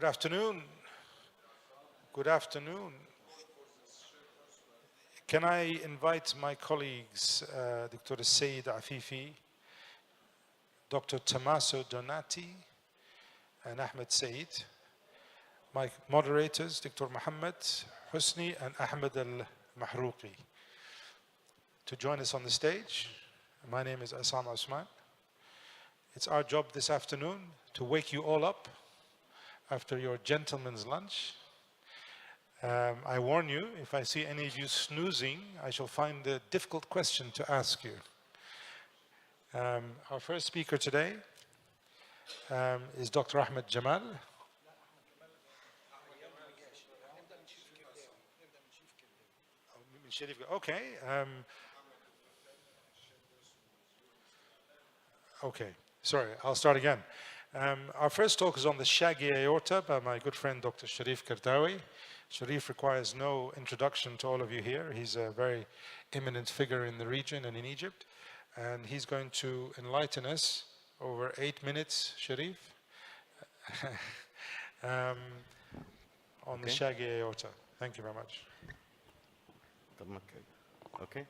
Good afternoon. Good afternoon. Can I invite my colleagues, Dr. Said Afifi, Dr. Tommaso Donati, and Ahmed Said, my moderators, Dr. Mohammed Husni and Ahmed Al-Mahrouqi, to join us on the stage. My name is Assam Osman. It's our job this afternoon to wake you all up after your gentleman's lunch. I warn you, if I see any of you snoozing, I shall find a difficult question to ask you. Our first speaker today is Dr. Ahmed Jamal. Okay. Okay, sorry, I'll start again. Our first talk is on the shaggy aorta by my good friend Dr. Sharif Kardawi. Sharif requires no introduction to all of you here. He's a very eminent figure in the region and in Egypt. And he's going to enlighten us over 8 minutes, Sharif, on the shaggy aorta. Thank you very much. Okay,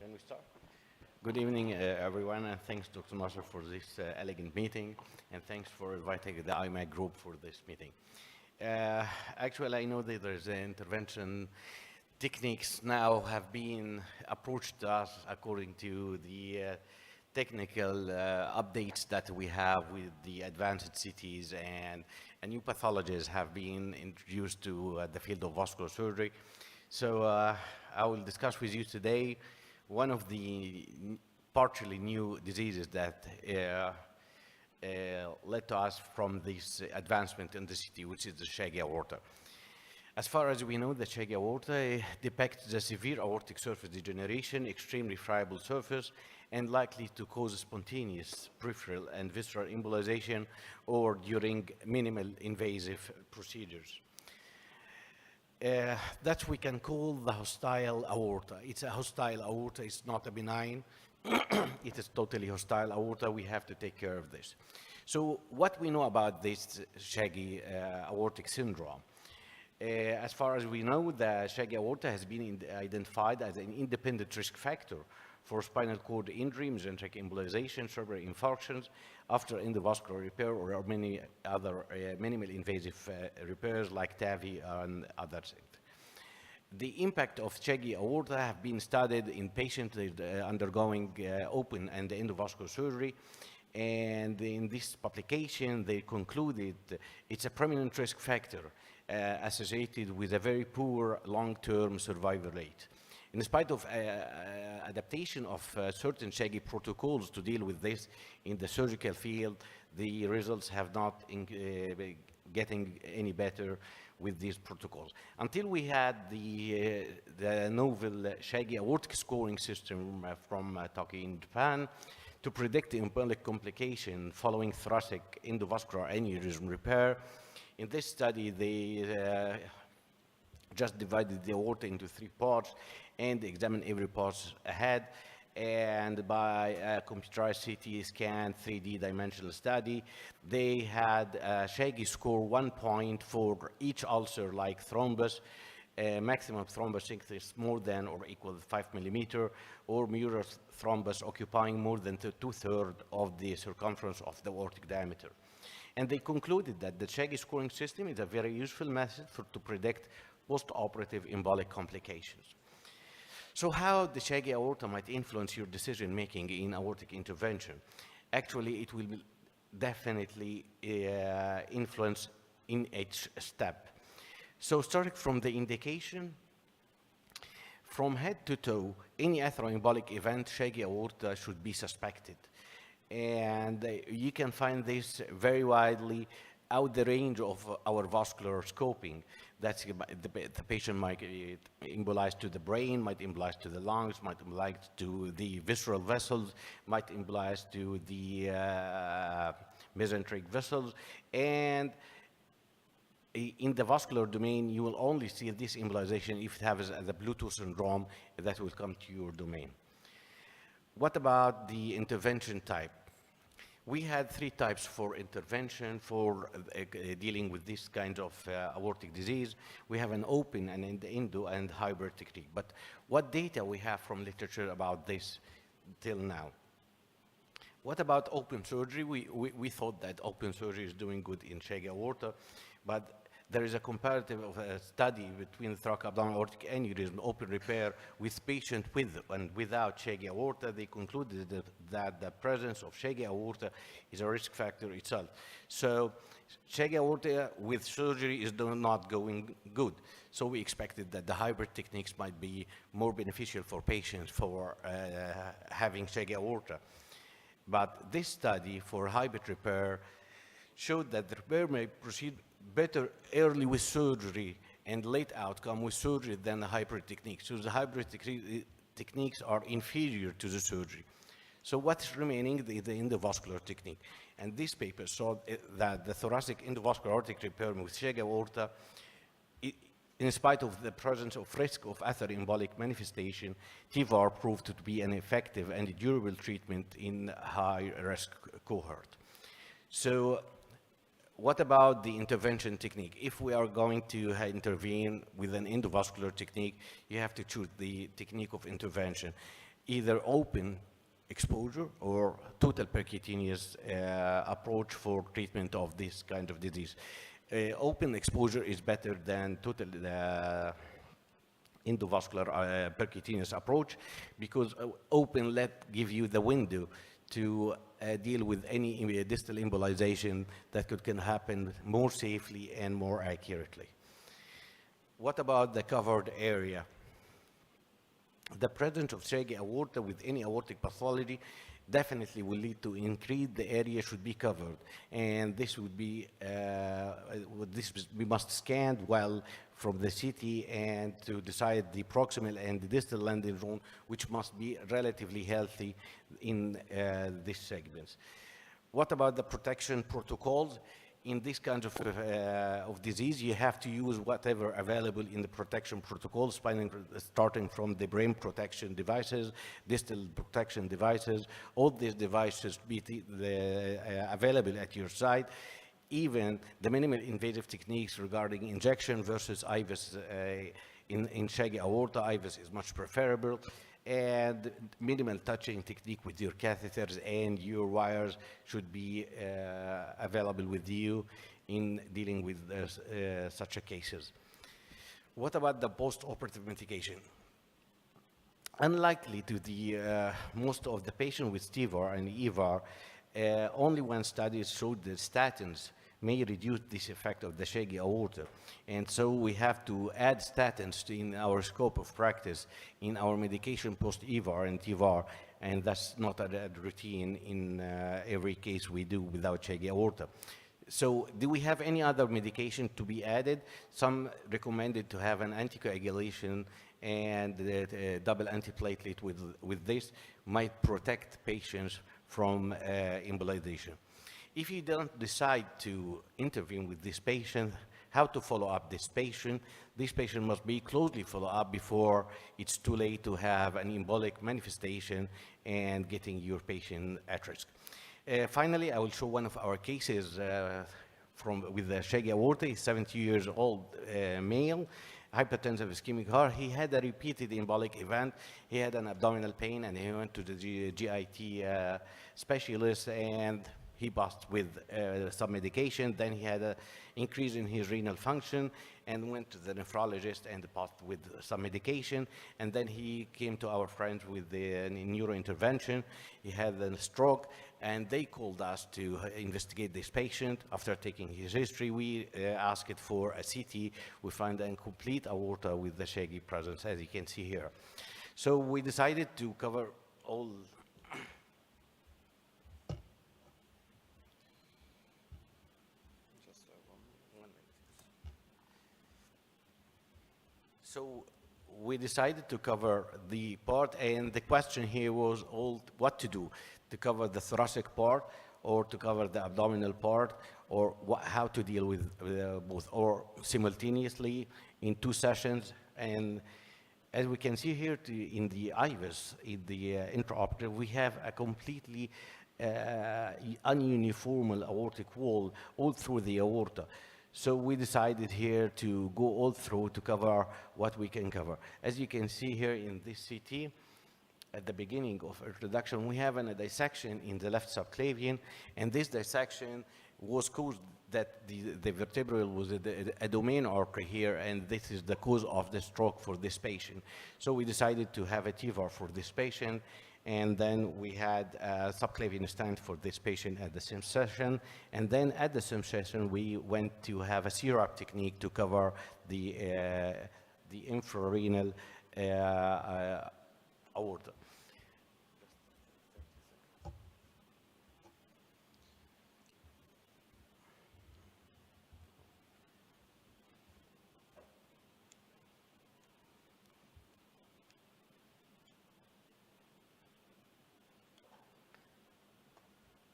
can we start? Good evening, everyone, and thanks, Dr. Nasser, for this elegant meeting, and thanks for inviting the IMAC group for this meeting. Actually, I know that there's intervention techniques now have been approached to us according to the technical updates that we have with the advanced CTs, and new pathologies have been introduced to the field of vascular surgery. So I will discuss with you today one of the partially new diseases that led to us from this advancement in the CT, which is the shaggy aorta. As far as we know, the shaggy aorta depicts the severe aortic surface degeneration, extremely friable surface, and likely to cause spontaneous peripheral and visceral embolization or during minimal invasive procedures. That we can call the hostile aorta. It's a hostile aorta, it's not a benign. It is totally hostile aorta. We have to take care of this. So what we know about this shaggy aortic syndrome? As far as we know, the shaggy aorta has been identified as an independent risk factor for spinal cord injury, mesenteric embolization, cerebral infarctions after endovascular repair or many other minimal invasive repairs like TAVI and others. The impact of shaggy aorta have been studied in patients undergoing open and endovascular surgery, and in this publication they concluded it's a prominent risk factor associated with a very poor long-term survival rate. In spite of adaptation of certain shaggy protocols to deal with this in the surgical field, the results have not getting any better with these protocols. Until we had the novel shaggy aortic scoring system from Tokyo in Japan to predict the embolic complication following thoracic endovascular aneurysm repair. In this study, they just divided the aorta into 3 parts and examined every part ahead. And by a computerized CT scan, 3D dimensional study, they had a shaggy score 1 point for each ulcer like thrombus, maximum thrombus thickness more than or equal to 5 millimeter, or mural thrombus occupying more than 2/3 of the circumference of the aortic diameter. And they concluded that the shaggy scoring system is a very useful method to predict post-operative embolic complications. So how the shaggy aorta might influence your decision-making in aortic intervention? Actually, it will definitely influence in each step. So starting from the indication, from head to toe, any atheroembolic event, shaggy aorta should be suspected. And you can find this very widely out the range of our vascular scoping. That's the patient might embolize to the brain, might embolize to the lungs, might embolize to the visceral vessels, might embolize to the mesenteric vessels. And in the vascular domain, you will only see this embolization if it has the Bluetooth syndrome that will come to your domain. What about the intervention type? We had three types for intervention for dealing with this kind of aortic disease. We have an open and an endo and hybrid technique. But what data we have from literature about this till now? What about open surgery? We thought that open surgery is doing good in shaggy aorta, but there is a comparative of a study between thoracoabdominal aortic aneurysm open repair with patient with and without shaggy aorta. They concluded that the presence of shaggy aorta is a risk factor itself. So shaggy aorta with surgery is not going good. So we expected that the hybrid techniques might be more beneficial for patients for having shaggy aorta. But this study for hybrid repair showed that the repair may proceed better early with surgery and late outcome with surgery than the hybrid techniques. So the hybrid techniques are inferior to the surgery. So what's remaining is the endovascular technique. And this paper saw that the thoracic endovascular aortic repair with shaggy aorta, in spite of the presence of risk of atherembolic manifestation, TVAR proved to be an effective and durable treatment in high-risk cohort. So what about the intervention technique? If we are going to intervene with an endovascular technique, you have to choose the technique of intervention, either open exposure or total percutaneous approach for treatment of this kind of disease. Open exposure is better than total endovascular percutaneous approach because open give you the window to deal with any distal embolization that can happen more safely and more accurately. What about the covered area? The presence of shaggy aorta with any aortic pathology definitely will lead to increase the area should be covered, and this would be we must scan well from the CT and to decide the proximal and the distal landing zone, which must be relatively healthy in these segments. What about the protection protocols? In this kind of disease, you have to use whatever available in the protection protocol, starting from the brain protection devices, distal protection devices. All these devices be available at your site. Even the minimal invasive techniques regarding injection versus IVUS in shaggy aorta, IVUS is much preferable. And minimal touching technique with your catheters and your wires should be available with you in dealing with such a cases. What about the post-operative mitigation? Unlikely to the most of the patients with TVAR and EVAR, only one study showed that statins may reduce this effect of the shaggy aorta. And so we have to add statins in our scope of practice in our medication post-EVAR and TVAR, and that's not a routine in every case we do without shaggy aorta. So do we have any other medication to be added? Some recommended to have an anticoagulation and double antiplatelet with this might protect patients from embolization. If you don't decide to intervene with this patient, how to follow up this patient? This patient must be closely followed up before it's too late to have an embolic manifestation and getting your patient at risk. Finally, I will show one of our cases with the shaggy aorta. He's 70 years old male, hypertensive ischemic heart. He had a repeated embolic event. He had an abdominal pain, and he went to the GIT specialist, and he passed with some medication. Then he had an increase in his renal function and went to the nephrologist and passed with some medication. And then he came to our friends with the neurointervention. He had a stroke, and they called us to investigate this patient. After taking his history, we asked for a CT. We find an incomplete aorta with the shaggy presence, as you can see here. So we decided to cover all. So we decided to cover the part, and the question here was all what to do, to cover the thoracic part or to cover the abdominal part, or how to deal with both, or simultaneously in 2 sessions. And as we can see here in the IVUS, in the intraoperative, we have a completely ununiform aortic wall all through the aorta. So we decided here to go all through to cover what we can cover. As you can see here in this CT, at the beginning of introduction, we have a dissection in the left subclavian, and this dissection was caused that the vertebral was a domain artery here, and this is the cause of the stroke for this patient. So we decided to have a TEVAR for this patient, and then we had a subclavian stent for this patient at the same session, and then at the same session we went to have a CRAP technique to cover the infrarenal aorta.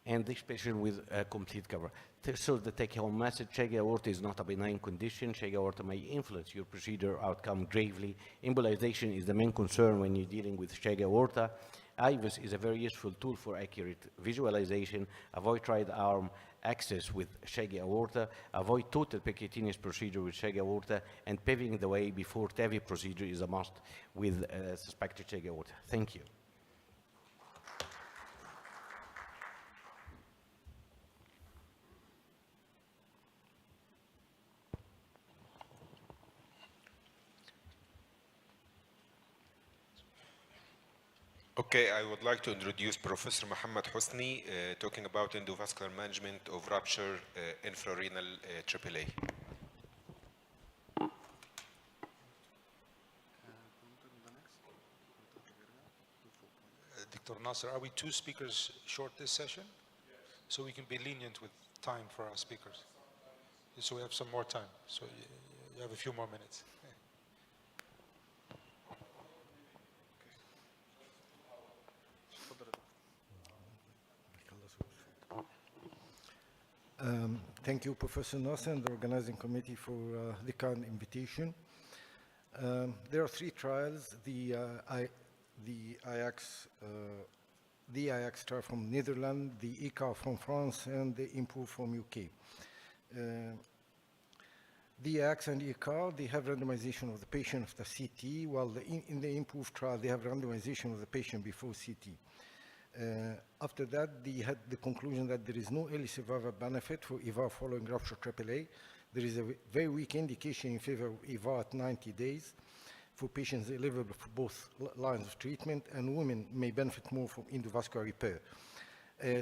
And this patient with a complete cover. So the take-home message, Shaggy aorta is not a benign condition. Shaggy aorta may influence your procedure outcome gravely. Embolization is the main concern when you're dealing with Shaggy aorta. EVC is a very useful tool for accurate visualization. Avoid right arm access with Shaggy aorta. Avoid total percutaneous procedure with Shaggy aorta, and paving the way before TAVI procedure is a must with suspected Shaggy aorta. Thank you. Okay, I would like to introduce Professor Mohammed Hosni, talking about endovascular management of rupture infrarenal AAA. Dr. Nasser, are we 2 speakers short this session? Yes. So we can be lenient with time for our speakers. So we have some more time. So you have a few more minutes. Thank you, Professor Nasser and the organizing committee for the kind invitation. There are 3 trials: the IAX trial from Netherlands, the ECAR from France, and the IMPROVE from UK. The IAX and ECAR, they have randomization of the patient after CT, while in the IMPROVE trial, they have randomization of the patient before CT. After that, they had the conclusion that there is no early survival benefit for EVAR following rupture AAA. There is a very weak indication in favor of EVAR at 90 days for patients eligible for both lines of treatment, and women may benefit more from endovascular repair.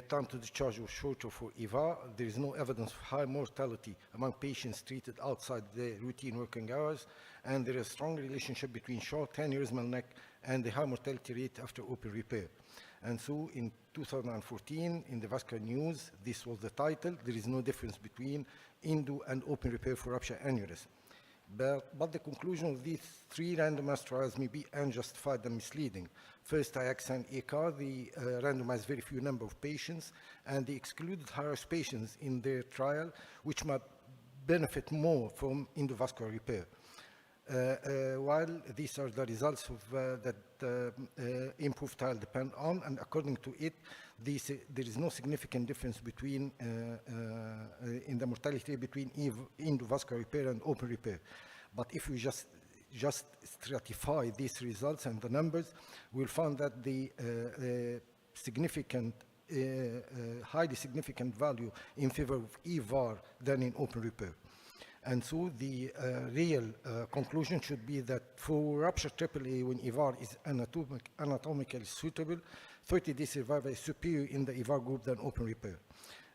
Time to discharge was shorter for EVAR. There is no evidence of high mortality among patients treated outside the routine working hours, and there is a strong relationship between short aneurysmal neck and the high mortality rate after open repair. And so in 2014, in the Vascular News, this was the title: there is no difference between endo and open repair for rupture aneurysm. But the conclusion of these 3 randomized trials may be unjustified and misleading. First, IAX and ECAR, they randomized very few number of patients, and they excluded high-risk patients in their trial, which might benefit more from endovascular repair. While these are the results of that IMPROVE trial depend on, and according to it, there is no significant difference between in the mortality between endovascular repair and open repair. But if we just stratify these results and the numbers, we'll find that the highly significant value in favor of EVAR than in open repair. And so the real conclusion should be that for rupture AAA, when EVAR is anatomically suitable, 30-day survival is superior in the EVAR group than open repair.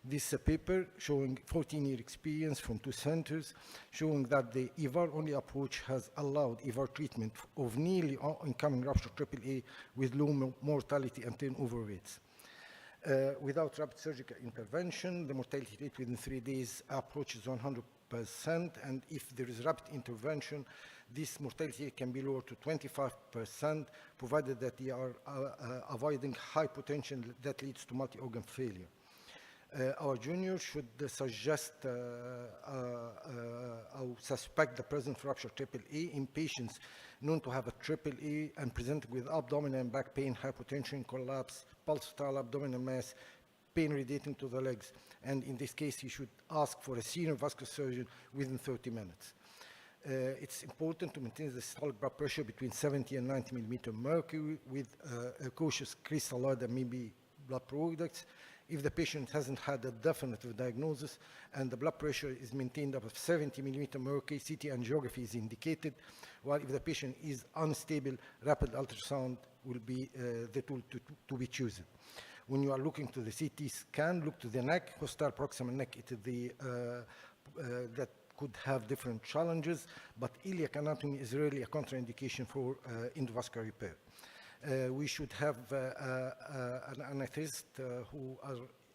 This is a paper showing 14-year experience from 2 centers, showing that the EVAR-only approach has allowed EVAR treatment of nearly all incoming rupture AAA with low mortality and turnover rates. Without rapid surgical intervention, the mortality rate within 3 days approaches 100%, and if there is rapid intervention, this mortality can be lowered to 25%, provided that they are avoiding hypotension that leads to multi-organ failure. Our juniors should suggest or suspect the presence of rupture AAA in patients known to have a AAA and presenting with abdominal and back pain, hypotension, collapse, pulsatile abdominal mass, pain radiating to the legs. And in this case, he should ask for a senior vascular surgeon within 30 minutes. It's important to maintain the systolic blood pressure between 70 and 90 millimeter mercury with a cautious crystalloid and maybe blood products. If the patient hasn't had a definitive diagnosis and the blood pressure is maintained above 70 millimeter mercury, CT angiography is indicated, while if the patient is unstable, rapid ultrasound will be the tool to be chosen. When you are looking to the CT scan, look to the neck, hostile proximal neck, it is the, that could have different challenges, but iliac anatomy is really a contraindication for endovascular repair. We should have an anesthetist who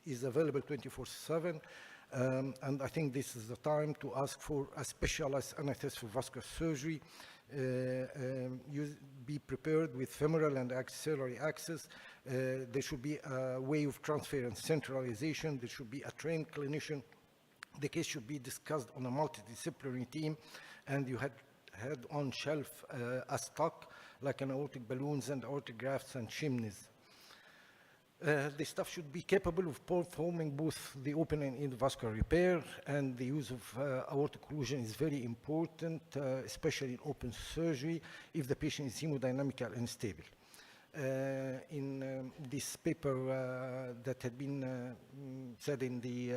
is available 24/7, and I think this is the time to ask for a specialized anesthetist for vascular surgery. Be prepared with femoral and axillary access. There should be a way of transfer and centralization. There should be a trained clinician. The case should be discussed on a multidisciplinary team, and you had on shelf a stock like an aortic balloons and aortic grafts and chimneys. The staff should be capable of performing both the open and endovascular repair, and the use of aortic occlusion is very important, especially in open surgery if the patient is hemodynamically unstable. In this paper that had been said in the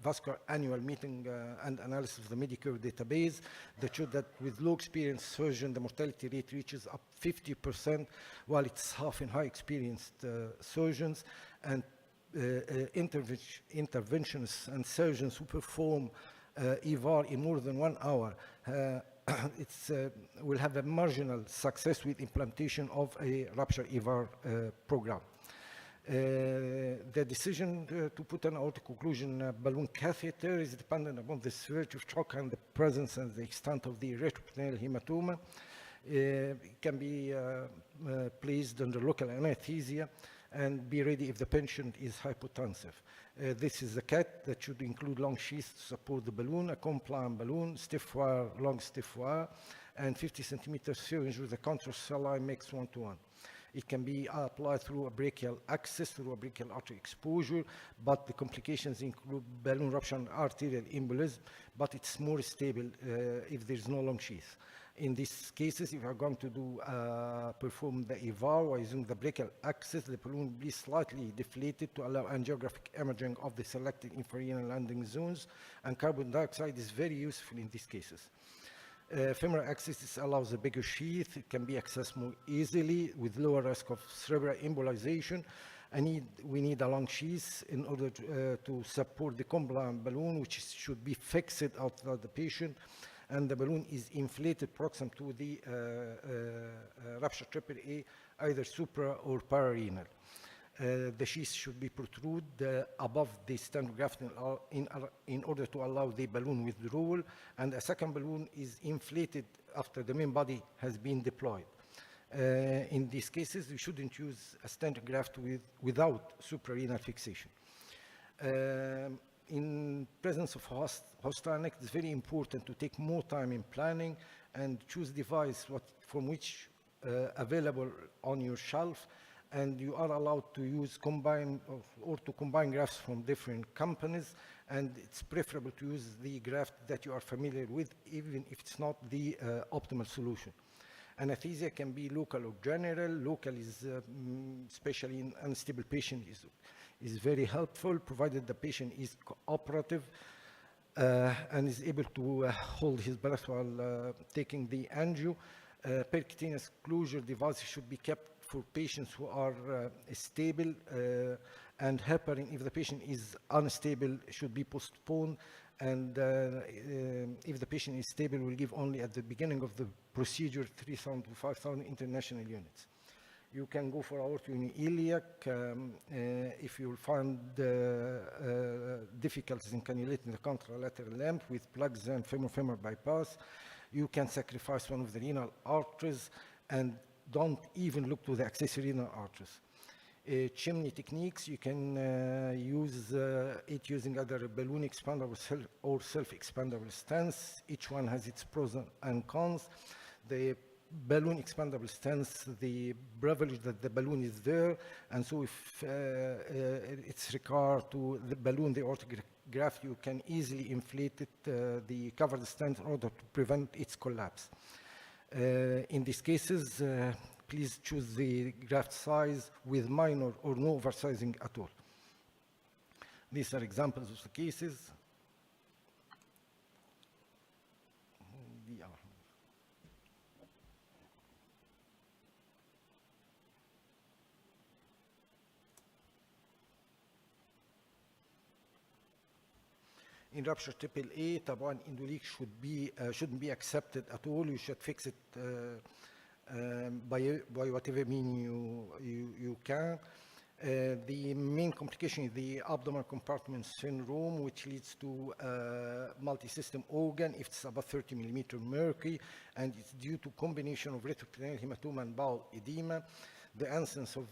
vascular annual meeting and analysis of the Medicare database, that showed that with low experienced surgeon, the mortality rate reaches up 50%, while it's half in high experienced surgeons. And interventionists and surgeons who perform EVAR in more than 1 hour will have a marginal success with implementation of a rupture EVAR program. The decision to put an aortic occlusion balloon catheter is dependent upon the severity of shock and the presence and the extent of the retroperitoneal hematoma. It can be placed under local anesthesia and be ready if the patient is hypotensive. This is a cat that should include long sheaths to support the balloon, a compliant balloon, stiff wire, long stiff wire, and 50 centimeter syringe with a contrast cell line mix 1:1. It can be applied through a brachial access, through a brachial artery exposure, but the complications include balloon rupture and arterial embolism, but it's more stable if there's no long sheath. In these cases, if you're going to perform the EVAR or using the brachial access, the balloon will be slightly deflated to allow angiographic imaging of the selected infrarenal landing zones, and carbon dioxide is very useful in these cases. Femoral access allows a bigger sheath. It can be accessed more easily with lower risk of cerebral embolization. We need a long sheath in order to support the compliant balloon, which should be fixed outside the patient, and the balloon is inflated proximal to the rupture AAA, either supra or pararenal. The sheath should be protruded above the standard graft in order to allow the balloon withdrawal, and a second balloon is inflated after the main body has been deployed. In these cases, we shouldn't use a standard graft without suprarenal fixation. In presence of hostile neck, it's very important to take more time in planning and choose device from which available on your shelf, and you are allowed to use combine grafts from different companies, and it's preferable to use the graft that you are familiar with, even if it's not the optimal solution. Anesthesia can be local or general. Local is, especially in unstable patient, is very helpful, provided the patient is cooperative and is able to hold his breath while taking the angio. Percutaneous closure devices should be kept for patients who are stable, and heparin, if the patient is unstable, should be postponed, and if the patient is stable, we'll give only at the beginning of the procedure 3,000 to 5,000 international units. You can go for aortic iliac if you find difficulties in cannulating the contralateral limb with plugs and femur-femur bypass. You can sacrifice one of the renal arteries and don't even look to the accessory renal arteries. Chimney techniques, you can use it using either a balloon expandable or self-expandable stents. Each one has its pros and cons. The balloon expandable stents, the privilege that the balloon is there, and so if it's required to the balloon, the aortic graft, you can easily inflate it, the covered stent in order to prevent its collapse. In these cases, please choose the graft size with minor or no oversizing at all. These are examples of the cases. In rupture triple A, طبعا endoleak shouldn't be accepted at all. You should fix it by whatever mean you can. The main complication is the abdominal compartment syndrome, which leads to multi-system organ if it's above 30 millimeter mercury, and it's due to combination of retroperitoneal hematoma and bowel edema. The incidence of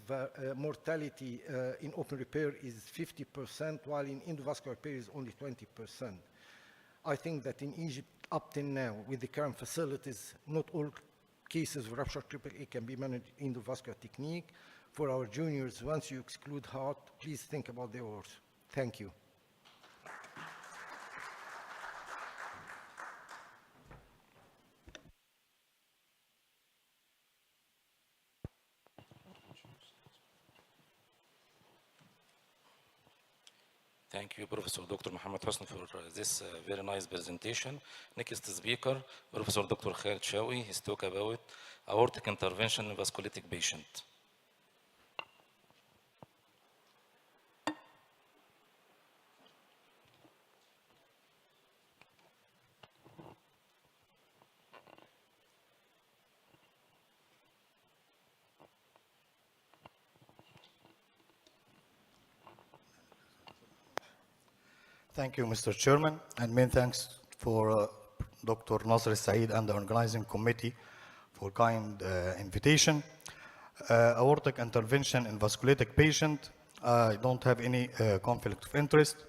mortality in open repair is 50%, while in endovascular repair is only 20%. I think that in Egypt, up till now, with the current facilities, not all cases of rupture triple A can be managed in endovascular technique. For our juniors, once you exclude heart, please think about the aorta. Thank you. Thank you, Professor Dr. Mohammed Hosni, for this very nice presentation. Next speaker, Professor Dr. Khaled Shawi. He's talk about aortic intervention in vasculitic patient. Thank you, Mr. Chairman, and many thanks for Dr. Nasser Saeed and the organizing committee for kind invitation. Aortic intervention in vasculitic patient, I don't have any conflict of interest.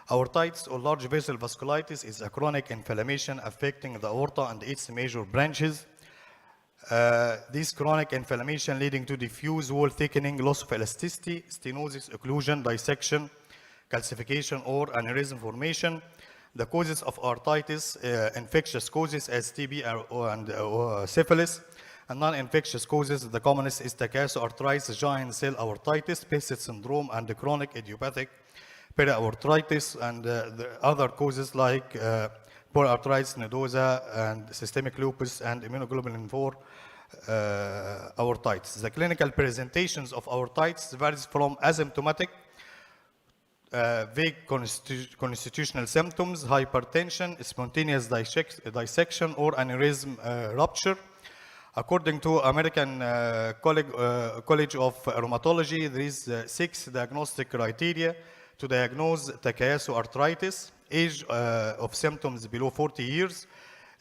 Aortitis or large vessel vasculitis is a chronic inflammation affecting the aorta and its major branches. This chronic inflammation leading to diffuse wall thickening, loss of elasticity, stenosis, occlusion, dissection, calcification, or aneurysm formation. The causes of aortitis, infectious causes as TB and syphilis, and non-infectious causes, the commonest is Takayasu giant cell aortitis, Pessit syndrome, and the chronic idiopathic periaortitis, and the other causes like polyarteritis nodosa and systemic lupus and immunoglobulin 4 aortitis. The clinical presentations of aortitis varies from asymptomatic, vague constitutional symptoms, hypertension, spontaneous dissection, or aneurysm rupture. According to American College of Rheumatology, there is 6 diagnostic criteria to diagnose Takayasu arthritis: age of symptoms below 40 years,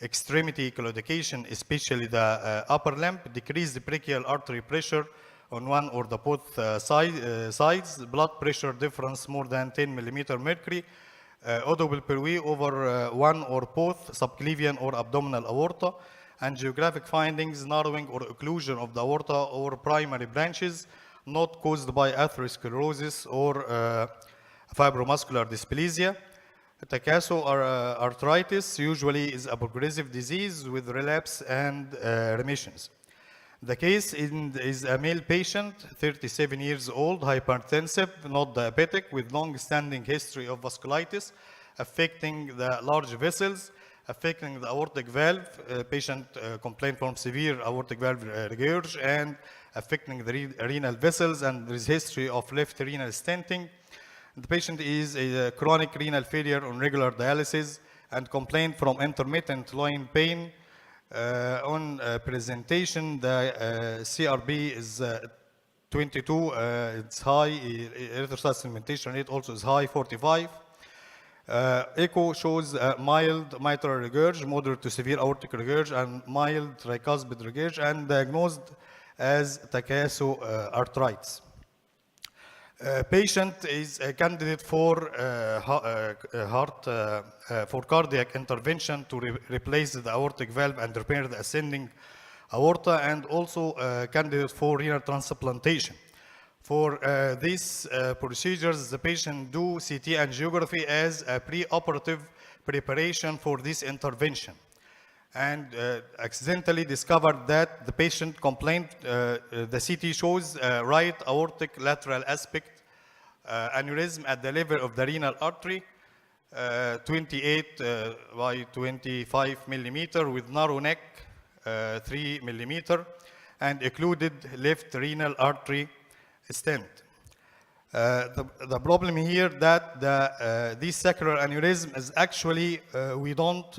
extremity claudication, especially the upper limb, decreased brachial artery pressure on one or the both sides, blood pressure difference more than 10 millimeter mercury, audible per over one or both subclavian or abdominal aorta, and geographic findings, narrowing or occlusion of the aorta or primary branches, not caused by atherosclerosis or fibromuscular dysplasia. Takayasu arthritis usually is a progressive disease with relapse and remissions. The case is a male patient, 37 years old, hypertensive, not diabetic, with long-standing history of vasculitis, affecting the large vessels, affecting the aortic valve. Patient complained from severe aortic valve regurg, and affecting the renal vessels, and there is history of left renal stenting. The patient is a chronic renal failure on regular dialysis and complained from intermittent loin pain. On presentation, the CRB is 22, it's high, erythrocyte segmentation rate also is high, 45. Echo shows mild mitral regurg, moderate to severe aortic regurg, and mild tricuspid regurg, and diagnosed as Takayasu arthritis. Patient is a candidate for cardiac intervention to replace the aortic valve and repair the ascending aorta, and also candidate for renal transplantation. For these procedures, the patient do CT angiography as a preoperative preparation for this intervention, and accidentally discovered that the patient complained the CT shows right aortic lateral aspect aneurysm at the level of the renal artery, 28 by 25 millimeter with narrow neck, 3 millimeter, and occluded left renal artery stent. The problem here that this sacral aneurysm is actually, we don't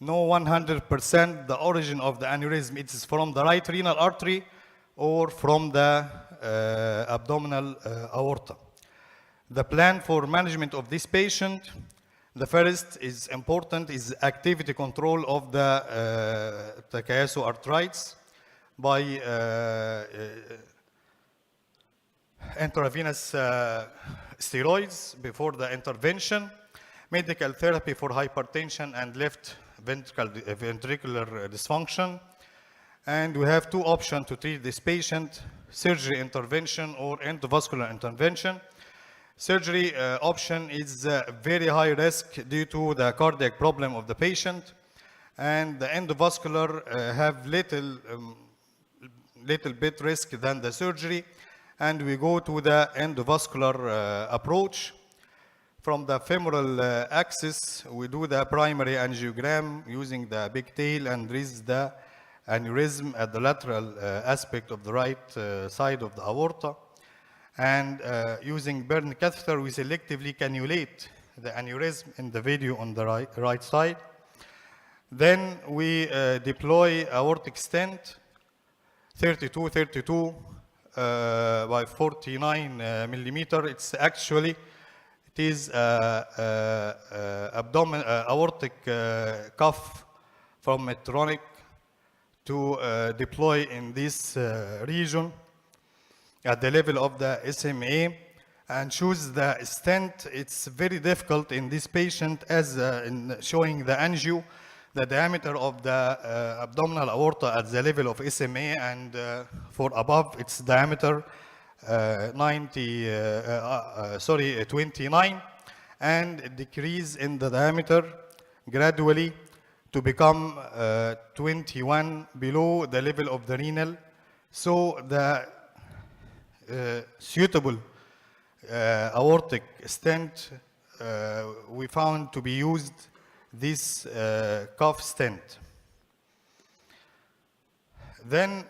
know 100% the origin of the aneurysm. It is from the right renal artery or from the abdominal aorta. The plan for management of this patient, the first is important is activity control of the arthritis by intravenous steroids before the intervention, medical therapy for hypertension and left ventricular dysfunction. And we have two options to treat this patient: surgery intervention or endovascular intervention. Surgery option is very high risk due to the cardiac problem of the patient, and the endovascular have little bit risk than the surgery, and we go to the endovascular approach. From the femoral axis, we do the primary angiogram using the big tail and raise the aneurysm at the lateral aspect of the right side of the aorta. And using Bern catheter, we selectively cannulate the aneurysm in the video on the right side. Then we deploy aortic stent, 32 by 49 millimeter. It is aortic cuff from Medtronic to deploy in this region at the level of the SMA, and choose the stent. It's very difficult in this patient, as in showing the angio, the diameter of the abdominal aorta at the level of SMA, and for above its diameter 29, and decrease in the diameter gradually to become 21 below the level of the renal. So the suitable aortic stent we found to be used this cuff stent. Then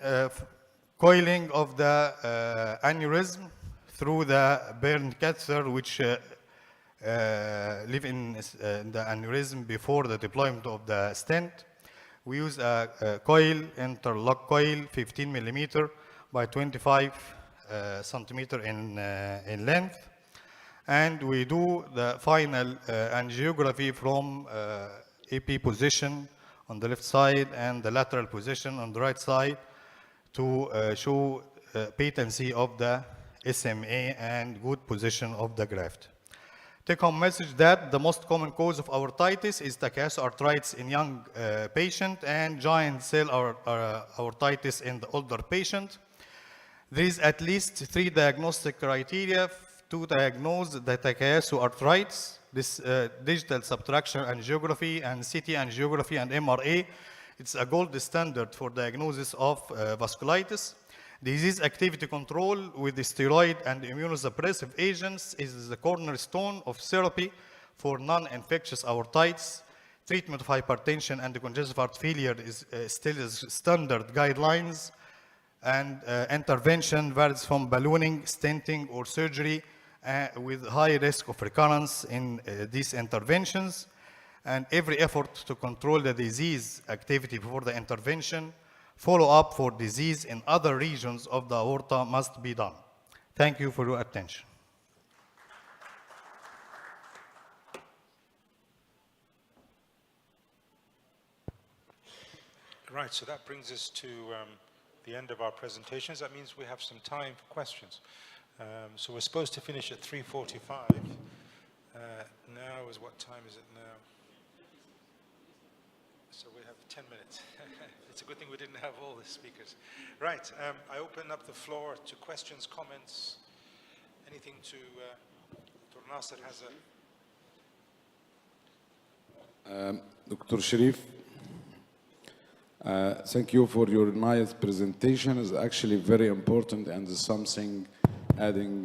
coiling of the aneurysm through the Bern catheter, which live in the aneurysm before the deployment of the stent. We use a coil, interlock coil, 15 millimeter by 25 centimeter in length. And we do the final angiography from AP position on the left side and the lateral position on the right side to show patency of the SMA and good position of the graft. Take-home message that the most common cause of aortitis is arthritis in young patient and giant cell aortitis in the older patient. There is at least 3 diagnostic criteria to diagnose the arthritis. This digital subtraction angiography and CT angiography and MRA. It's a gold standard for diagnosis of vasculitis. Disease activity control with the steroid and immunosuppressive agents is the cornerstone of therapy for non-infectious aortitis. Treatment of hypertension and congestive heart failure is still standard guidelines, and intervention varies from ballooning, stenting, or surgery with high risk of recurrence in these interventions. And every effort to control the disease activity before the intervention, follow-up for disease in other regions of the aorta must be done. Thank you for your attention. Right, so that brings us to the end of our presentations. That means we have some time for questions. So we're supposed to finish at 3:45. Now is what time is it now? So we have 10 minutes. It's a good thing we didn't have all the speakers. Right, I open up the floor to questions, comments, anything to Dr. Nasser has a... Dr. Sharif, thank you for your nice presentation. It's actually very important and is something adding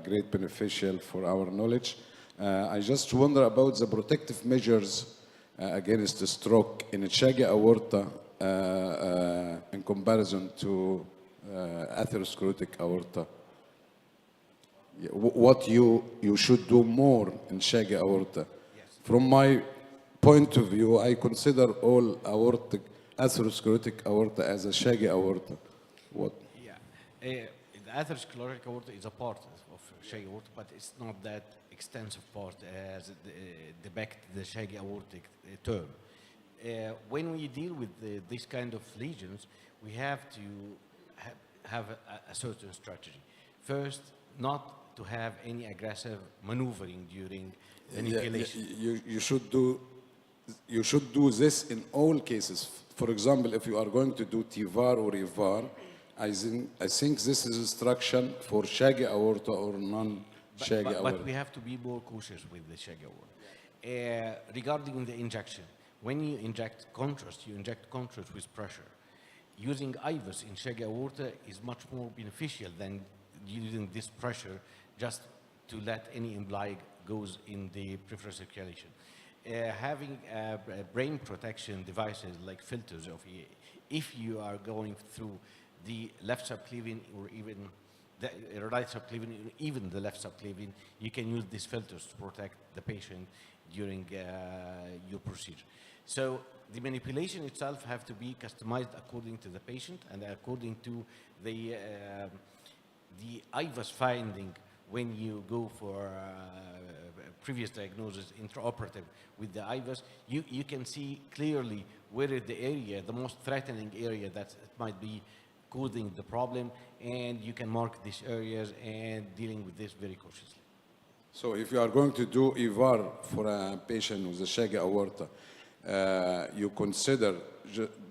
great beneficial for our knowledge. I just wonder about the protective measures against the stroke in a shaggy aorta in comparison to atherosclerotic aorta. What you should do more in shaggy aorta. Yes. From my point of view, I consider all atherosclerotic aorta as a shaggy aorta. What? Yeah. The atherosclerotic aorta is a part of shaggy aorta, but it's not that extensive part as depict the shaggy aortic term. When we deal with this kind of lesions, we have to have a certain strategy. First, not to have any aggressive maneuvering during manipulation. You should do this in all cases. For example, if you are going to do TIVAR or IVAR, I think this is instruction for shaggy aorta or non-shaggy aorta. But we have to be more cautious with the shaggy aorta. Regarding the injection, when you inject contrast with pressure. Using IVUS in shaggy aorta is much more beneficial than using this pressure just to let any emboli goes in the peripheral circulation. Having brain protection devices like filters if you are going through the left subclavian or even the right subclavian, even the left subclavian, you can use these filters to protect the patient during your procedure. So the manipulation itself have to be customized according to the patient and according to the IVUS finding when you go for previous diagnosis intraoperative with the IVUS. You can see clearly where is the area, the most threatening area that might be causing the problem, and you can mark these areas and dealing with this very cautiously. So if you are going to do EVAR for a patient with a shaggy aorta, you consider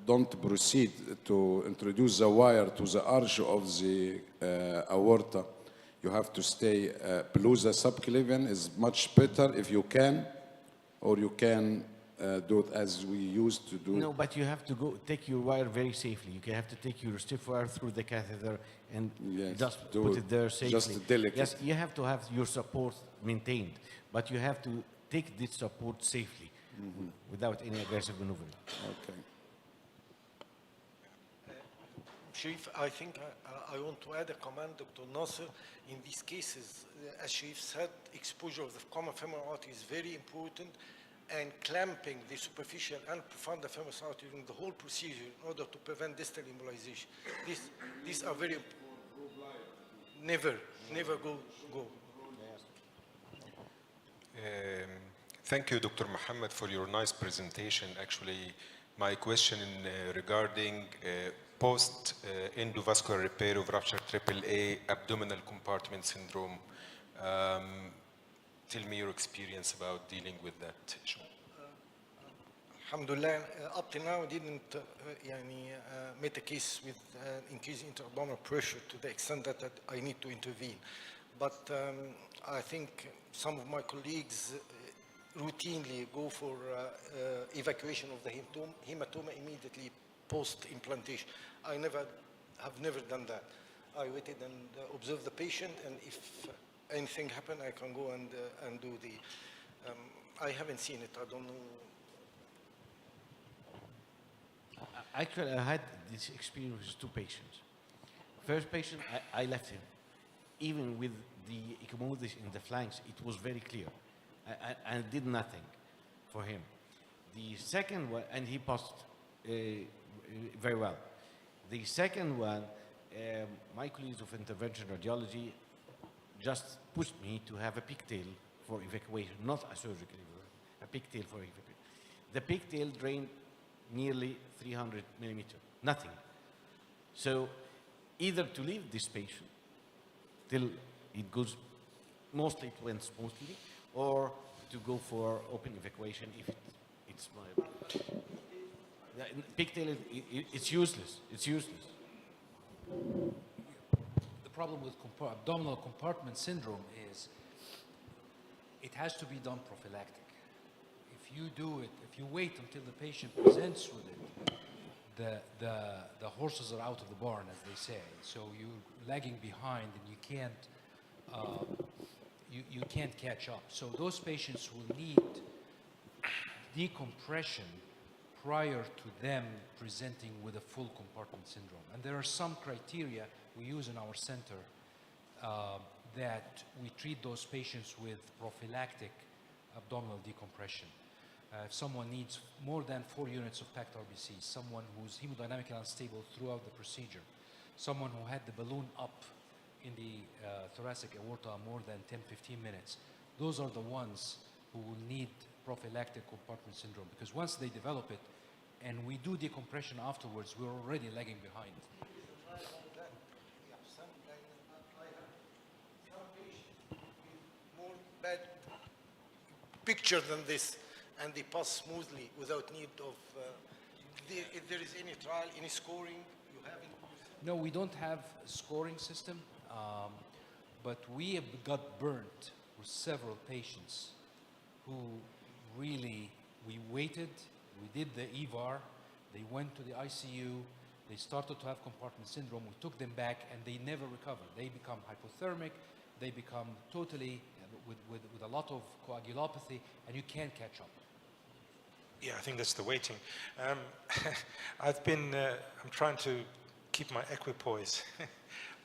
don't proceed to introduce the wire to the arch of the aorta. You have to stay below the subclavian is much better if you can, or you can do it as we used to do. No, but you have to take your wire very safely. You have to take your stiff wire through the catheter and just put it there safely. Just delicate. Yes, you have to have your support maintained, but you have to take this support safely without any aggressive maneuvering. Okay. Sharif, I think I want to add a comment, Dr. Nasser. In these cases, as Sharif said, exposure of the common femoral artery is very important, and clamping the superficial and profound femoral artery during the whole procedure in order to prevent distal embolization. These are very important. Never go. Thank you, Dr. Mohammed, for your nice presentation. Actually, my question regarding post-endovascular repair of ruptured AAA abdominal compartment syndrome. Tell me your experience about dealing with that issue. Alhamdulillah, up till now, I didn't make a case with increased intra-abdominal pressure to the extent that I need to intervene. But I think some of my colleagues routinely go for evacuation of the hematoma immediately post-implantation. I have never done that. I waited and observed the patient, and if anything happened, I can go and do the. I haven't seen it. I don't know. Actually, I had this experience with two patients. First patient, I left him. Even with the ecchymosis in the flanks, it was very clear. I did nothing for him. The second one, and he passed very well. The second one, my colleagues of intervention radiology just pushed me to have a pigtail for evacuation, not a surgical evacuation, a pigtail for evacuation. The pigtail drained nearly 300 millimeter, nothing. So either to leave this patient till it goes, mostly it went smoothly, or to go for open evacuation if it's my. Pigtail, it's useless. It's useless. The problem with abdominal compartment syndrome is it has to be done prophylactic. If you do it, if you wait until the patient presents with it, the horses are out of the barn, as they say. So you're lagging behind, and you can't catch up. So those patients will need decompression prior to them presenting with a full compartment syndrome. And there are some criteria we use in our center that we treat those patients with prophylactic abdominal decompression. If someone needs more than 4 units of packed RBC, someone who's hemodynamically unstable throughout the procedure, someone who had the balloon up in the thoracic aorta more than 10-15 minutes, those are the ones who will need prophylactic compartment syndrome, because once they develop it and we do decompression afterwards, we're already lagging behind. More bad picture than this, and they pass smoothly without need of, if there is any trial, any scoring, you haven't? No, we don't have a scoring system, but we have got burnt with several patients who really, we waited, we did the EVAR, they went to the ICU, they started to have compartment syndrome, we took them back, and they never recovered. They become hypothermic, they become totally, with a lot of coagulopathy, and you can't catch up. Yeah, I think that's the waiting. I'm trying to keep my equipoise,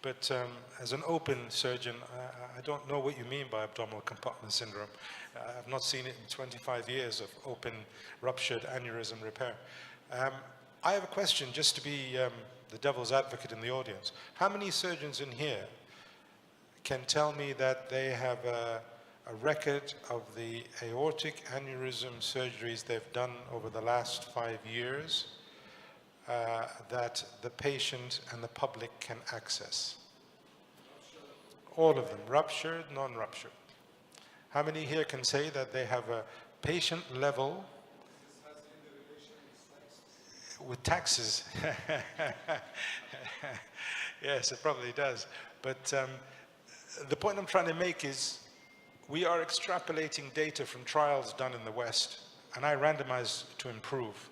but as an open surgeon, I don't know what you mean by abdominal compartment syndrome. I've not seen it in 25 years of open ruptured aneurysm repair. I have a question, just to be the devil's advocate in the audience. How many surgeons in here can tell me that they have a record of the aortic aneurysm surgeries they've done over the last 5 years that the patient and the public can access? All of them, ruptured, non-ruptured. How many here can say that they have a patient level with taxes? Yes, it probably does. But the point I'm trying to make is we are extrapolating data from trials done in the West, and I randomized to improve.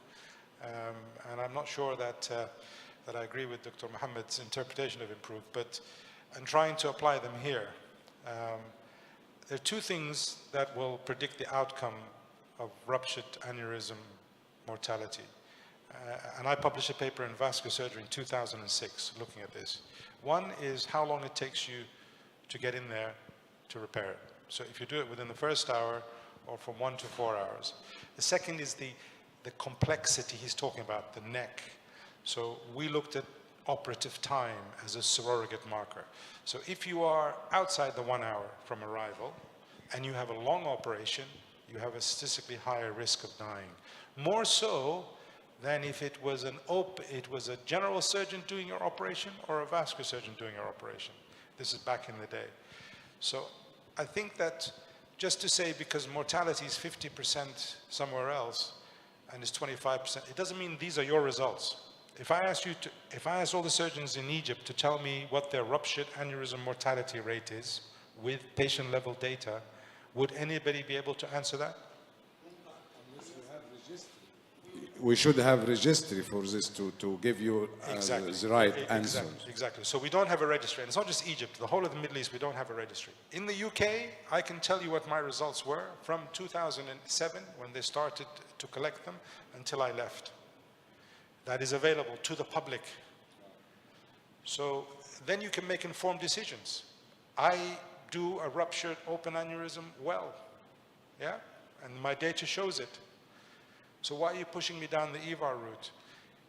And I'm not sure that I agree with Dr. Mohammed's interpretation of improve, but I'm trying to apply them here. There are two things that will predict the outcome of ruptured aneurysm mortality. And I published a paper in Vascular Surgery in 2006 looking at this. One is how long it takes you to get in there to repair it. So if you do it within the first hour or from 1 to 4 hours. The second is the complexity he's talking about, the neck. So we looked at operative time as a surrogate marker. So if you are outside the 1 hour from arrival and you have a long operation, you have a statistically higher risk of dying. More so than if it was a general surgeon doing your operation or a vascular surgeon doing your operation. This is back in the day. So I think that just to say because mortality is 50% somewhere else and it's 25%, it doesn't mean these are your results. If I ask all the surgeons in Egypt to tell me what their ruptured aneurysm mortality rate is with patient level data, would anybody be able to answer that? We should have registry for this to give you the right answer. Exactly. So we don't have a registry. And it's not just Egypt. The whole of the Middle East, we don't have a registry. In the UK, I can tell you what my results were from 2007 when they started to collect them until I left. That is available to the public. So then you can make informed decisions. I do a ruptured open aneurysm well, yeah? And my data shows it. So why are you pushing me down the EVAR route?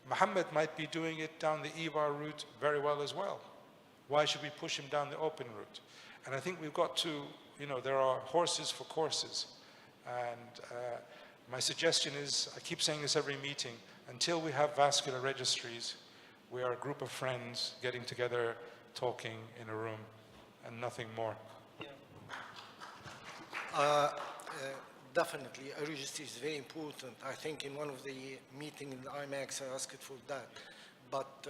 Mohammed might be doing it down the EVAR route very well as well. Why should we push him down the open route? And I think we've got to, there are horses for courses. And my suggestion is, I keep saying this every meeting, until we have vascular registries, we are a group of friends getting together, talking in a room, and nothing more. definitely, a registry is very important. I think in one of the meetings in the IMAX, I asked for that. But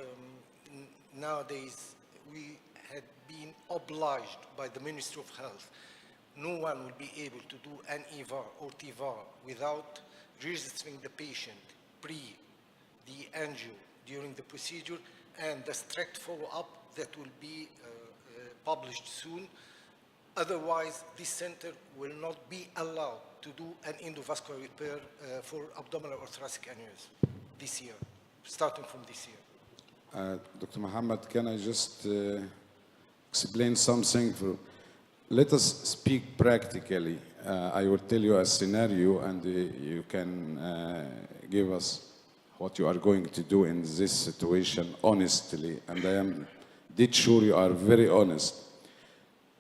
nowadays, we had been obliged by the Ministry of Health. No one will be able to do an EVAR or TVAR without registering the patient pre, the angio, during the procedure, and the strict follow-up that will be published soon. Otherwise, this center will not be allowed to do an endovascular repair for abdominal or thoracic aneurysm this year, starting from this year. Dr. Muhammad, can I just explain something? Let us speak practically. I will tell you a scenario, and you can give us what you are going to do in this situation honestly. And I am dead sure you are very honest.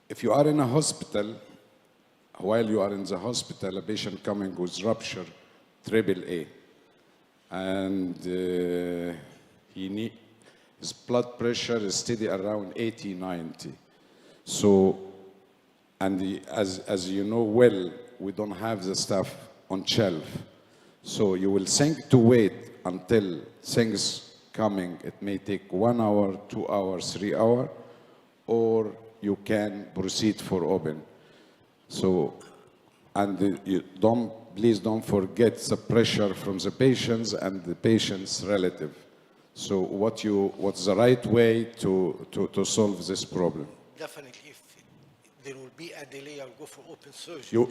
If you are in a hospital, while you are in the hospital, a patient coming with rupture, AAA, and his blood pressure is steady around 80, 90. So, and as you know well, we don't have the stuff on shelf. So you will think to wait until things coming. It may take 1 hour, 2 hours, 3 hours, or you can proceed for open. So, and please don't forget the pressure from the patients and the patient's relative. So what's the right way to solve this problem? Definitely, if there will be a delay, I'll go for open surgery.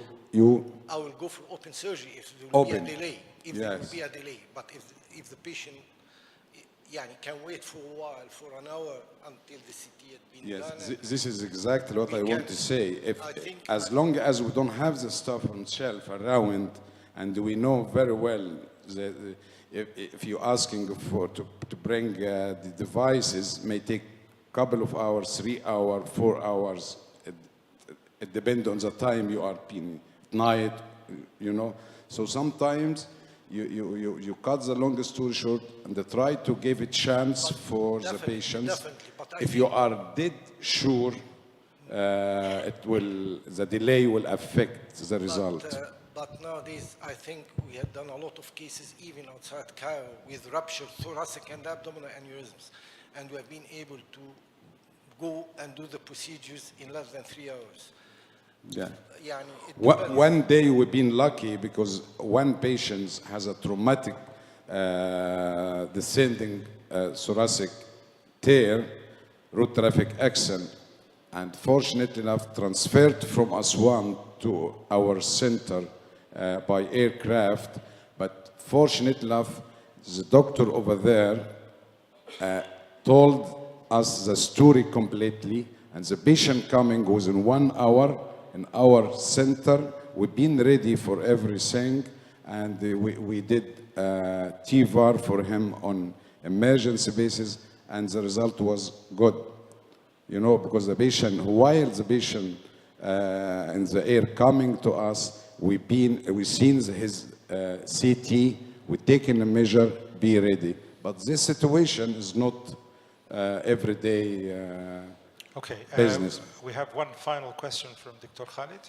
I will go for open surgery if there will be a delay. If there will be a delay, but if the patient can wait for a while, for an hour until the CT had been done. This is exactly what I want to say. As long as we don't have the stuff on shelf around, and we know very well that if you're asking to bring the devices, may take a couple of hours, 3 hours, 4 hours. It depends on the time you are in night, you know. So sometimes you cut the long story short and try to give a chance for the patients. If you are dead sure, the delay will affect the result. But nowadays, I think we have done a lot of cases, even outside Cairo, with ruptured thoracic and abdominal aneurysms, and we have been able to go and do the procedures in less than 3 hours. Yeah. One day we've been lucky because one patient has a traumatic descending thoracic tear, root traffic accident, and fortunately enough transferred from Aswan to our center by aircraft. But fortunately enough, the doctor over there told us the story completely, and the patient coming within 1 hour in our center. We've been ready for everything, and we did TVAR for him on emergency basis, and the result was good. You know, because the patient, while the patient in the air coming to us, we've seen his CT, we've taken a measure, be ready. But this situation is not everyday business. We have one final question from Dr. Khalid.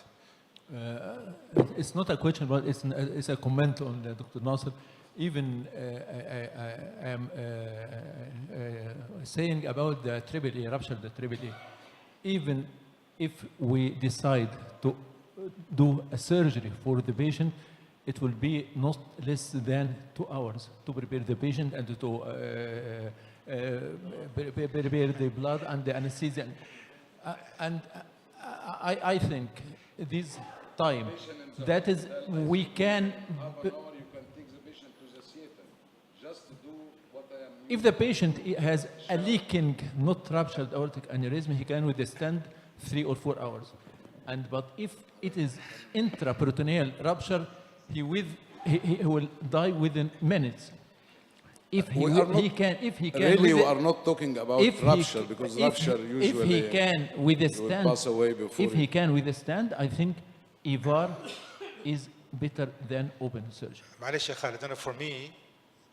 It's not a question, but it's a comment on Dr. Nasser. Even I am saying about the AAA, rupture the AAA. Even if we decide to do a surgery for the patient, it will be not less than 2 hours to prepare the patient and to prepare the blood and the anesthesia. And I think this time, that is, we can... If the patient has a leaking, not ruptured aortic aneurysm, he can withstand 3 or 4 hours. But if it is intraperitoneal rupture, he will die within minutes. If he can, really, we are not talking about rupture, because rupture usually if he can withstand, pass away before. If he can withstand, I think EVAR is better than open surgery. معلش يا خالد, for me,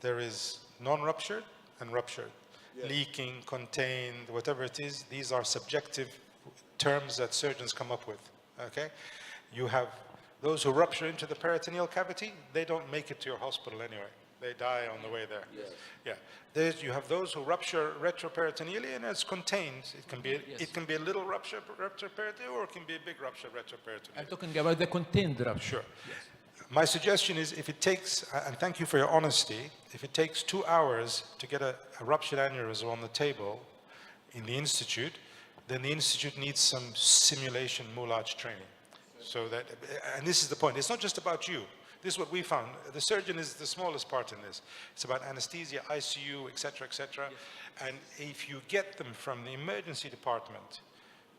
there is non-ruptured and ruptured. Leaking, contained, whatever it is, these are subjective terms that surgeons come up with. Okay, you have Those who rupture into the peritoneal cavity, they don't make it to your hospital anyway. They die on the way there. Yes. Yeah. You have those who rupture retroperitoneally and it's contained. It can be a little rupture retroperitoneal or it can be a big rupture retroperitoneal. I'm talking about the contained rupture. Sure. Yes. My suggestion is if it takes, and thank you for your honesty, if it takes 2 hours to get a ruptured aneurysm on the table in the institute, then the institute needs some simulation moulage training. So that, and this is the point, it's not just about you. This is what we found. The surgeon is the smallest part in this. It's about anesthesia, ICU, et cetera, et cetera. Yes. And if you get them from the emergency department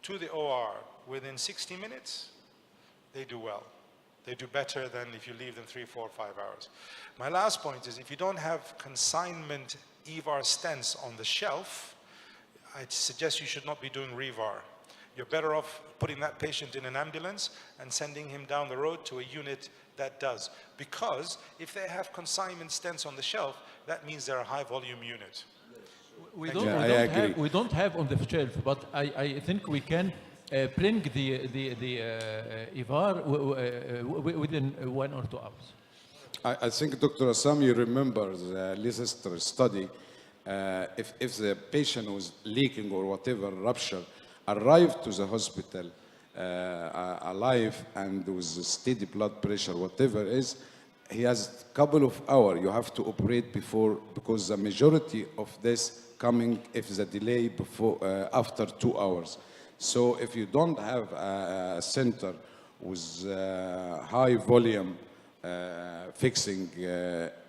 to the OR within 60 minutes, they do well. They do better than if you leave them 3, 4, 5 hours. My last point is if you don't have consignment EVAR stents on the shelf, I'd suggest you should not be doing REVAR. You're better off putting that patient in an ambulance and sending him down the road to a unit that does. Because if they have consignment stents on the shelf, that means they're a high volume unit. We don't have on the shelf, but I think we can bring the EVAR within 1 or 2 hours. I think Dr. Assam, you remember the Leicester study. If the patient was leaking or whatever rupture, arrived to the hospital alive and with steady blood pressure, whatever is, he has a couple of hours. You have to operate before, because the majority of this coming if the delay before after 2 hours. So if you don't have a center with high volume fixing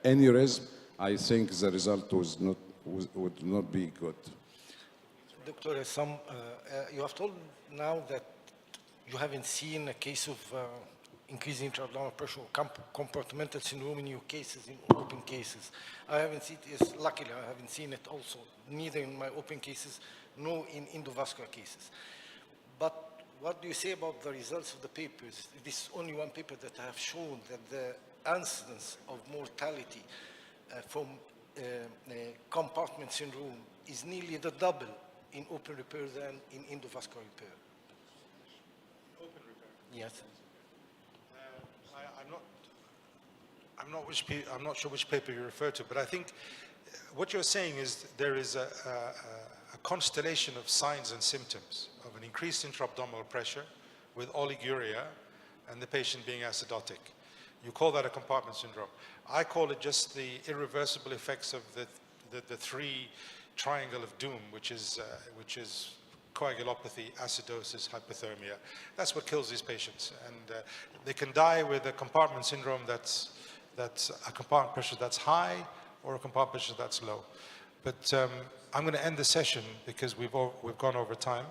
aneurysm, I think the result would not be good. Dr. Assam, you have told now that you haven't seen a case of increasing intra-abdominal pressure or compartmental syndrome in your cases, in open cases. I haven't seen it, luckily I haven't seen it also, neither in my open cases, nor in endovascular cases. But what do you say about the results of the papers? This is only one paper that I have shown that the incidence of mortality from compartment syndrome is nearly the double in open repair than in endovascular repair. Open repair? Yes. I'm not sure which paper you refer to, but I think what you're saying is there is a constellation of signs and symptoms of an increased intra-abdominal pressure with oliguria and the patient being acidotic. You call that a compartment syndrome. I call it just the irreversible effects of the three triangle of doom, which is coagulopathy, acidosis, hypothermia. That's what kills these patients, and they can die with a compartment syndrome that's a compartment pressure that's high or a compartment pressure that's low. But I'm going to end the session because we've gone over time.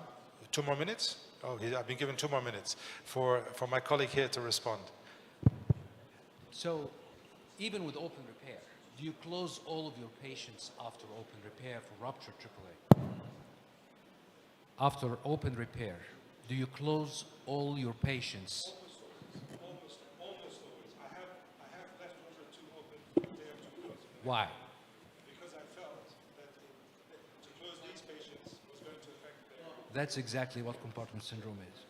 2 more minutes? Oh, I've been given 2 more minutes for my colleague here to respond. So, even with open repair, do you close all of your patients after open repair for ruptured AAA? After open repair, do you close all your patients? Almost always. I have left 1 or 2 open day after closing. Why? Because I felt that to close these patients was going to affect their... That's exactly what compartment syndrome is.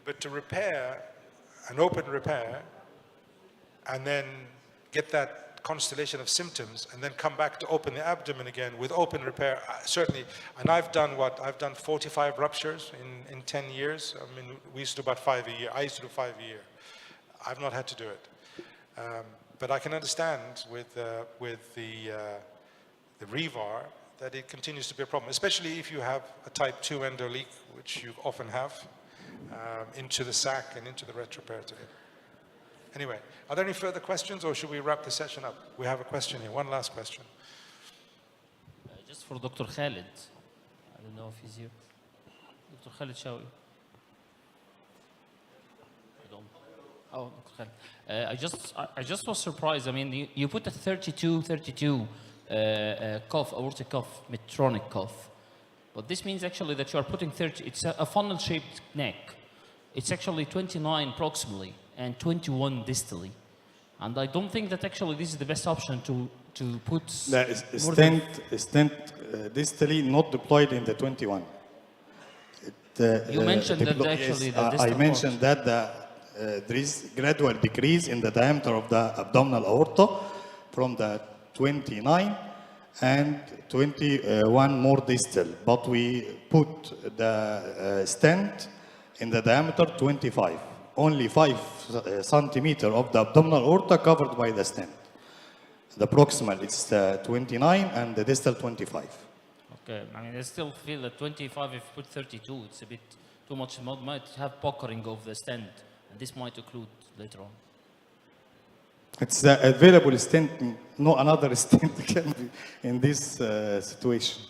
But to repair an open repair and then get that constellation of symptoms and then come back to open the abdomen again with open repair, certainly, and I've done 45 ruptures in 10 years. I mean, we used to do about 5 a year. I used to do 5 a year. I've not had to do it. But I can understand with the REVAR that it continues to be a problem, especially if you have a type 2 endo leak, which you often have, into the sac and into the retroperitoneum. Anyway, are there any further questions or should we wrap the session up? We have a question here, one last question. Just for Dr. Khalid. I don't know if he's here. Dr. Khalid Shawi. I don't. Oh, Dr. Khalid. I just was surprised. I mean, you put a 32 cuff, aortic cuff, Medtronic cuff. But this means actually that you are putting 30, it's a funnel-shaped neck. It's actually 29 proximally and 21 distally. And I don't think that actually this is the best option to put stent distally not deployed in the 21. You mentioned that actually the I distal mentioned that there is gradual decrease in the diameter of the abdominal aorta from the 29 and 21 more distal, but we put the stent in the diameter 25. Only 5 centimeter of the abdominal aorta covered by the stent. The proximal is 29 and the distal 25. Okay, I mean, I still feel that 25, if you put 32, it's a bit too much. It might have puckering of the stent, and this might occlude later on. It's the available stent, no another stent can be in this situation.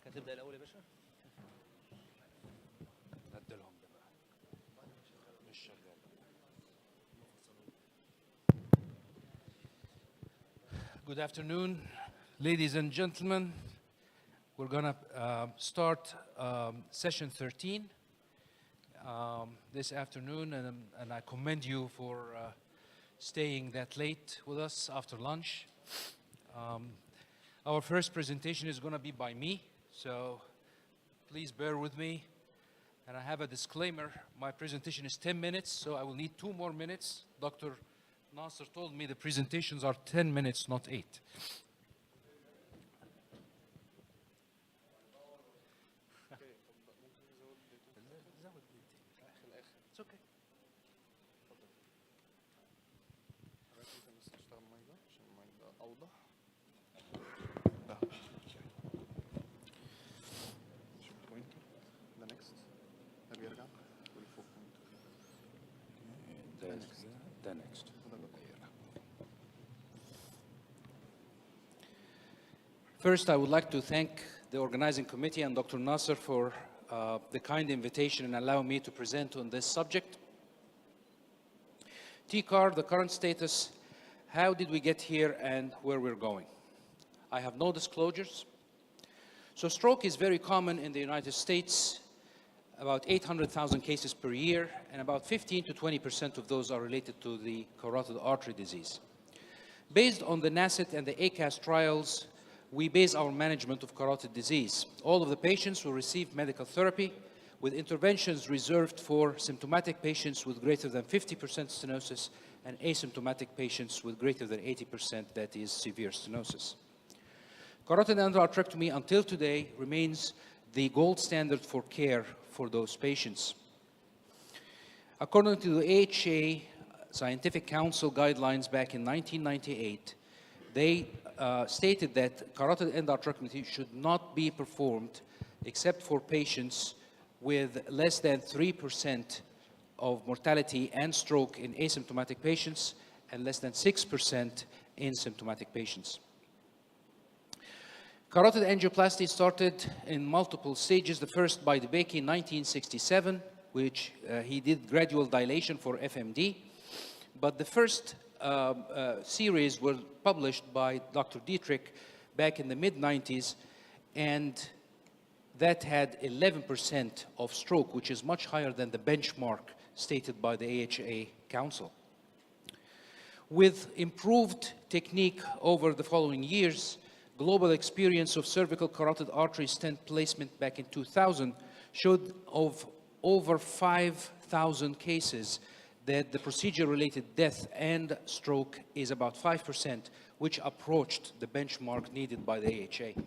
هتبدأ الأول يا باشا؟ نديلهم ده بقى. مش شغال. Good afternoon, ladies and gentlemen. We're gonna start session 13 this afternoon, and I commend you for staying that late with us after lunch. Our first presentation is going to be by me, so please bear with me. And I have a disclaimer. My presentation is 10 minutes, so I will need 2 more minutes. Dr. Nasser told me the presentations are 10 minutes, not 8. It's okay. The next. First, I would like to thank the organizing committee and Dr. Nasser for the kind invitation and allowing me to present on this subject. TCAR, the current status, how did we get here and where we're going? I have no disclosures. So stroke is very common in the United States, about 800,000 cases per year, and about 15 to 20% of those are related to the carotid artery disease. Based on the NACET and the ACAS trials, we base our management of carotid disease. All of the patients will receive medical therapy with interventions reserved for symptomatic patients with greater than 50% stenosis and asymptomatic patients with greater than 80%, that is severe stenosis. Carotid endarterectomy until today remains the gold standard for care for those patients. According to the AHA Scientific Council guidelines back in 1998, they stated that carotid endarterectomy should not be performed except for patients with less than 3% of mortality and stroke in asymptomatic patients and less than 6% in symptomatic patients. Carotid angioplasty started in multiple stages. The first by DeBakey in 1967, which he did gradual dilation for FMD. But the first series were published by Dr. Dietrich back in the mid-90s, and that had 11% of stroke, which is much higher than the benchmark stated by the AHA Council. With improved technique over the following years, global experience of cervical carotid artery stent placement back in 2000 showed of over 5,000 cases that the procedure-related death and stroke is about 5%, which approached the benchmark needed by the AHA.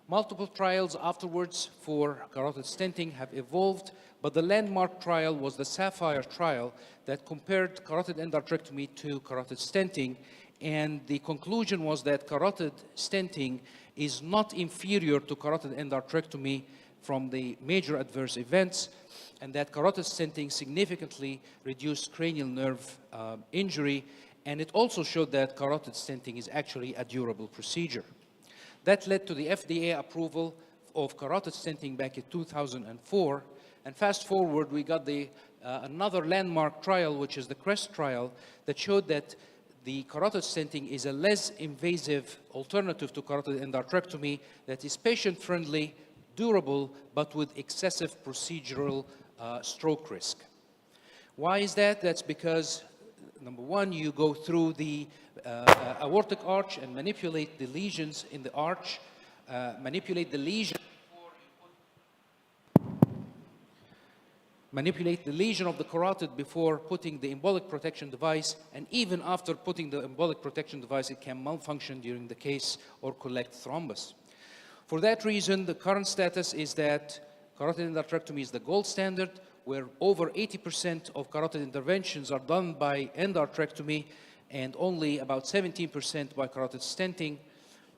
Multiple trials afterwards for carotid stenting have evolved, but the landmark trial was the Sapphire trial that compared carotid endarterectomy to carotid stenting, and the conclusion was that carotid stenting is not inferior to carotid endarterectomy from the major adverse events, and that carotid stenting significantly reduced cranial nerve injury, and it also showed that carotid stenting is actually a durable procedure. That led to the FDA approval of carotid stenting back in 2004, and fast forward, we got another landmark trial, which is the CREST trial, that showed that the carotid stenting is a less invasive alternative to carotid endarterectomy that is patient-friendly, durable, but with excessive procedural stroke risk. Why is that? That's because, number one, you go through the aortic arch and manipulate the lesions in the arch, manipulate the lesion of the carotid before putting the embolic protection device, and even after putting the embolic protection device, it can malfunction during the case or collect thrombus. For that reason, the current status is that carotid endarterectomy is the gold standard, where over 80% of carotid interventions are done by endarterectomy and only about 17% by carotid stenting.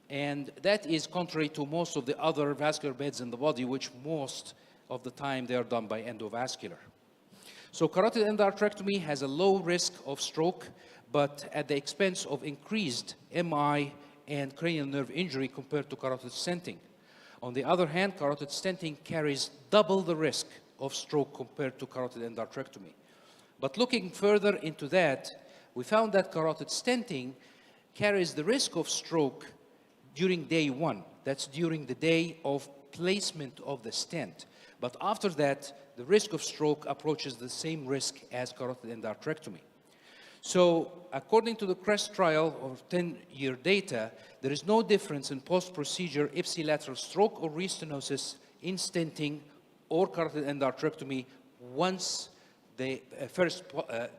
And that is contrary to most of the other vascular beds in the body, which most of the time they are done by endovascular. So carotid endarterectomy has a low risk of stroke, but at the expense of increased MI and cranial nerve injury compared to carotid stenting. On the other hand, carotid stenting carries double the risk of stroke compared to carotid endarterectomy. But looking further into that, we found that carotid stenting carries the risk of stroke during day one. That's during the day of placement of the stent. But after that, the risk of stroke approaches the same risk as carotid endarterectomy. So according to the CREST trial of 10-year data, there is no difference in post-procedure ipsilateral stroke or restenosis in stenting or carotid endarterectomy once the first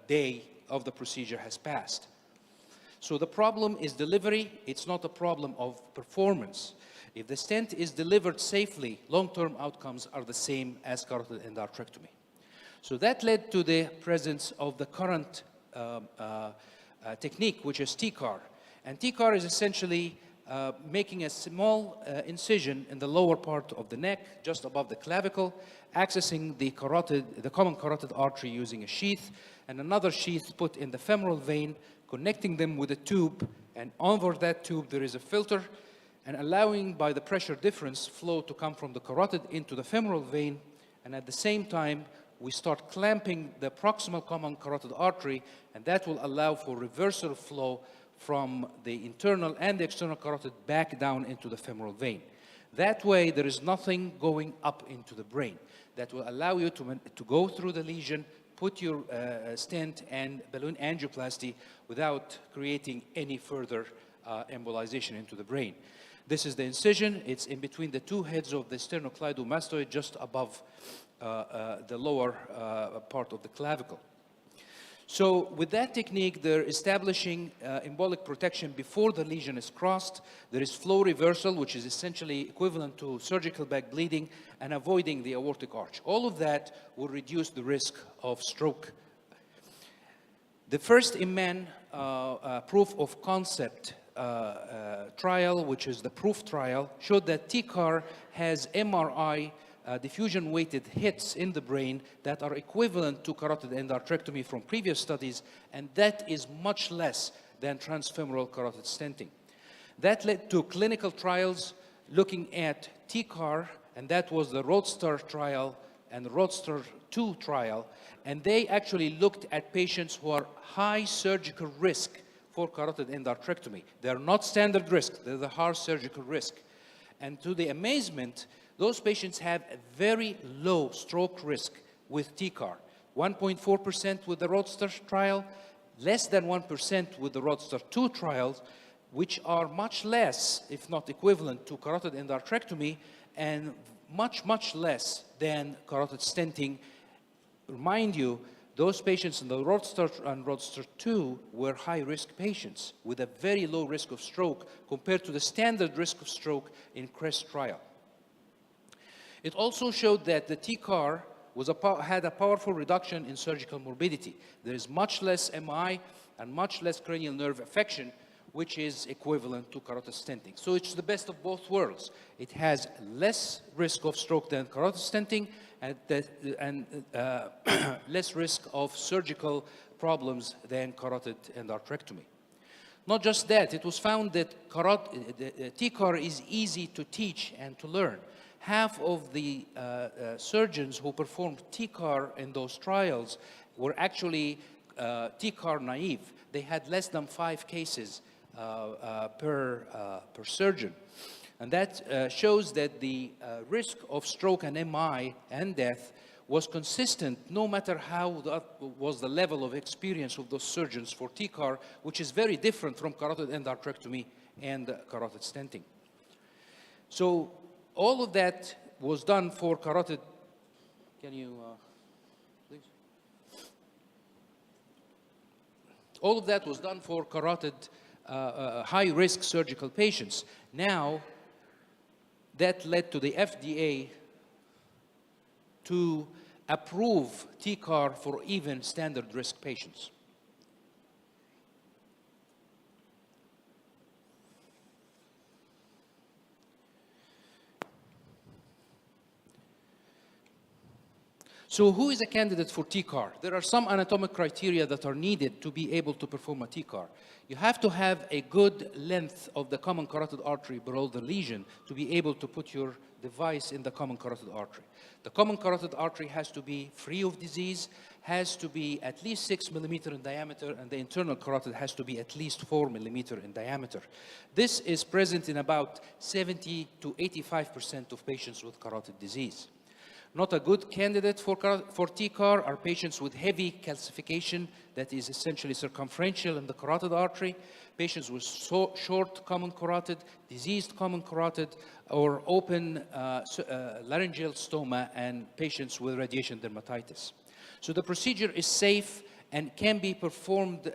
day of the procedure has passed. So the problem is delivery. It's not a problem of performance. If the stent is delivered safely, long-term outcomes are the same as carotid endarterectomy. So that led to the presence of the current technique, which is TCAR. And TCAR is essentially making a small incision in the lower part of the neck, just above the clavicle, accessing the common carotid artery using a sheath, and another sheath put in the femoral vein, connecting them with a tube, and over that tube there is a filter, and allowing by the pressure difference flow to come from the carotid into the femoral vein, and at the same time we start clamping the proximal common carotid artery, and that will allow for reversal of flow from the internal and the external carotid back down into the femoral vein. That way, there is nothing going up into the brain. That will allow you to go through the lesion, put your stent and balloon angioplasty without creating any further embolization into the brain. This is the incision. It's in between the two heads of the sternocleidomastoid, just above the lower part of the clavicle. So with that technique, they're establishing embolic protection before the lesion is crossed. There is flow reversal, which is essentially equivalent to surgical back bleeding, and avoiding the aortic arch. All of that will reduce the risk of stroke. The first in-man proof of concept trial, which is the proof trial, showed that TCAR has MRI diffusion-weighted hits in the brain that are equivalent to carotid endarterectomy from previous studies, and that is much less than transfemoral carotid stenting. That led to clinical trials looking at TCAR, and that was the Roadster trial and the Roadster 2 trial, and they actually looked at patients who are high surgical risk for carotid endarterectomy. They're not standard risk, they're the harsh surgical risk. And to the amazement, those patients have a very low stroke risk with TCAR. 1.4% with the Roadster trial, less than 1% with the Roadster 2 trials, which are much less, if not equivalent, to carotid endarterectomy, and much, much less than carotid stenting. Remind you, those patients in the Roadster and Roadster 2 were high-risk patients with a very low risk of stroke compared to the standard risk of stroke in CREST trial. It also showed that the TCAR had a powerful reduction in surgical morbidity. There is much less MI and much less cranial nerve affection, which is equivalent to carotid stenting. So it's the best of both worlds. It has less risk of stroke than carotid stenting and less risk of surgical problems than carotid endarterectomy. Not just that, it was found that TCAR is easy to teach and to learn. Half of the surgeons who performed TCAR in those trials were actually TCAR naive. They had less than 5 cases per surgeon. And that shows that the risk of stroke and MI and death was consistent no matter how that was the level of experience of those surgeons for TCAR, which is very different from carotid endarterectomy and carotid stenting. So all of that was done for carotid. Can you, please? All of that was done for carotid high-risk surgical patients. Now, that led to the FDA to approve TCAR for even standard risk patients. So who is a candidate for TCAR? There are some anatomic criteria that are needed to be able to perform a TCAR. You have to have a good length of the common carotid artery below the lesion to be able to put your device in the common carotid artery. The common carotid artery has to be free of disease, has to be at least 6 millimeter in diameter, and the internal carotid has to be at least 4 millimeter in diameter. This is present in about 70 to 85% of patients with carotid disease. Not a good candidate for TCAR are patients with heavy calcification that is essentially circumferential in the carotid artery, patients with short common carotid, diseased common carotid, or open laryngeal stoma, and patients with radiation dermatitis. So the procedure is safe and can be performed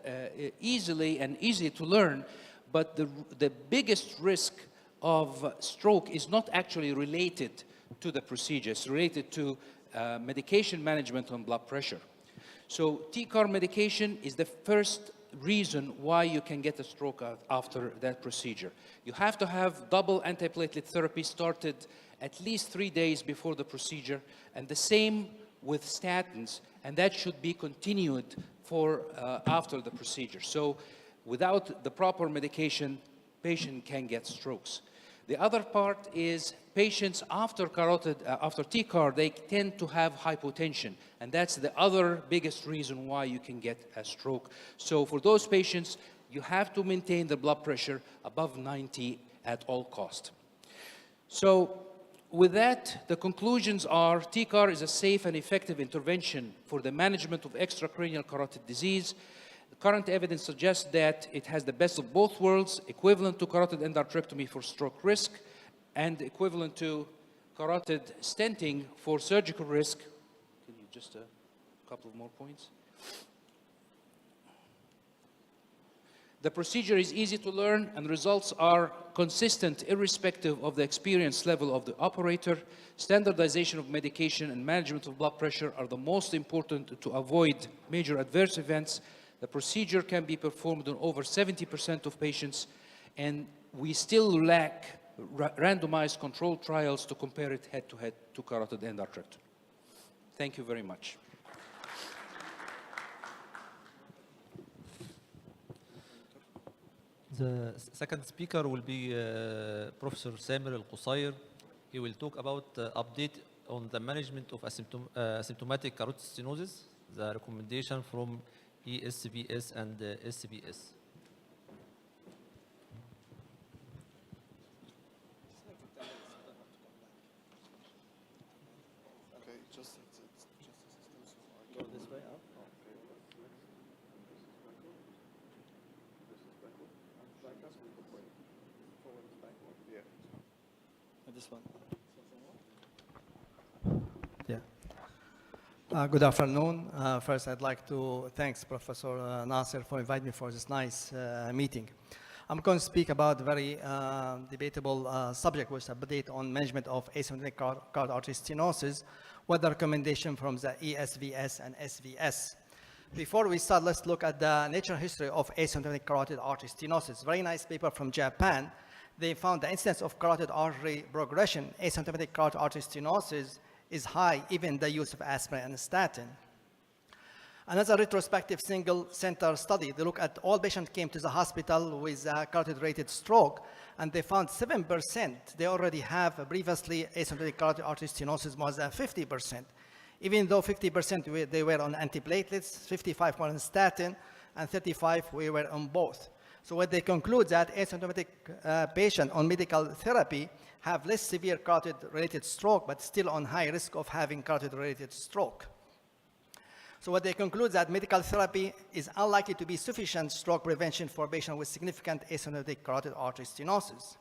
easily and easy to learn, but the biggest risk of stroke is not actually related to the procedure. It's related to medication management on blood pressure. So TCAR medication is the first reason why you can get a stroke after that procedure. You have to have double antiplatelet therapy started at least 3 days before the procedure, and the same with statins, and that should be continued for after the procedure. So without the proper medication, patient can get strokes. The other part is patients after TCAR, they tend to have hypotension, and that's the other biggest reason why you can get a stroke. So for those patients, you have to maintain the blood pressure above 90 at all cost. So with that, the conclusions are TCAR is a safe and effective intervention for the management of extracranial carotid disease. Current evidence suggests that it has the best of both worlds, equivalent to carotid endarterectomy for stroke risk, and equivalent to carotid stenting for surgical risk. Can you just a couple of more points? The procedure is easy to learn, and results are consistent irrespective of the experience level of the operator. Standardization of medication and management of blood pressure are the most important to avoid major adverse events. The procedure can be performed on over 70% of patients, and we still lack randomized controlled trials to compare it head-to-head to carotid endarterectomy. Thank you very much. The second speaker will be Professor Samer Al-Qusayr. He will talk about update on the management of asymptomatic carotid stenosis, the recommendation from ESBS and SBS. Go this way up. This one. Yeah. Good afternoon. First, I'd like to thank Professor Nasser for inviting me for this nice meeting. I'm going to speak about a very debatable subject, which is update on management of asymptomatic carotid artery stenosis, with the recommendation from the ESVS and SVS. Before we start, let's look at the natural history of asymptomatic carotid artery stenosis. Very nice paper from Japan. They found the incidence of carotid artery progression, asymptomatic carotid artery stenosis, is high, even the use of aspirin and statin. Another retrospective single-center study, they look at all patients came to the hospital with a carotid-related stroke, and they found 7%, they already have previously asymptomatic carotid artery stenosis more than 50%. Even though 50% they were on antiplatelets, 55 were on statin, and 35 we were on both. So what they conclude that asymptomatic patient on medical therapy have less severe carotid-related stroke, but still on high risk of having carotid-related stroke. So what they conclude that medical therapy is unlikely to be sufficient stroke prevention for patients with significant asymptomatic carotid artery stenosis.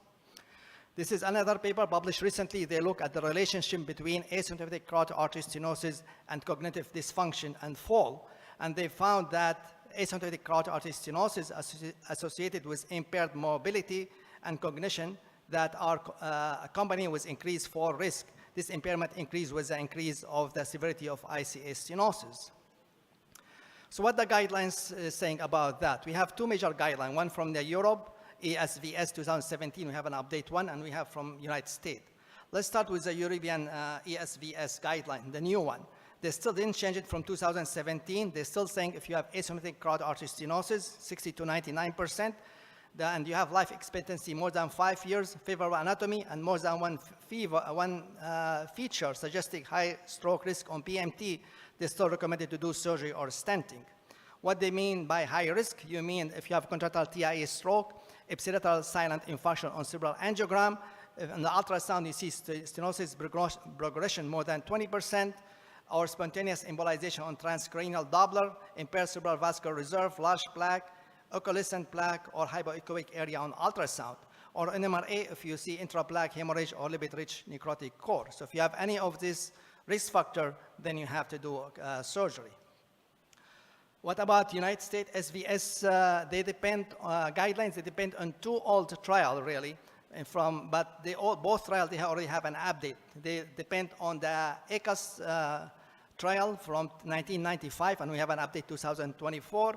This is another paper published recently. They look at the relationship between asymptomatic carotid artery stenosis and cognitive dysfunction and fall, and they found that asymptomatic carotid artery stenosis associated with impaired mobility and cognition that are accompanied with increased fall risk. This impairment increased with the increase of the severity of ICA stenosis. So what the guidelines is saying about that? We have two major guidelines, one from the Europe, ESVS 2017, we have an update one, and we have from United States. Let's start with the European ESVS guideline, the new one. They still didn't change it from 2017. They're still saying if you have asymptomatic carotid artery stenosis, 60 to 99%, and you have life expectancy more than 5 years, favorable anatomy, and more than one feature suggesting high stroke risk on PMT, they're still recommended to do surgery or stenting. What they mean by high risk, you mean if you have congenital TIA stroke, ipsilateral silent infarction on cerebral angiogram, in the ultrasound you see stenosis progression more than 20%, or spontaneous embolization on transcranial Doppler, impaired cerebral vascular reserve, large plaque, occulescent plaque, or hypoechoic area on ultrasound, or in MRA if you see intraplaque hemorrhage or lipid-rich necrotic core. So if you have any of this risk factor, then you have to do surgery. What about United States SVS? They depend guidelines. They depend on two old trials really, but both trials they already have an update. They depend on the ECAS trial from 1995, and we have an update 2024,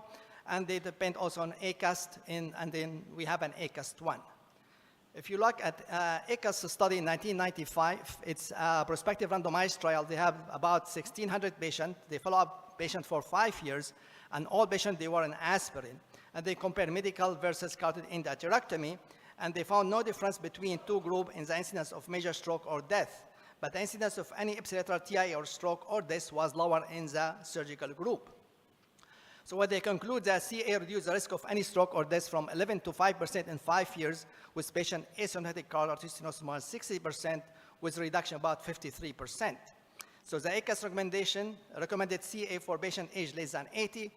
and they depend also on ACAST, and then we have an ACAST 1. If you look at ECAS study in 1995, it's a prospective randomized trial. They have about 1,600 patients. They follow up patients for 5 years, and all patients, they were on aspirin. And they compare medical versus carotid endarterectomy, and they found no difference between two groups in the incidence of major stroke or death. But the incidence of any ipsilateral TIA or stroke or death was lower in the surgical group. So what they conclude that CA reduced the risk of any stroke or death from 11 to 5% in 5 years, with patient asymptomatic carotid artery stenosis more than 60%, with reduction about 53%. So the ACAS recommendation recommended CA for patient age less than 80,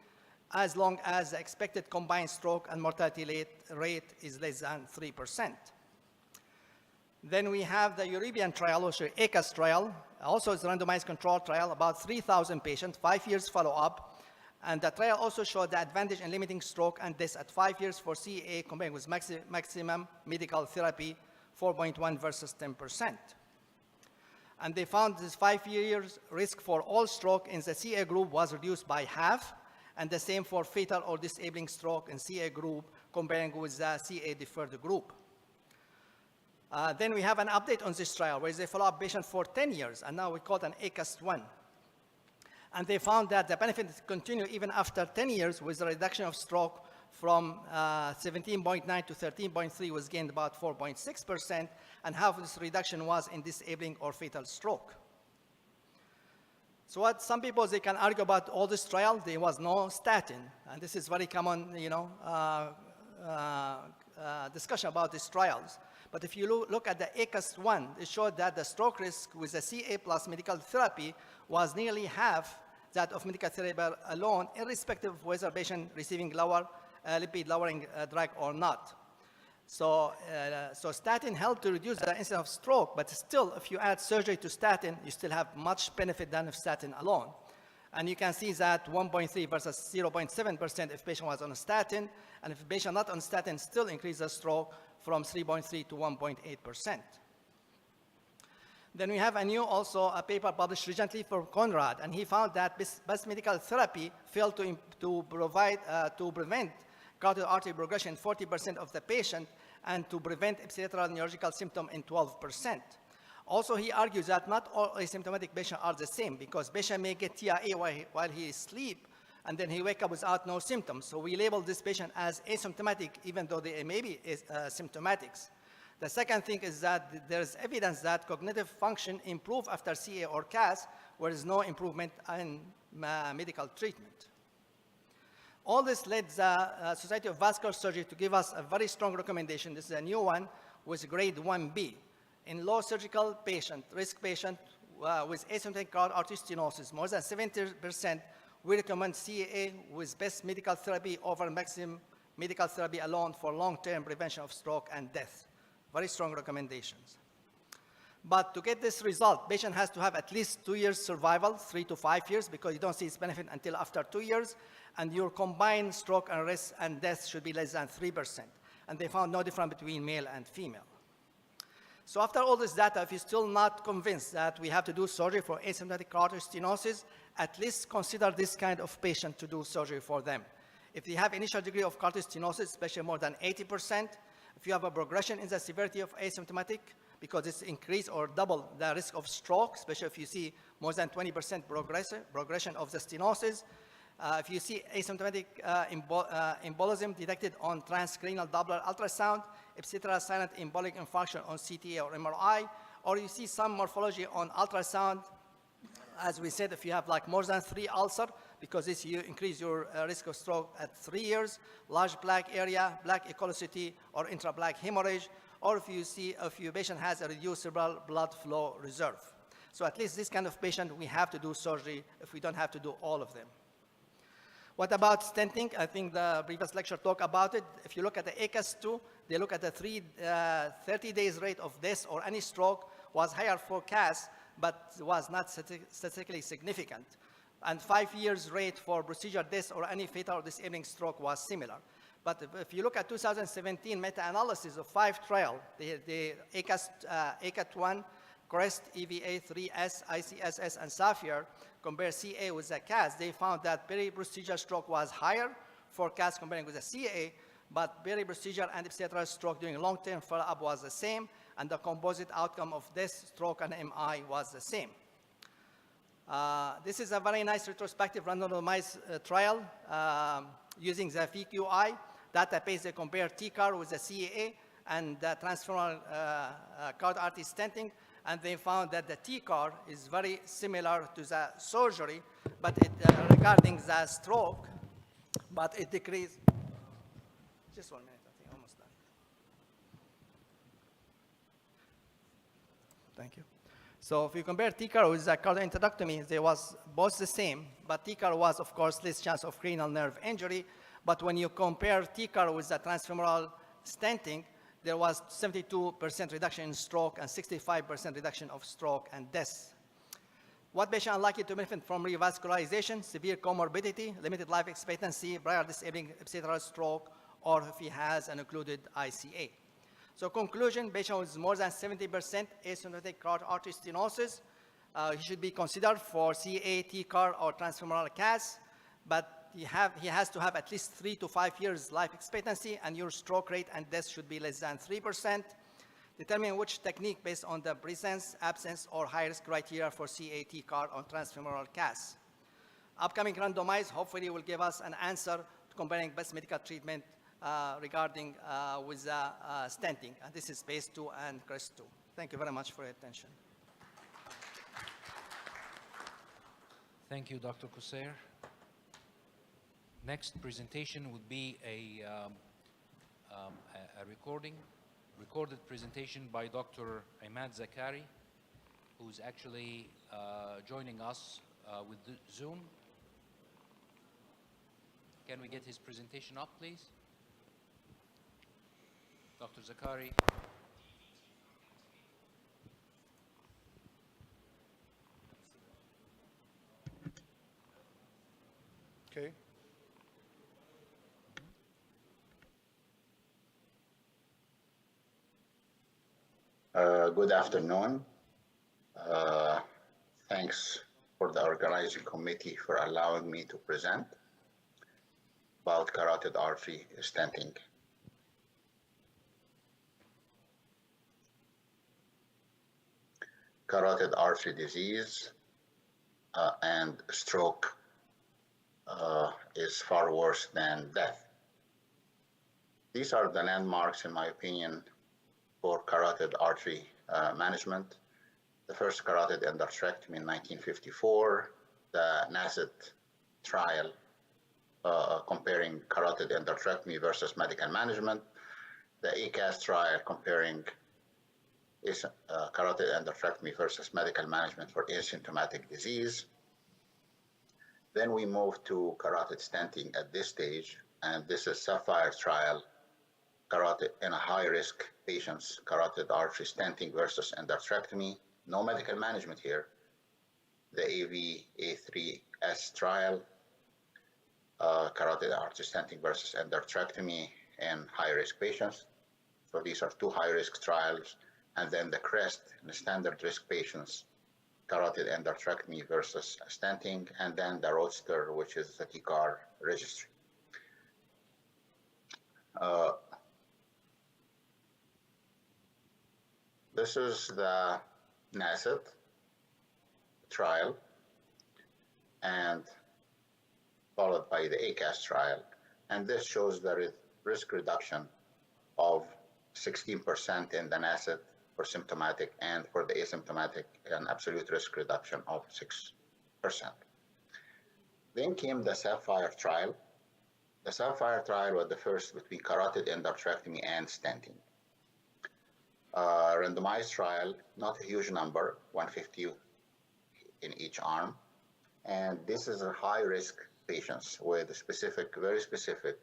as long as the expected combined stroke and mortality rate is less than 3%. Then we have the European trial, which is ACAS trial. Also, it's a randomized controlled trial, about 3,000 patients, 5 years follow-up. And the trial also showed the advantage in limiting stroke and death at 5 years for CA compared with maximum medical therapy, 4.1 versus 10%. And they found this 5 years risk for all stroke in the CA group was reduced by half, and the same for fatal or disabling stroke in CA group comparing with the CA deferred group. Then we have an update on this trial where they follow up patients for 10 years, and now we call it an ACAST 1. And they found that the benefits continue even after 10 years with a reduction of stroke from 17.9 to 13.3 was gained about 4.6%, and half of this reduction was in disabling or fatal stroke. So what some people, they can argue about all this trial, there was no statin, and this is very common, discussion about these trials. But if you look at the ACUS-1, it showed that the stroke risk with the CA plus medical therapy was nearly half that of medical therapy alone, irrespective of whether patient receiving lower lipid-lowering drug or not. So statin helped to reduce the incidence of stroke, but still, if you add surgery to statin, you still have much benefit than if statin alone. And you can see that 1.3 versus 0.7% if patient was on a statin, and if patient not on statin, still increases stroke from 3.3 to 1.8%. Then we have a paper published recently for Conrad, and he found that best medical therapy failed to prevent carotid artery progression in 40% of the patient and to prevent ipsilateral neurological symptom in 12%. Also, he argues that not all asymptomatic patients are the same because patient may get TIA while he is asleep and then he wake up without no symptoms. So we label this patient as asymptomatic even though they may be symptomatic. The second thing is that there is evidence that cognitive function improve after CA or CAS, where there is no improvement in medical treatment. All this led the Society of Vascular Surgery to give us a very strong recommendation. This is a new one with grade 1B. In low surgical patient, risk patient with asymptomatic carotid artery stenosis, more than 70%, we recommend CAA with best medical therapy over maximum medical therapy alone for long-term prevention of stroke and death. Very strong recommendations. But to get this result, patient has to have at least 2 years survival, 3 to 5 years, because you don't see its benefit until after 2 years, and your combined stroke and risk and death should be less than 3%. And they found no difference between male and female. So after all this data, if you're still not convinced that we have to do surgery for asymptomatic carotid stenosis, at least consider this kind of patient to do surgery for them. If they have initial degree of carotid stenosis, especially more than 80%, if you have a progression in the severity of asymptomatic, because it's increased or double the risk of stroke, especially if you see more than 20% progression of the stenosis. If you see asymptomatic embolism detected on transcranial Doppler ultrasound, ipsilateral silent embolic infarction on CTA or MRI, or you see some morphology on ultrasound, as we said, if you have like more than 3 ulcer, because this you increase your risk of stroke at 3 years, large plaque area, plaque echolicity, or intraplaque hemorrhage, or if your patient has a reduced cerebral blood flow reserve. So at least this kind of patient, we have to do surgery if we don't have to do all of them. What about stenting? I think the previous lecture talked about it. If you look at the ACUS-2, they look at the 30 days rate of death or any stroke was higher for CAS, but was not statistically significant. And 5 years rate for procedure death or any fatal or disabling stroke was similar. But if you look at 2017 meta-analysis of 5 trials, the ACUS-1, CREST, EVA, 3S, ICSS, and SAPHIR, compare CA with the CAS, they found that peri-procedure stroke was higher for CAS comparing with the CA, but peri-procedure and ipsilateral stroke during long-term follow-up was the same, and the composite outcome of death, stroke, and MI was the same. This is a very nice retrospective randomized trial using the VQI database. They compare TCAR with the CAA and the transfemoral carotid artery stenting, and they found that the TCAR is very similar to the surgery, but regarding the stroke, but it decreased. Just 1 minute, I think, almost done. Thank you. So if you compare TCAR with the carotid endarterectomy, they was both the same, but TCAR was, of course, less chance of cranial nerve injury. But when you compare TCAR with the transfemoral stenting, there was 72% reduction in stroke and 65% reduction of stroke and death. What patient are likely to benefit from revascularization? Severe comorbidity, limited life expectancy, prior disabling ipsilateral stroke, or if he has an occluded ICA. So conclusion, patient with more than 70% asymptomatic carotid artery stenosis, he should be considered for CA, TCAR, or transfemoral CAS, but he has to have at least 3 to 5 years life expectancy, and your stroke rate and death should be less than 3%. Determine which technique based on the presence, absence, or high-risk criteria for CA, TCAR, or transfemoral CAS. Upcoming randomized hopefully will give us an answer to comparing best medical treatment regarding with stenting. And this is phase 2 and CREST 2. Thank you very much for your attention. Thank you, Dr. Qusair. Next presentation would be a recording recorded presentation by Dr. Imad Zakari, who's actually joining us with the Zoom. Can we get his presentation up, please? Dr. Zakari. Okay. Good afternoon. Thanks for the organizing committee for allowing me to present about carotid artery stenting. Carotid artery disease and stroke is far worse than death. These are the landmarks, in my opinion, for carotid artery management. The first carotid endarterectomy in 1954, the NASIT trial comparing carotid endarterectomy versus medical management, the ACAS trial comparing carotid endarterectomy versus medical management for asymptomatic disease. Then we move to carotid stenting at this stage, and this is SAPPHIRE trial, carotid in a high-risk patients, carotid artery stenting versus endarterectomy. No medical management here. The AVA3S trial, carotid artery stenting versus endarterectomy in high-risk patients. So these are two high-risk trials. And then the CREST in the standard risk patients, carotid endarterectomy versus stenting, and then the ROADSTER, which is the TCAR registry. This is the NASIT trial, and followed by the ACAS trial. And this shows the risk reduction of 16% in the NASIT for symptomatic, and for the asymptomatic, an absolute risk reduction of 6%. Then came the SAPPHIRE trial. The SAPPHIRE trial was the first between carotid endarterectomy and stenting. Randomized trial, not a huge number, 150 in each arm. And this is a high-risk patients with a specific, very specific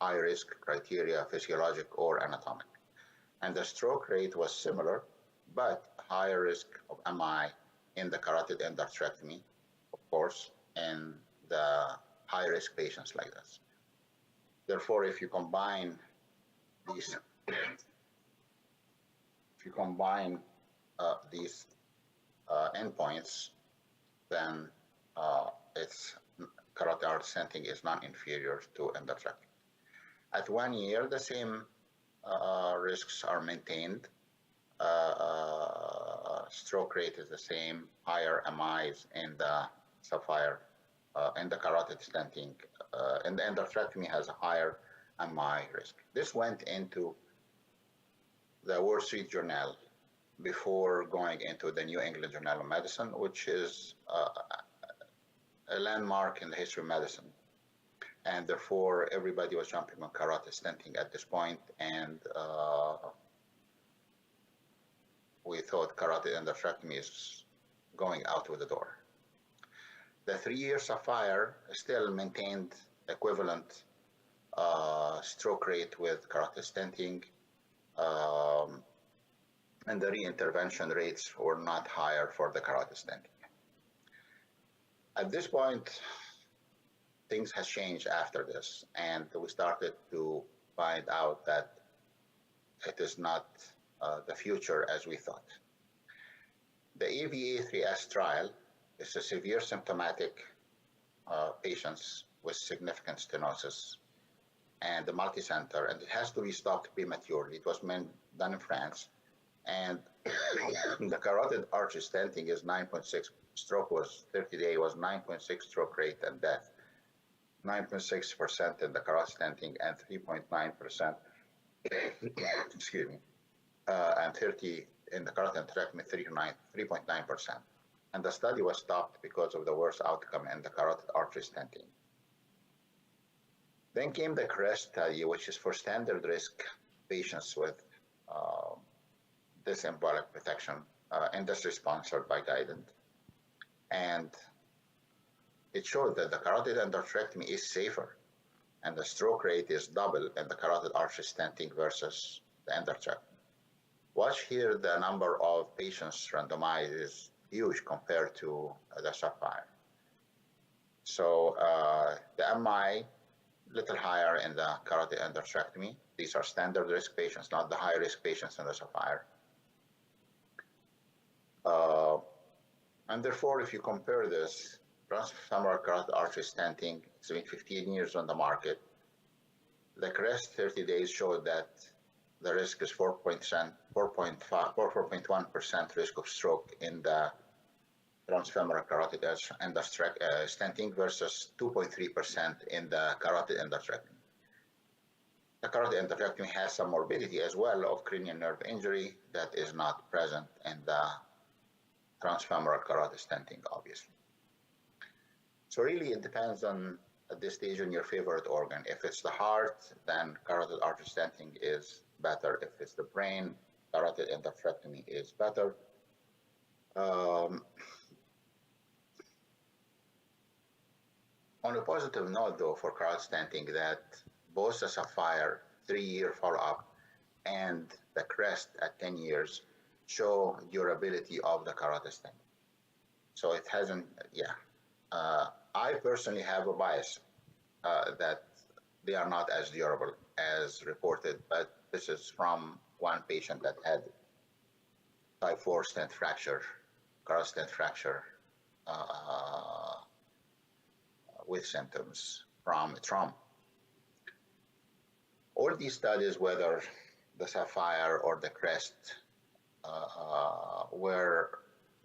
high-risk criteria, physiologic or anatomic. And the stroke rate was similar, but higher risk of MI in the carotid endarterectomy, of course, in the high-risk patients like this. Therefore, if you combine these, endpoints, then it's carotid artery stenting is non-inferior to endarterectomy. At 1 year, the same risks are maintained. Stroke rate is the same, higher MIs in the SAPPHIRE, in the carotid stenting, and the endarterectomy has a higher MI risk. This went into the Wall Street Journal before going into the New England Journal of Medicine, which is a landmark in the history of medicine. And therefore, everybody was jumping on carotid stenting at this point, and we thought carotid endarterectomy is going out of the door. The 3-year SAPPHIRE still maintained equivalent stroke rate with carotid stenting, and the re-intervention rates were not higher for the carotid stenting. At this point, things has changed after this, and we started to find out that it is not the future as we thought. The AVA3S trial is a severe symptomatic patients with significant stenosis and the multi-center, and it has to be stopped prematurely. It was done in France, and the carotid artery stenting is 9.6. Stroke was 30-day was 9.6 stroke rate and death. 9.6% in the carotid stenting and 3.9%, excuse me, and 30 in the carotid endarterectomy, 3.9%. And the study was stopped because of the worst outcome in the carotid artery stenting. Then came the CREST study, which is for standard risk patients with this embolic protection, industry sponsored by Guidant. And it showed that the carotid endarterectomy is safer and the stroke rate is double in the carotid artery stenting versus the endarterectomy. Watch here, the number of patients randomized is huge compared to the Sapphire. So the MI, little higher in the carotid endarterectomy. These are standard risk patients, not the high risk patients in the Sapphire. And therefore, if you compare this, transfemoral carotid artery stenting, it's been 15 years on the market. The CREST 30 days showed that the risk is 4.1% risk of stroke in the transfemoral carotid stenting versus 2.3% in the carotid endarterectomy. The carotid endarterectomy has some morbidity as well of cranial nerve injury that is not present in the transfemoral carotid stenting, obviously. So really it depends on, at this stage, on your favorite organ. If it's the heart, then carotid artery stenting is better. If it's the brain, carotid endarterectomy is better. On a positive note, though, for carotid stenting, that both the Sapphire 3-year follow-up and the CREST at 10 years show durability of the carotid stent. So it hasn't, I personally have a bias that they are not as durable as reported, but this is from one patient that had type 4 stent fracture, carotid stent fracture with symptoms from trauma. All these studies, whether the Sapphire or the CREST,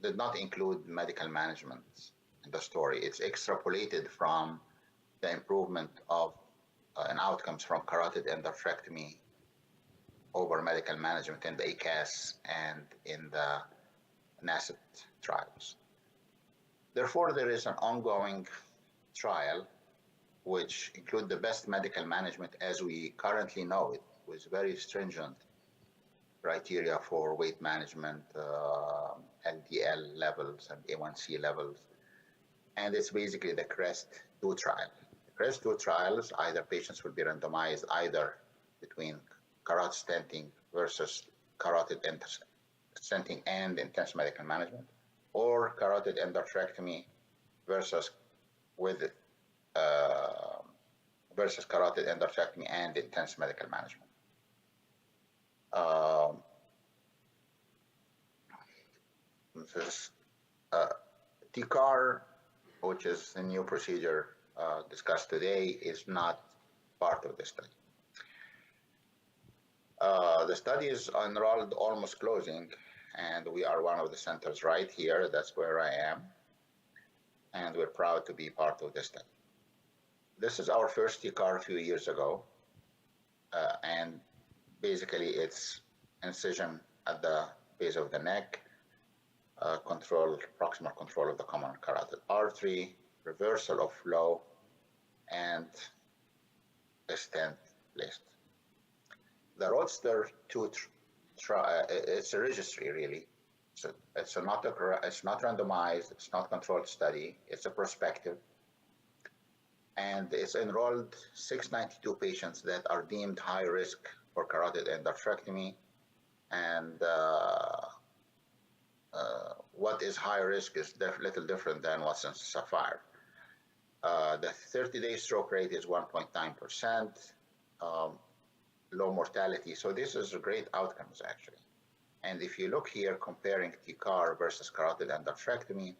did not include medical management in the story. It's extrapolated from the improvement of and outcomes from carotid endarterectomy over medical management in the ACAS and in the NASCET trials. Therefore, there is an ongoing trial which include the best medical management as we currently know it, with very stringent criteria for weight management, LDL levels and A1C levels. And it's basically the CREST-2 trial. The CREST-2 trials, either patients will be randomized either between carotid stenting versus carotid stenting and intense medical management, or carotid endarterectomy versus versus carotid endarterectomy and intense medical management. This TCAR, which is the new procedure discussed today, is not part of the study. The study is enrolled, almost closing, and we are one of the centers right here. That's where I am, and we're proud to be part of this study. This is our first TCAR a few years ago, and basically it's incision at the base of the neck, proximal control of the common carotid artery, reversal of flow, and a stent placed. The Roadster 2 it's a registry, really. So it's not randomized, it's not controlled study, it's a prospective. And it's enrolled 692 patients that are deemed high risk for carotid endarterectomy. And what is high risk is little different than what's in Sapphire. The 30-day stroke rate is 1.9%, low mortality. So this is great outcomes, actually. And if you look here, comparing TCAR versus carotid endarterectomy,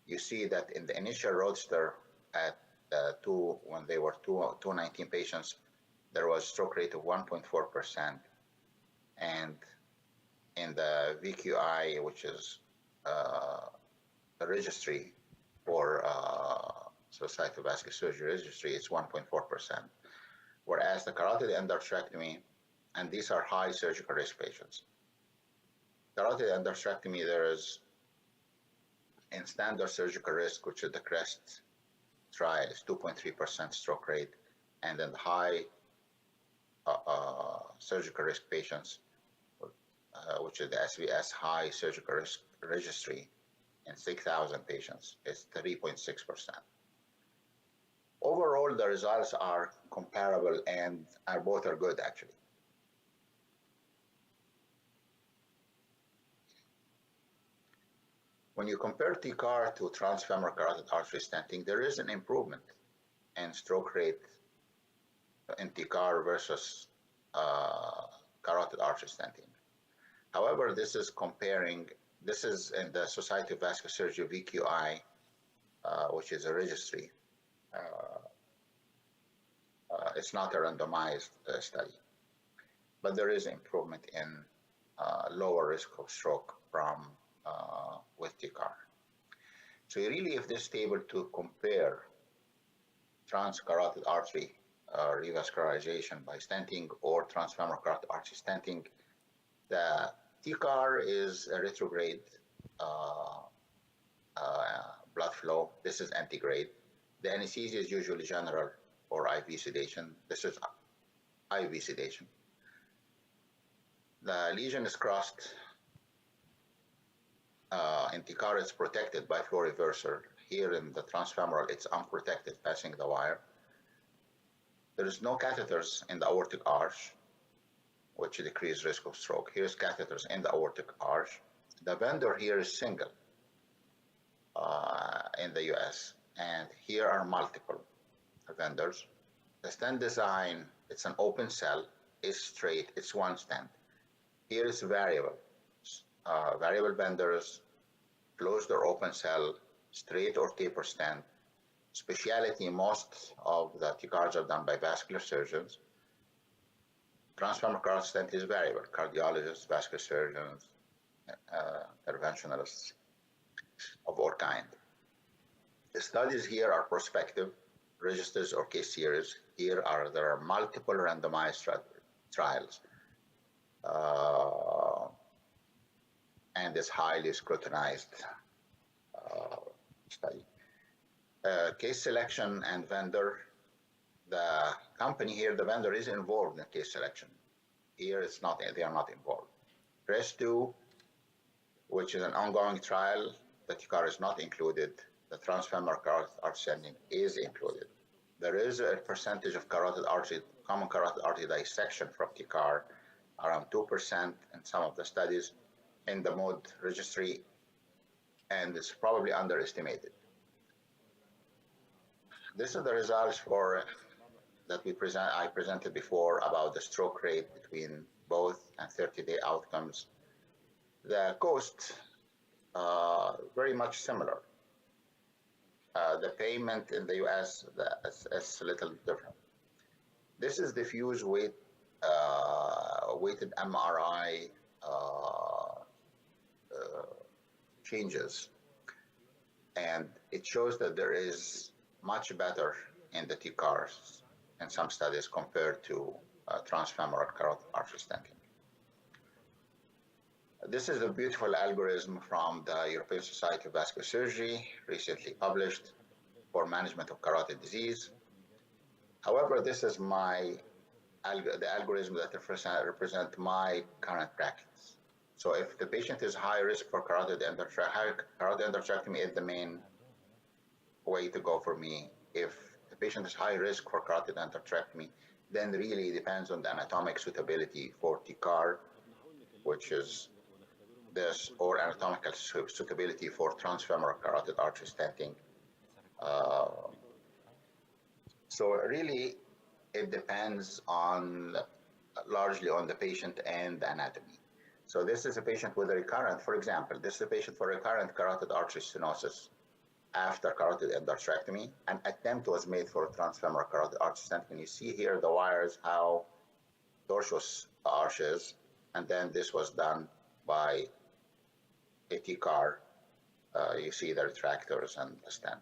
you see that in the initial Roadster at when they were 219 patients, there was stroke rate of 1.4%. And in the VQI, which is a registry for Society of Vascular Surgery registry, it's 1.4%. Whereas the carotid endarterectomy, and these are high surgical risk patients. Carotid endarterectomy, there is in standard surgical risk, which is the CREST trial, is 2.3% stroke rate, and then the high surgical risk patients, which is the SVS High Surgical Risk Registry, in 6,000 patients, is 3.6%. Overall, the results are comparable and both are good, actually. When you compare TCAR to transfemoral carotid artery stenting, there is an improvement in stroke rate in TCAR versus carotid artery stenting. However, this is in the Society of Vascular Surgery VQI, which is a registry. It's not a randomized study, but there is improvement in lower risk of stroke from with TCAR. So really, if this table to compare transcarotid artery revascularization by stenting or transfemoral carotid artery stenting, the TCAR is a retrograde blood flow. This is antegrade. The anesthesia is usually general or IV sedation. This is IV sedation. The lesion is crossed. In TCAR, it's protected by flow reversal. Here in the transfemoral, it's unprotected, passing the wire. There is no catheters in the aortic arch, which decrease risk of stroke. Here's catheters in the aortic arch. The vendor here is single in the US, and here are multiple vendors. The stent design, it's an open cell, is straight, it's one stent. Here is variable. Variable vendors, closed or open cell, straight or taper stent. Specialty, most of the TCARs are done by vascular surgeons. Transfemoral carotid stent is variable, cardiologists, vascular surgeons, interventionalists of all kind. The studies here are prospective, registers or case series. There are multiple randomized trials. And it's highly scrutinized study. Case selection and vendor. The company here, the vendor is involved in case selection. Here it's not, they are not involved. PRESS-2, which is an ongoing trial, the TCAR is not included. The transfemoral carotid artery stenting is included. There is a percentage of carotid artery, common carotid artery dissection from TCAR, around 2% in some of the studies in the MODE registry, and it's probably underestimated. This is the results that I presented before about the stroke rate between both and 30-day outcomes. The cost, very much similar. The payment in the US is a little different. This is diffuse weighted MRI changes, and it shows that there is much better in the TCARs in some studies compared to transfemoral carotid artery stenting. This is a beautiful algorithm from the European Society of Vascular Surgery, recently published, for management of carotid disease. However, this is the algorithm that represent my current practice. So if the patient is high risk for carotid endarterectomy is the main way to go for me. If the patient is high risk for carotid endarterectomy, then really depends on the anatomic suitability for TCAR, which is this, or anatomical suitability for transfemoral carotid artery stenting. So really, it depends largely on the patient and the anatomy. So this is a patient with a recurrent, for example, this is a patient for recurrent carotid artery stenosis after carotid endarterectomy. An attempt was made for transfemoral carotid artery stenting. You see here the wires, how tortuous the arch is, and then this was done by a TCAR. You see the retractors and the stent.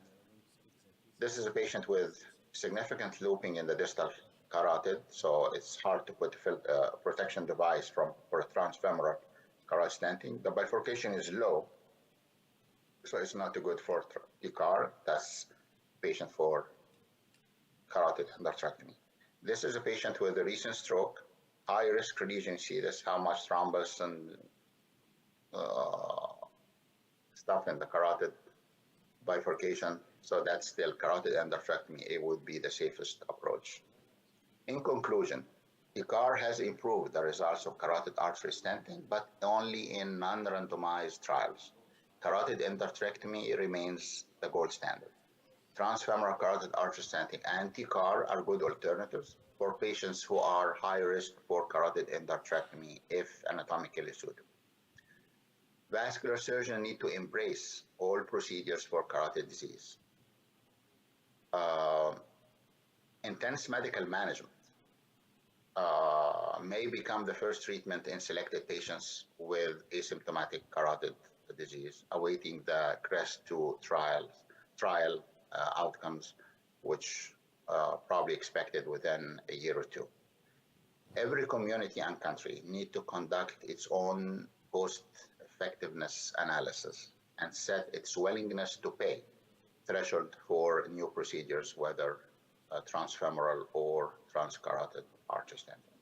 This is a patient with significant looping in the distal carotid, so it's hard to put a protection device for a transfemoral carotid stenting. The bifurcation is low, so it's not good for TCAR. That's patient for carotid endarterectomy. This is a patient with a recent stroke, high-risk region, see this, how much thrombus and stuff in the carotid bifurcation. So that's still carotid endarterectomy. It would be the safest approach. In conclusion, TCAR has improved the results of carotid artery stenting, but only in non-randomized trials. Carotid endarterectomy remains the gold standard. Transfemoral carotid artery stenting and TCAR are good alternatives for patients who are high risk for carotid endarterectomy if anatomically suitable. Vascular surgeons need to embrace all procedures for carotid disease. Intense medical management may become the first treatment in selected patients with asymptomatic carotid disease, awaiting the CREST-2 trial outcomes, which probably expected within a year or two. Every community and country need to conduct its own cost-effectiveness analysis and set its willingness to pay threshold for new procedures, whether transfemoral or transcarotid artery stenting.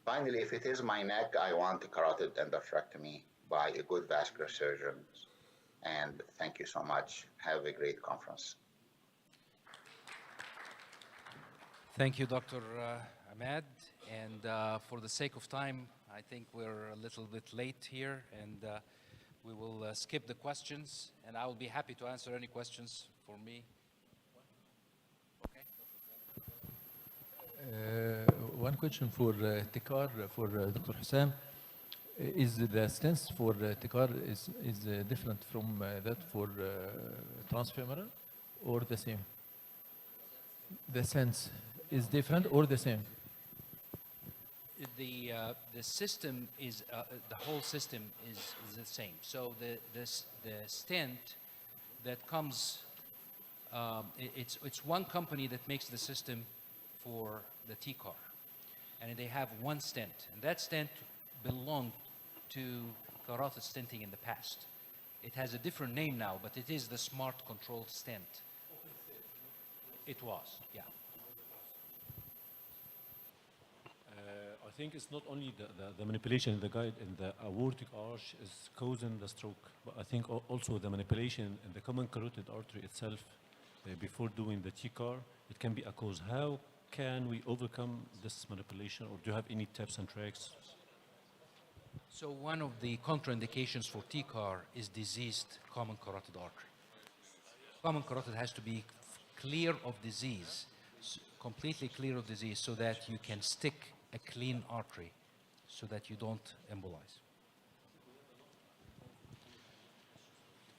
Finally, if it is my neck, I want a carotid endarterectomy by a good vascular surgeon. And thank you so much. Have a great conference. Thank you, Dr. Ahmad. And for the sake of time, I think we're a little bit late here, and we will skip the questions, and I will be happy to answer any questions for me. One question for TCAR for Dr. Hussam. Is the stance for TCAR is different from that for transfemoral, or the same? The sense is different or the same? The system is the whole system is the same. So the stent that comes, it's one company that makes the system for the TCAR, and they have one stent, and that stent belonged to carotid stenting in the past. It has a different name now, but it is the smart control stent. It was, yeah. I think it's not only the manipulation in the guide in the aortic arch is causing the stroke, but I think also the manipulation in the common carotid artery itself before doing the TCAR, it can be a cause. How can we overcome this manipulation, or do you have any tips and tricks? So one of the contraindications for TCAR is diseased common carotid artery. Common carotid has to be clear of disease, completely clear of disease, so that you can stick a clean artery so that you don't embolize.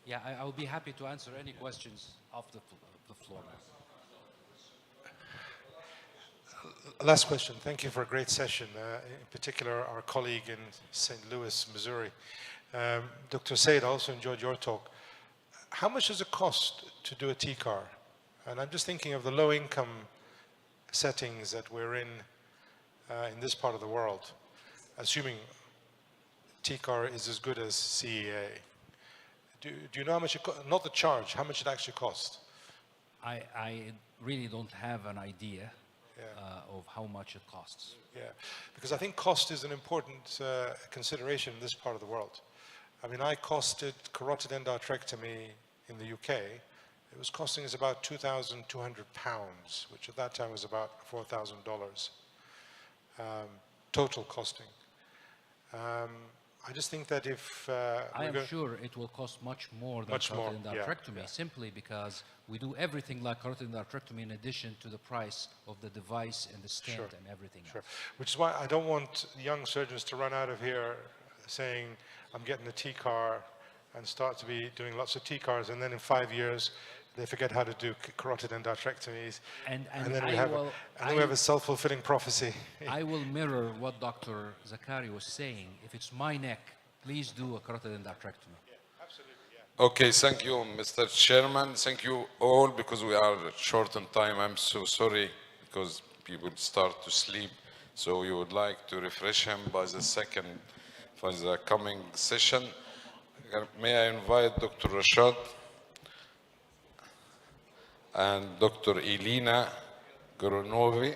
Yeah, I'll be happy to answer any questions off the floor now. Last question. Thank you for a great session. In particular, our colleague in St. Louis, Missouri. Dr. Said, I also enjoyed your talk. How much does it cost to do a TCAR? And I'm just thinking of the low-income settings that we're in this part of the world, assuming TCAR is as good as CEA. Do you know how much it costs? Not the charge, how much it actually costs? I really don't have an idea of how much it costs. Yeah, because I think cost is an important consideration in this part of the world. I mean, I costed carotid endarterectomy in the UK. It was costing us about £2,200, which at that time was about $4,000 total costing. I just think that if I am sure it will cost much more than carotid endarterectomy, simply because we do everything like carotid endarterectomy in addition to the price of the device and the stent and everything else. Which is why I don't want young surgeons to run out of here saying, I'm getting a TCAR, and start to be doing lots of TCARs, and then in 5 years they forget how to do carotid endarterectomies, and then we have a self-fulfilling prophecy. I will mirror what Dr. Zakari was saying. If it's my neck, please do a carotid endarterectomy. Okay, thank you, Mr. Chairman. Thank you all, because we are short on time. I'm so sorry, because people start to sleep. So we would like to refresh him by the second for the coming session. May I invite Dr. Rashad and Dr. Elina Goronovi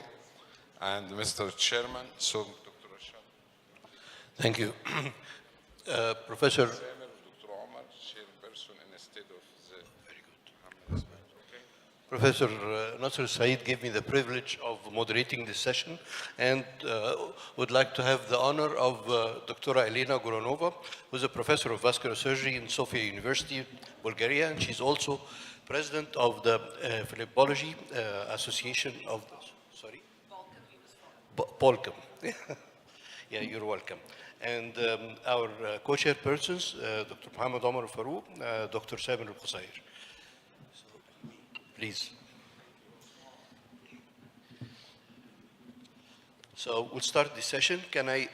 and Mr. Chairman, so Dr. Rashad. Thank you. Professor. Dr. Omar, chairperson instead of the. Very good. Professor Nasser Said gave me the privilege of moderating this session and would like to have the honor of Dr. Elena Goranova, who is a professor of vascular surgery in Sofia University, Bulgaria, and she's also president of the Philippology Association of, sorry? Polcom. Yeah, you're welcome. And our co-chairpersons, Dr. Muhammad Omar Farouk, Dr. Samir Al-Qusayr. Please. So we'll start the session. Can I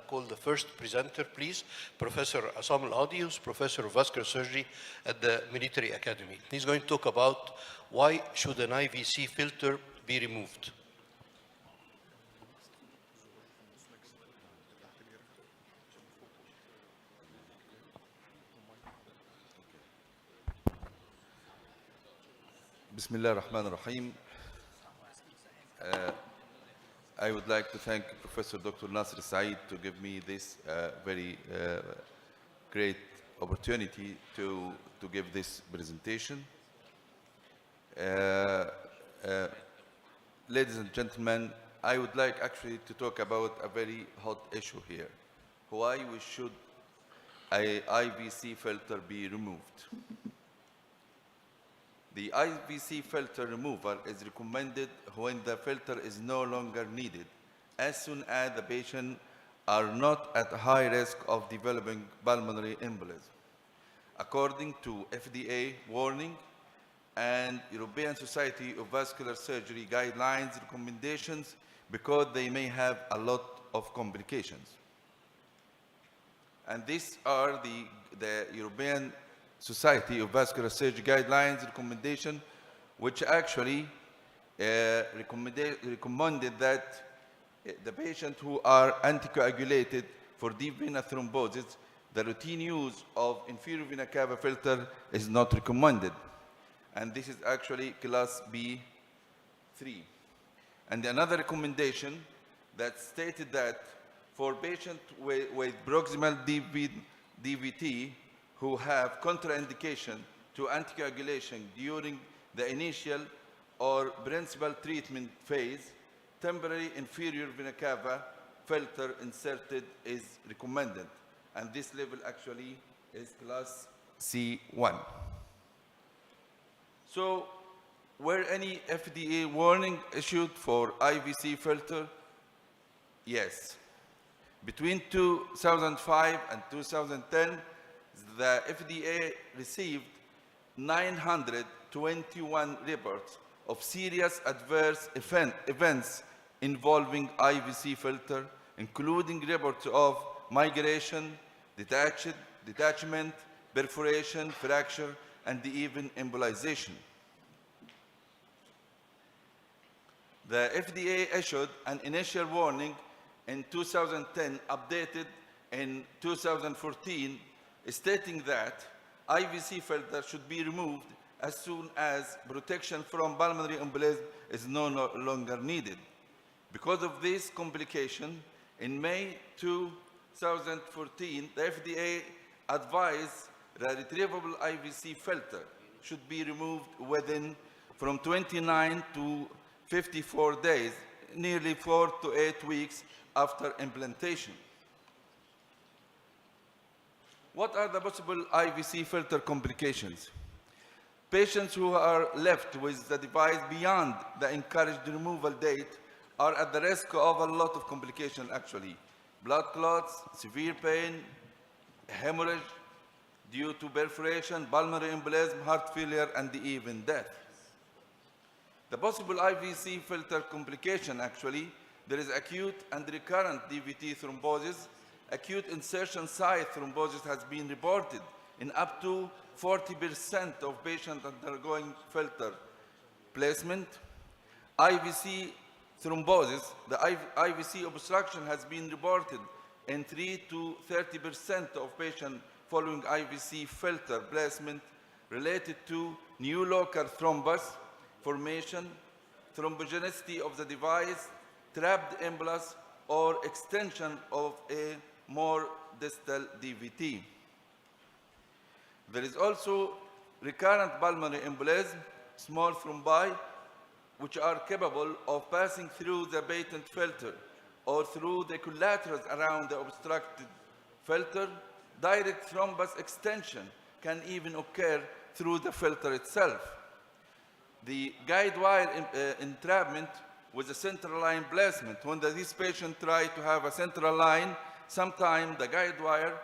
call the first presenter, please? Professor Assam Al-Adi, who's Professor of Vascular Surgery at the Military Academy. He's going to talk about why should an IVC filter be removed. Bismillah ar-Rahman ar-Rahim. I would like to thank Professor Dr. Nasser Said to give me this very great opportunity to give this presentation. Ladies and gentlemen, I would like actually to talk about a very hot issue here. Why should a IVC filter be removed? The IVC filter removal is recommended when the filter is no longer needed, as soon as the patient are not at high risk of developing pulmonary embolism. According to FDA warning and European Society of Vascular Surgery guidelines recommendations, because they may have a lot of complications. And these are the European Society of Vascular Surgery guidelines recommendation, which actually recommended that the patient who are anticoagulated for deep vena thrombosis, the routine use of inferior vena cava filter is not recommended. And this is actually class B3. And another recommendation that stated that for patients with proximal DVT who have contraindication to anticoagulation during the initial or principal treatment phase, temporary inferior vena cava filter inserted is recommended. And this level actually is class C1. So, were any FDA warning issued for IVC filter? Yes. Between 2005 and 2010, the FDA received 921 reports of serious adverse events involving IVC filter, including reports of migration, detachment, perforation, fracture, and even embolization. The FDA issued an initial warning in 2010, updated in 2014, stating that IVC filter should be removed as soon as protection from pulmonary embolism is no longer needed. Because of this complication, in May 2014, the FDA advised that retrievable IVC filter should be removed within from 29 to 54 days, nearly 4 to 8 weeks after implantation. What are the possible IVC filter complications? Patients who are left with the device beyond the encouraged removal date are at the risk of a lot of complications actually. Blood clots, severe pain, hemorrhage due to perforation, pulmonary embolism, heart failure, and even death. The possible IVC filter complication actually, there is acute and recurrent DVT thrombosis. Acute insertion site thrombosis has been reported in up to 40% of patients undergoing filter placement. IVC thrombosis, the IVC obstruction has been reported in 3 to 30% of patients following IVC filter placement related to new local thrombus formation, thrombogenicity of the device, trapped embolus, or extension of a more distal DVT. There is also recurrent pulmonary embolism, small thrombi, which are capable of passing through the patent filter or through the collaterals around the obstructed filter. Direct thrombus extension can even occur through the filter itself. The guide wire entrapment with a central line placement. When these patients try to have a central line, sometimes the guide wire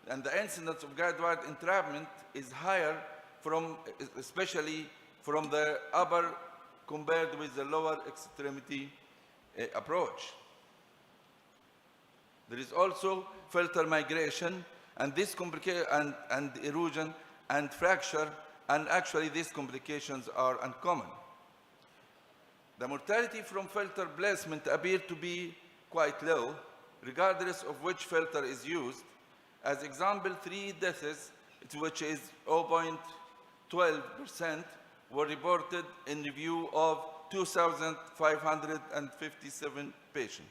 and the incidence of guide wire entrapment is higher, especially from the upper compared with the lower extremity approach. There is also filter migration, and this and erosion and fracture, and actually these complications are uncommon. The mortality from filter placement appears to be quite low, regardless of which filter is used. As example, 3 deaths, which is 0.12%, were reported in review of 2,557 patients.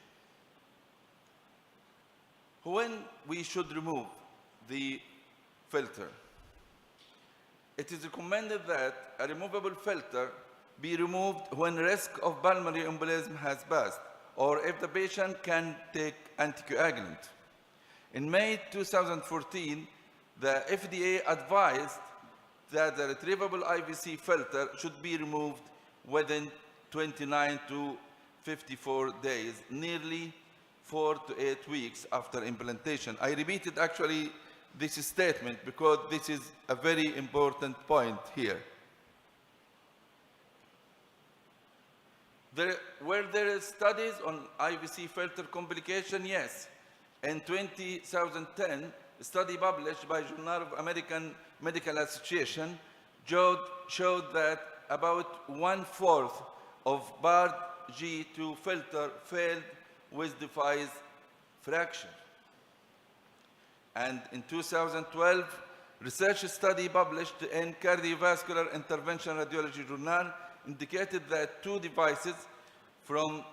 When we should remove the filter? It is recommended that a removable filter be removed when risk of pulmonary embolism has passed, or if the patient can take anticoagulant. In May 2014, the FDA advised that the retrievable IVC filter should be removed within 29 to 54 days, nearly 4 to 8 weeks after implantation. I repeated actually this statement because this is a very important point here. Were there studies on IVC filter complication? Yes. In 2010, a study published by Journal of American Medical Association showed that about 1/4 of BARD G2 filter failed with device fracture. And in 2012, research study published in Cardiovascular Intervention Radiology Journal indicated that 2 devices from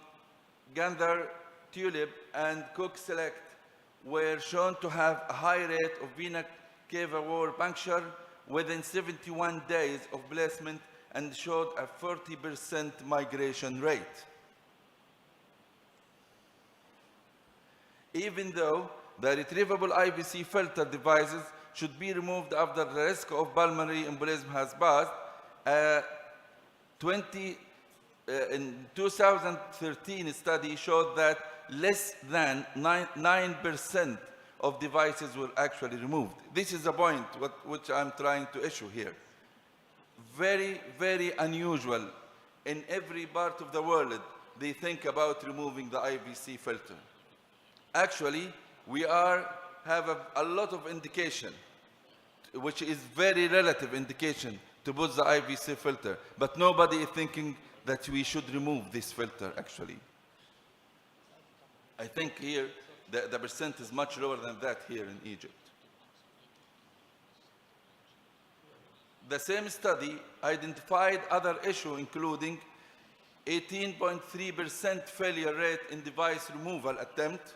Gander, Tulip, and Cook Select were shown to have a high rate of vena cava wall puncture within 71 days of placement and showed a 40% migration rate. Even though the retrievable IVC filter devices should be removed after the risk of pulmonary embolism has passed, in 2013 study showed that less than 9% of devices were actually removed. This is the point which I'm trying to issue here. Very, very unusual. In every part of the world, they think about removing the IVC filter. Actually, we have a lot of indication, which is very relative indication to put the IVC filter, but nobody is thinking that we should remove this filter actually. I think here the percent is much lower than that here in Egypt. The same study identified other issues, including 18.3% failure rate in device removal attempt,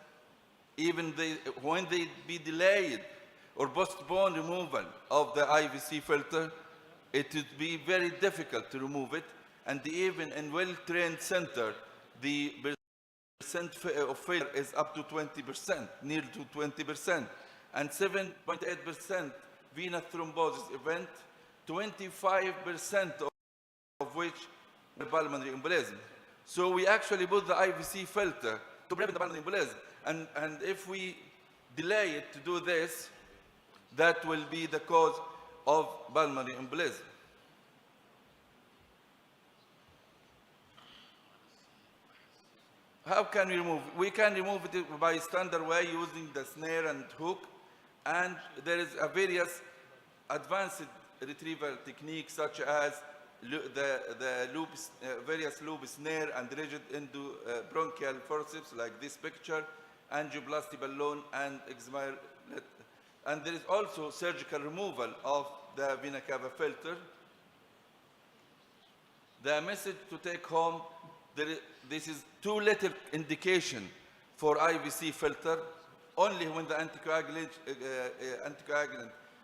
even when they be delayed or postpone removal of the IVC filter, it would be very difficult to remove it. And even in well-trained center, the percent of failure is up to 20%, near to 20%. And 7.8% venous thrombosis event, 25% of which were pulmonary embolism. So we actually put the IVC filter to prevent the pulmonary embolism. And if we delay it to do this, that will be the cause of pulmonary embolism. How can we remove it? We can remove it by standard way using the snare and hook. And there is a various advanced retrieval techniques such as the loop, various loop snare and rigid endobronchial forceps like this picture, angioplasty balloon and exmire. And there is also surgical removal of the vena cava filter. The message to take home This is too little indication for IVC filter, only when the anticoagulant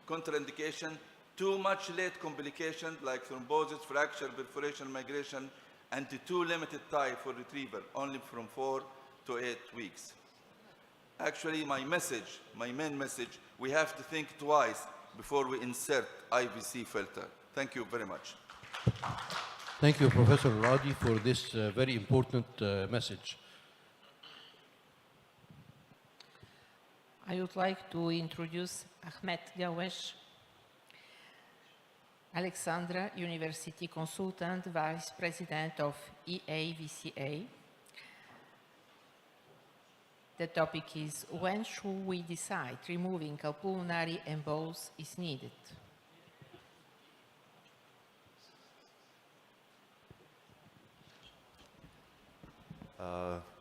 contraindication, too much late complication like thrombosis, fracture, perforation, migration, and too limited time for retrieval, only from 4 to 8 weeks. Actually, my main message, we have to think twice before we insert IVC filter. Thank you very much. Thank you, Professor Radi, for this very important message. I would like to introduce Ahmed Gawesh, Alexandra University Consultant, Vice President of EAVCA. The topic is, when should we decide removing a pulmonary embolus is needed?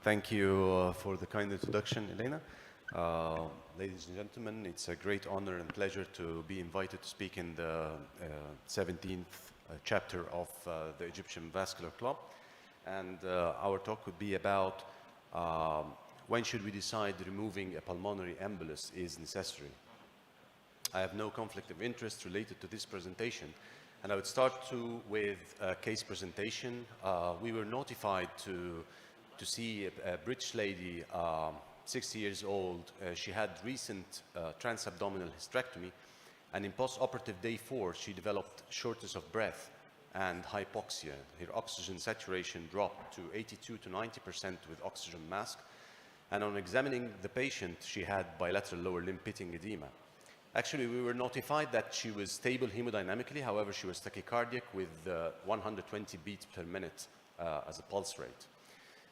Thank you for the kind introduction, Elena. Ladies and gentlemen, it's a great honor and pleasure to be invited to speak in the 17th chapter of the Egyptian Vascular Club. And our talk would be about when should we decide removing a pulmonary embolus is necessary. I have no conflict of interest related to this presentation. And I would start with a case presentation. We were notified to see a British lady, 60 years old. She had recent transabdominal hysterectomy, and in post-operative day 4, she developed shortness of breath and hypoxia. Her oxygen saturation dropped to 82 to 90% with oxygen mask. And on examining the patient, she had bilateral lower limb pitting edema. Actually, we were notified that she was stable hemodynamically. However, she was tachycardic with 120 beats per minute as a pulse rate.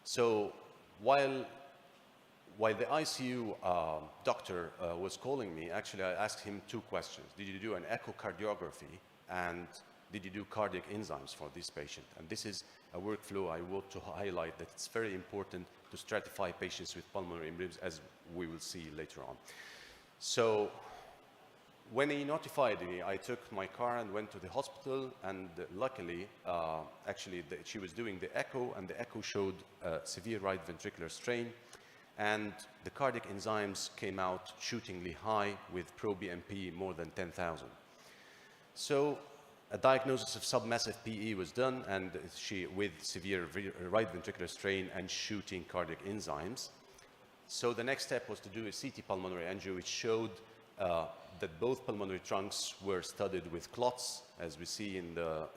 So while the ICU doctor was calling me, actually I asked him 2 questions. Did you do an echocardiography, and did you do cardiac enzymes for this patient? And this is a workflow I want to highlight, that it's very important to stratify patients with pulmonary embolism, as we will see later on. So when he notified me, I took my car and went to the hospital, and luckily, she was doing the echo, and the echo showed severe right ventricular strain, and the cardiac enzymes came out shootingly high with pro-BNP more than 10,000. So a diagnosis of submassive PE was done, and with severe right ventricular strain and shooting cardiac enzymes. So the next step was to do a CT pulmonary angio, which showed that both pulmonary trunks were studded with clots, as we see in the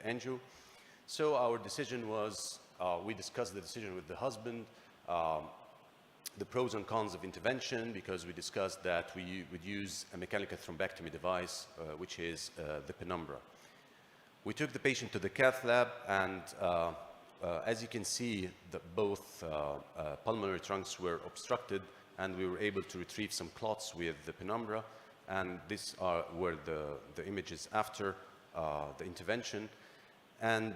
angio. So our decision was, we discussed the decision with the husband, the pros and cons of intervention, because we discussed that we would use a mechanical thrombectomy device, which is the penumbra. We took the patient to the cath lab, and as you can see, both pulmonary trunks were obstructed, and we were able to retrieve some clots with the penumbra, and these were the images after the intervention. And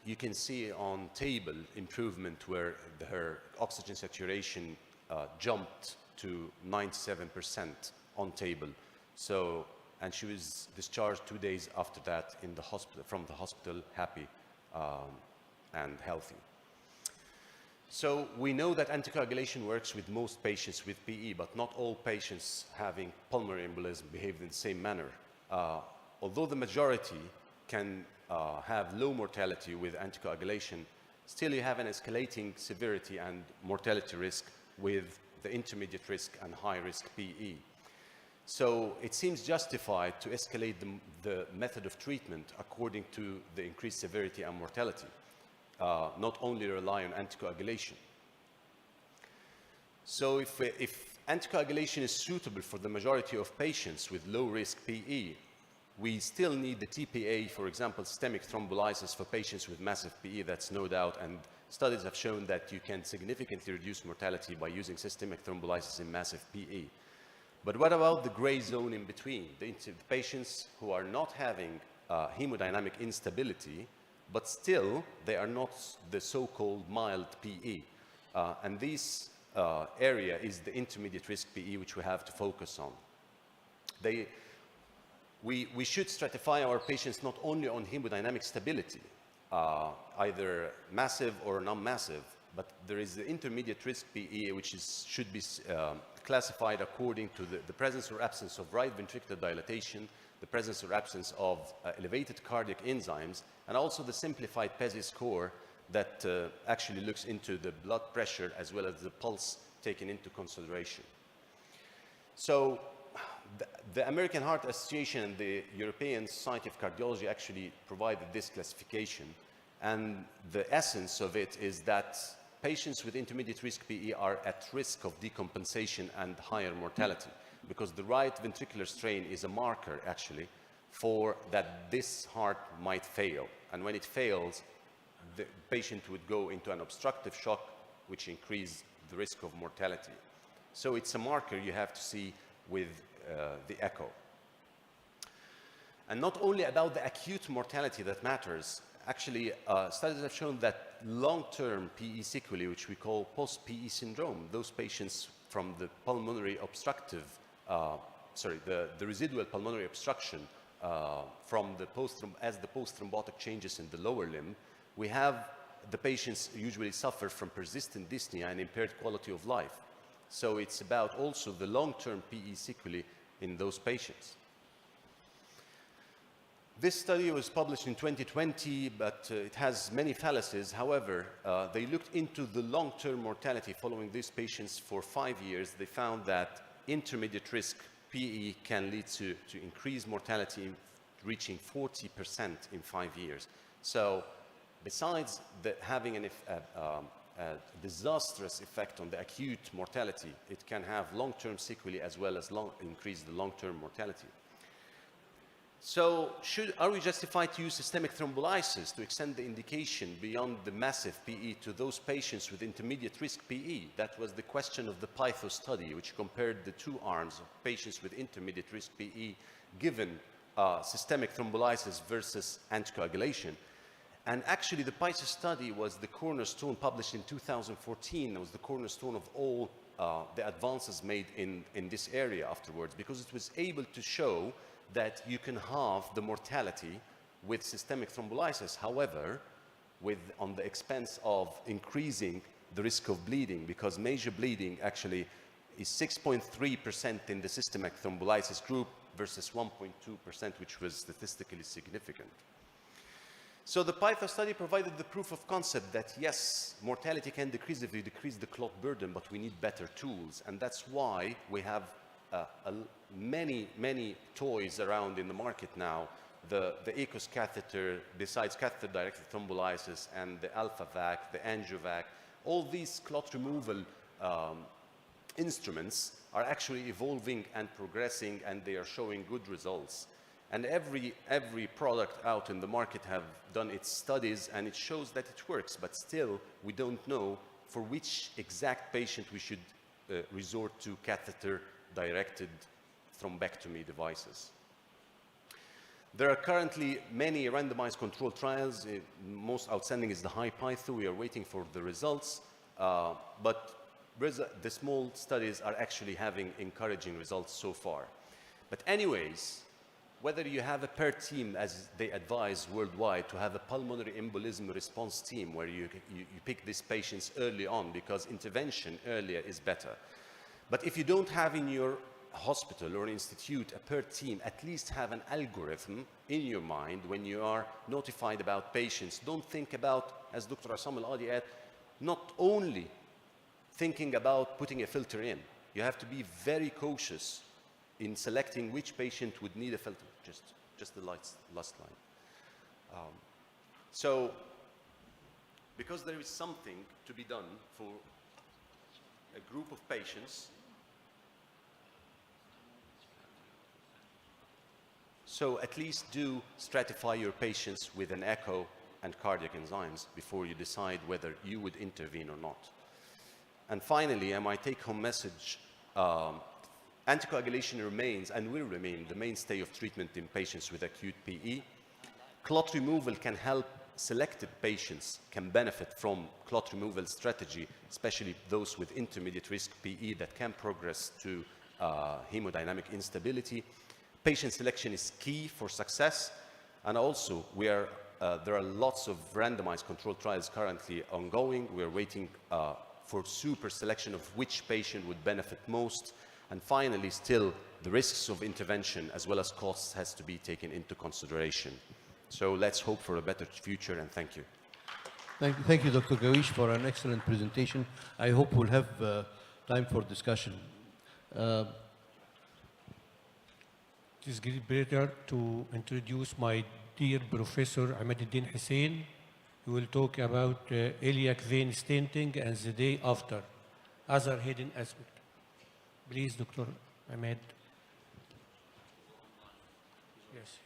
you can see on table improvement where her oxygen saturation jumped to 97% on table. So, and she was discharged 2 days after that in the hospital, from the hospital, happy and healthy. So we know that anticoagulation works with most patients with PE, but not all patients having pulmonary embolism behave in the same manner. Although the majority can have low mortality with anticoagulation, still you have an escalating severity and mortality risk with the intermediate risk and high risk PE. So it seems justified to escalate the method of treatment according to the increased severity and mortality. Not only rely on anticoagulation. So if anticoagulation is suitable for the majority of patients with low-risk PE, we still need the TPA, for example, systemic thrombolysis for patients with massive PE, that's no doubt, and studies have shown that you can significantly reduce mortality by using systemic thrombolysis in massive PE. But what about the gray zone in between? The patients who are not having hemodynamic instability, but still they are not the so-called mild PE. And this area is the intermediate risk PE, which we have to focus on. We should stratify our patients not only on hemodynamic stability, either massive or non-massive, but there is the intermediate risk PE, which should be classified according to the presence or absence of right ventricular dilatation, the presence or absence of elevated cardiac enzymes, and also the simplified PESI score that actually looks into the blood pressure as well as the pulse taken into consideration. So the American Heart Association and the European Society of Cardiology actually provided this classification, and the essence of it is that patients with intermediate risk PE are at risk of decompensation and higher mortality, because the right ventricular strain is a marker actually for that this heart might fail. And when it fails, the patient would go into an obstructive shock, which increases the risk of mortality. So it's a marker you have to see with the echo. And not only about the acute mortality that matters, actually studies have shown that long-term PE sequelae, which we call post-PE syndrome, those patients from the pulmonary obstructive, the residual pulmonary obstruction from the post-thrombotic changes in the lower limb, we have the patients usually suffer from persistent dyspnea and impaired quality of life. So it's about also the long-term PE sequelae in those patients. This study was published in 2020, but it has many fallacies. However, they looked into the long-term mortality following these patients for 5 years. They found that intermediate risk PE can lead to increased mortality reaching 40% in 5 years. So besides having a disastrous effect on the acute mortality, it can have long-term sequelae as well as increase the long-term mortality. So are we justified to use systemic thrombolysis to extend the indication beyond the massive PE to those patients with intermediate risk PE? That was the question of the PYTHO study, which compared the two arms of patients with intermediate risk PE given systemic thrombolysis versus anticoagulation. And actually, the PYTHO study was the cornerstone, published in 2014. It was the cornerstone of all the advances made in this area afterwards, because it was able to show that you can halve the mortality with systemic thrombolysis. However, on the expense of increasing the risk of bleeding, because major bleeding actually is 6.3% in the systemic thrombolysis group versus 1.2%, which was statistically significant. So the PYTHO study provided the proof of concept that yes, mortality can decrease if we decrease the clot burden, but we need better tools. And that's why we have many toys around in the market now. The ECOS catheter, besides catheter-directed thrombolysis, and the AlphaVac, the AngioVac, all these clot removal instruments are actually evolving and progressing, and they are showing good results. And every product out in the market have done its studies, and it shows that it works, but still we don't know for which exact patient we should resort to catheter-directed thrombectomy devices. There are currently many randomized controlled trials. Most outstanding is the high PYTHO. We are waiting for the results, but the small studies are actually having encouraging results so far. But anyways, whether you have a PER team, as they advise worldwide, to have a pulmonary embolism response team where you pick these patients early on, because intervention earlier is better. But if you don't have in your hospital or institute a PER team, at least have an algorithm in your mind when you are notified about patients. Don't think about, as Dr. Assam Al-Adi added, not only thinking about putting a filter in. You have to be very cautious in selecting which patient would need a filter. Just the last line. So, because there is something to be done for a group of patients, so at least do stratify your patients with an echo and cardiac enzymes before you decide whether you would intervene or not. And finally, my take-home message, anticoagulation remains and will remain the mainstay of treatment in patients with acute PE. Clot removal can help. Selected patients can benefit from clot removal strategy, especially those with intermediate risk PE that can progress to hemodynamic instability. Patient selection is key for success, and also we are there are lots of randomized controlled trials currently ongoing. We're waiting for super selection of which patient would benefit most. And finally, still, the risks of intervention as well as costs has to be taken into consideration. So let's hope for a better future, and thank you. Thank you, Dr. Gawish, for an excellent presentation. I hope we'll have time for discussion. It is great pleasure to introduce my dear Professor Ahmeduddin Hussein. He will talk about iliac vein stenting and the day after, other hidden aspect. Please, Dr. Ahmed. Yes.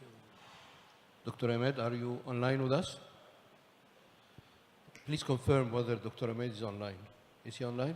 Dr. Ahmed, are you online with us? Please confirm whether Dr. Ahmed is online. Is he online?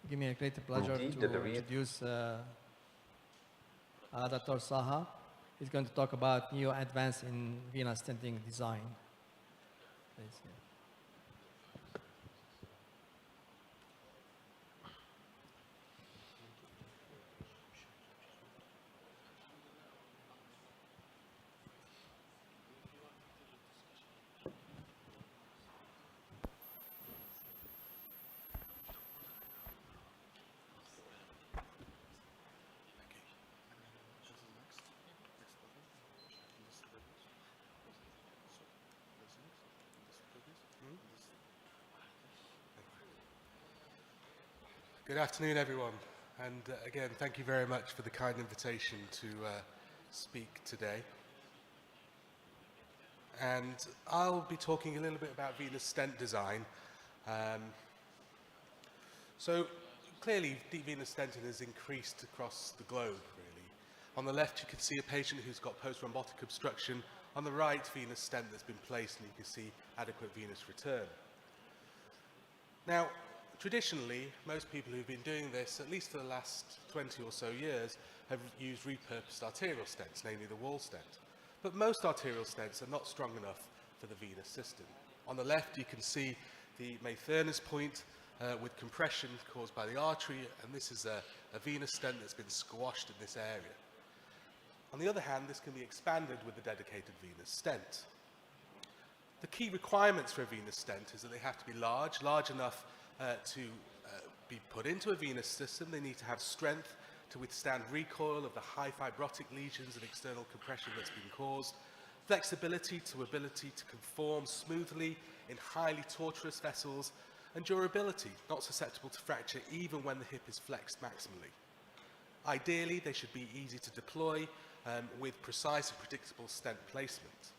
Give me a great pleasure to introduce Dr. Saha. He's going to talk about new advance in venous stenting design. Please, yeah. Good afternoon, everyone. And again, thank you very much for the kind invitation to speak today. And I'll be talking a little bit about venous stent design. So clearly, deep venous stenting has increased across the globe, really. On the left, you can see a patient who's got post-thrombotic obstruction. On the right, venous stent that's been placed, and you can see adequate venous return. Now, traditionally, most people who've been doing this, at least for the last 20 or so years, have used repurposed arterial stents, namely the wall stent. But most arterial stents are not strong enough for the venous system. On the left, you can see the May-Thurnes point with compression caused by the artery, and this is a venous stent that's been squashed in this area. On the other hand, this can be expanded with a dedicated venous stent. The key requirements for a venous stent is that they have to be large enough to be put into a venous system. They need to have strength to withstand recoil of the high fibrotic lesions and external compression that's been caused, flexibility to ability to conform smoothly in highly tortuous vessels, and durability, not susceptible to fracture even when the hip is flexed maximally. Ideally, they should be easy to deploy with precise and predictable stent placement.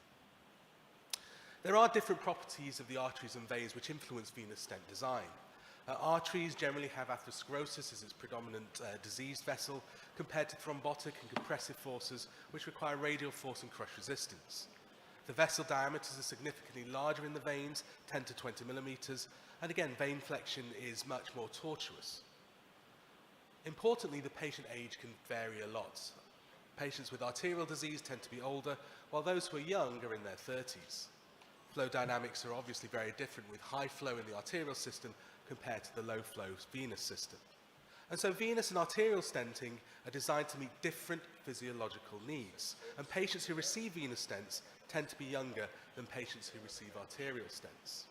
There are different properties of the arteries and veins which influence venous stent design. Arteries generally have atherosclerosis as its predominant diseased vessel, compared to thrombotic and compressive forces which require radial force and crush resistance. The vessel diameters are significantly larger in the veins, 10 to 20 millimeters, and again, vein flexion is much more tortuous. Importantly, the patient age can vary a lot. Patients with arterial disease tend to be older, while those who are young are in their 30s. Flow dynamics are obviously very different, with high flow in the arterial system compared to the low flow venous system. And so venous and arterial stenting are designed to meet different physiological needs. And patients who receive venous stents tend to be younger than patients who receive arterial stents.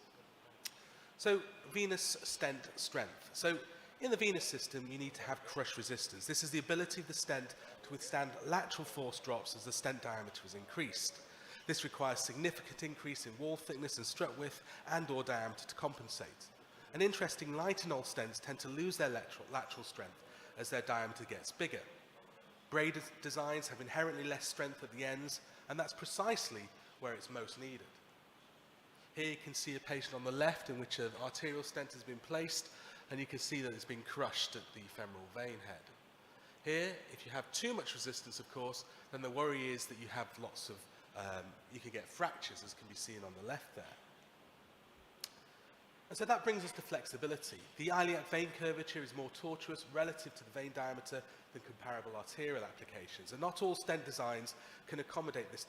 So venous stent strength. So in the venous system, you need to have crush resistance. This is the ability of the stent to withstand lateral force drops as the stent diameter is increased. This requires significant increase in wall thickness and strut width and/or diameter to compensate. And interesting, lightenol stents tend to lose their lateral strength as their diameter gets bigger. Braided designs have inherently less strength at the ends, and that's precisely where it's most needed. Here you can see a patient on the left in which an arterial stent has been placed, and you can see that it's been crushed at the femoral vein head. Here, if you have too much resistance, of course, then the worry is that you have lots of you can get fractures, as can be seen on the left there. And so that brings us to flexibility. The iliac vein curvature is more tortuous relative to the vein diameter than comparable arterial applications. And not all stent designs can accommodate this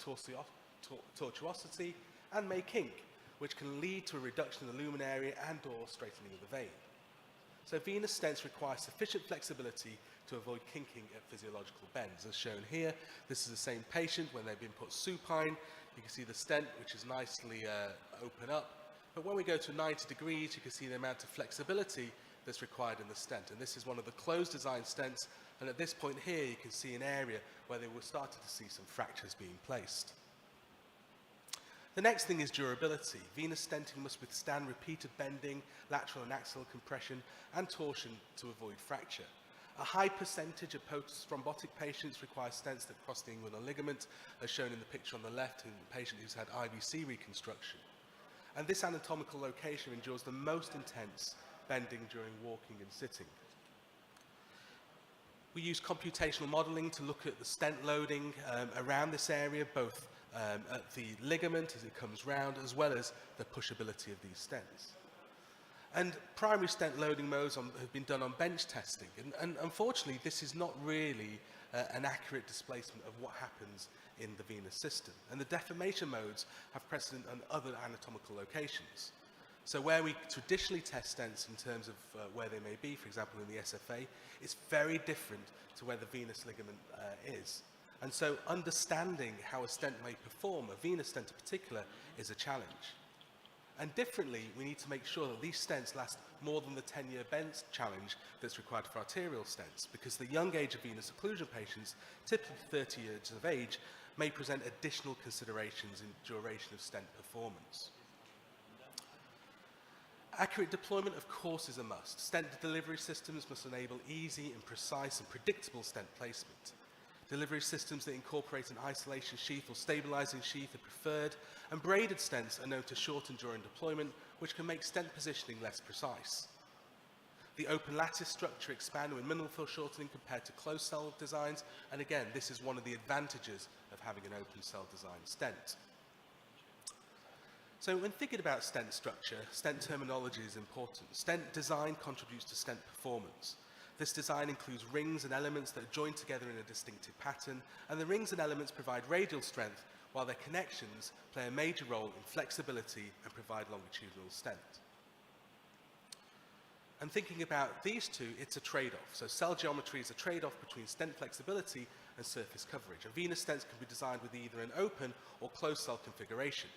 tortuosity and may kink, which can lead to a reduction in the lumen area and or straightening of the vein. So venous stents require sufficient flexibility to avoid kinking at physiological bends. As shown here, this is the same patient when they've been put supine. You can see the stent, which is nicely open up. But when we go to 90 degrees, you can see the amount of flexibility that's required in the stent. And this is one of the closed design stents. And at this point here, you can see an area where they were starting to see some fractures being placed. The next thing is durability. Venous stenting must withstand repeated bending, lateral and axial compression, and torsion to avoid fracture. A high percentage of post-thrombotic patients require stents that cross the inguinal ligament, as shown in the picture on the left in a patient who's had IVC reconstruction. And this anatomical location endures the most intense bending during walking and sitting. We use computational modeling to look at the stent loading around this area, both at the ligament as it comes round, as well as the pushability of these stents. And primary stent loading modes have been done on bench testing. And unfortunately, this is not really an accurate displacement of what happens in the venous system. And the deformation modes have precedent on other anatomical locations. So where we traditionally test stents in terms of where they may be, for example, in the SFA, it's very different to where the venous ligament is. And so understanding how a stent may perform, a venous stent in particular, is a challenge. And differently, we need to make sure that these stents last more than the 10-year bench challenge that's required for arterial stents, because the young age of venous occlusion patients, typically 30 years of age, may present additional considerations in duration of stent performance. Accurate deployment, of course, is a must. Stent delivery systems must enable easy and precise and predictable stent placement. Delivery systems that incorporate an isolation sheath or stabilizing sheath are preferred, and braided stents are known to shorten during deployment, which can make stent positioning less precise. The open lattice structure expanded with minimal foreshortening compared to closed cell designs, and again, this is one of the advantages of having an open cell design stent. So when thinking about stent structure, stent terminology is important. Stent design contributes to stent performance. This design includes rings and elements that are joined together in a distinctive pattern, and the rings and elements provide radial strength, while their connections play a major role in flexibility and provide longitudinal stent. And thinking about these two, it's a trade-off. So cell geometry is a trade-off between stent flexibility and surface coverage. And venous stents can be designed with either an open or closed cell configuration.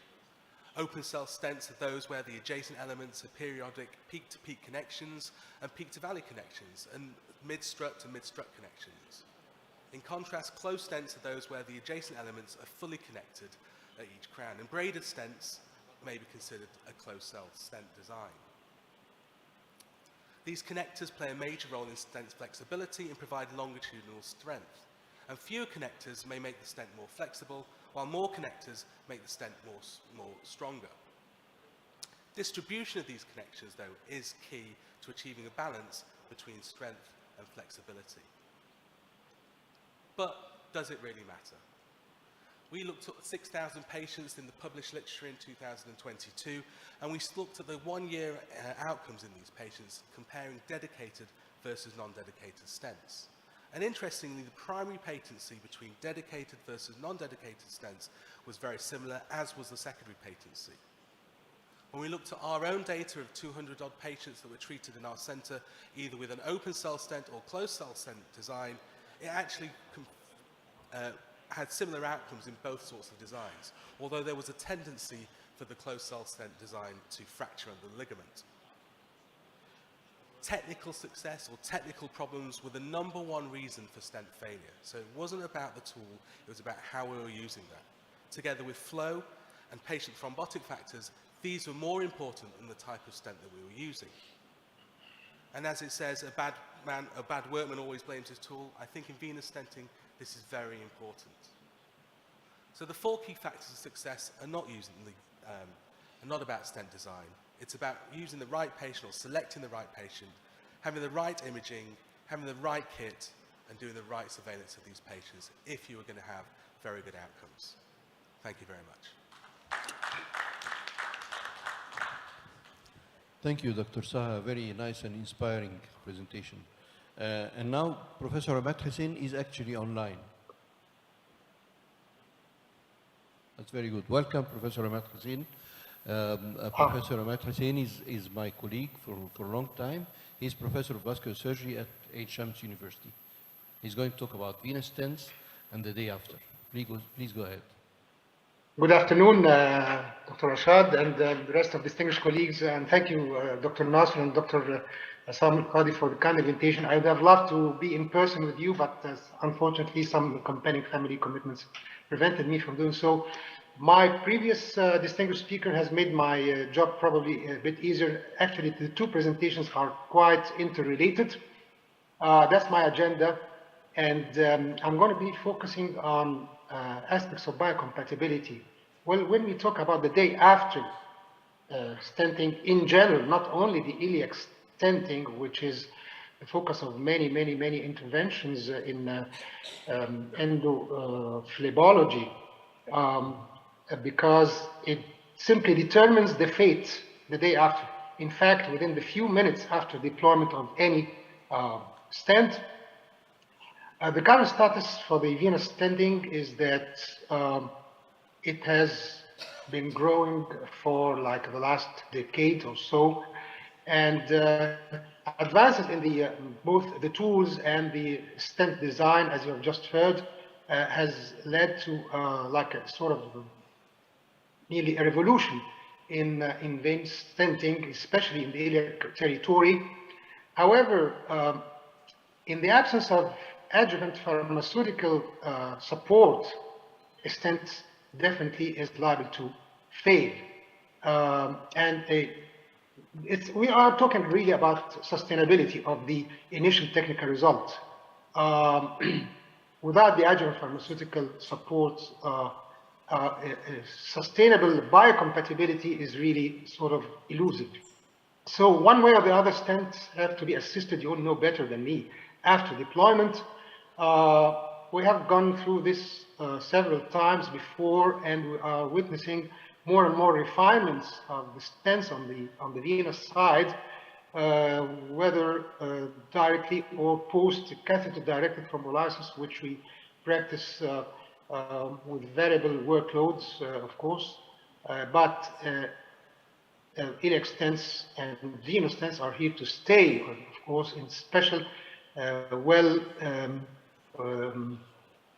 Open cell stents are those where the adjacent elements are periodic peak-to-peak connections and peak-to-valley connections, and mid-strut to mid-strut connections. In contrast, closed stents are those where the adjacent elements are fully connected at each crown, and braided stents may be considered a closed cell stent design. These connectors play a major role in stent flexibility and provide longitudinal strength. And fewer connectors may make the stent more flexible, while more connectors make the stent more stronger. Distribution of these connections, though, is key to achieving a balance between strength and flexibility. But does it really matter? We looked at 6,000 patients in the published literature in 2022, and we looked at the one-year outcomes in these patients, comparing dedicated versus non-dedicated stents. And interestingly, the primary patency between dedicated versus non-dedicated stents was very similar, as was the secondary patency. When we looked at our own data of 200-odd patients that were treated in our centre, either with an open cell stent or closed cell stent design, it actually had similar outcomes in both sorts of designs, although there was a tendency for the closed cell stent design to fracture under the ligament. Technical success or technical problems were the #1 reason for stent failure. So it wasn't about the tool, it was about how we were using that. Together with flow and patient thrombotic factors, these were more important than the type of stent that we were using. And as it says, a bad workman always blames his tool. I think in venous stenting, this is very important. So the 4 key factors of success are not about stent design. It's about using the right patient or selecting the right patient, having the right imaging, having the right kit, and doing the right surveillance of these patients if you are going to have very good outcomes. Thank you very much. Thank you, Dr. Saha. Very nice and inspiring presentation. And now Professor Ahmed Hussein is actually online. That's very good. Welcome, Professor Ahmed Hussein. Professor Ahmed Hussein is my colleague for a long time. He's Professor of Vascular Surgery at Shams University. He's going to talk about venous stents and the day after. Please go ahead. Good afternoon, Dr. Rashad and the rest of distinguished colleagues, and thank you, Dr. Nasser and Dr. Sam Qadi for the kind invitation. I would have loved to be in person with you, but unfortunately some compelling family commitments prevented me from doing so. My previous distinguished speaker has made my job probably a bit easier. Actually, the two presentations are quite interrelated. That's my agenda, and I'm going to be focusing on aspects of biocompatibility. Well, when we talk about the day after stenting in general, not only the iliac stenting, which is the focus of many interventions in endophlebology, because it simply determines the fate the day after. In fact, within the few minutes after deployment of any stent, the current status for the venous stenting is that it has been growing for like the last decade or so, and advances in the both the tools and the stent design, as you have just heard, has led to like a sort of nearly a revolution in vein stenting, especially in the iliac territory. However, in the absence of adjuvant pharmaceutical support, a stent definitely is liable to fail. We are talking really about sustainability of the initial technical result. Without the adjuvant pharmaceutical support, sustainable biocompatibility is really sort of elusive. So one way or the other, stents have to be assisted, you all know better than me, after deployment. We have gone through this several times before, and we are witnessing more and more refinements of the stents on the venous side, whether directly or post-catheter directed thrombolysis, which we practice with variable workloads, of course, but iliac stents and venous stents are here to stay, of course, in special,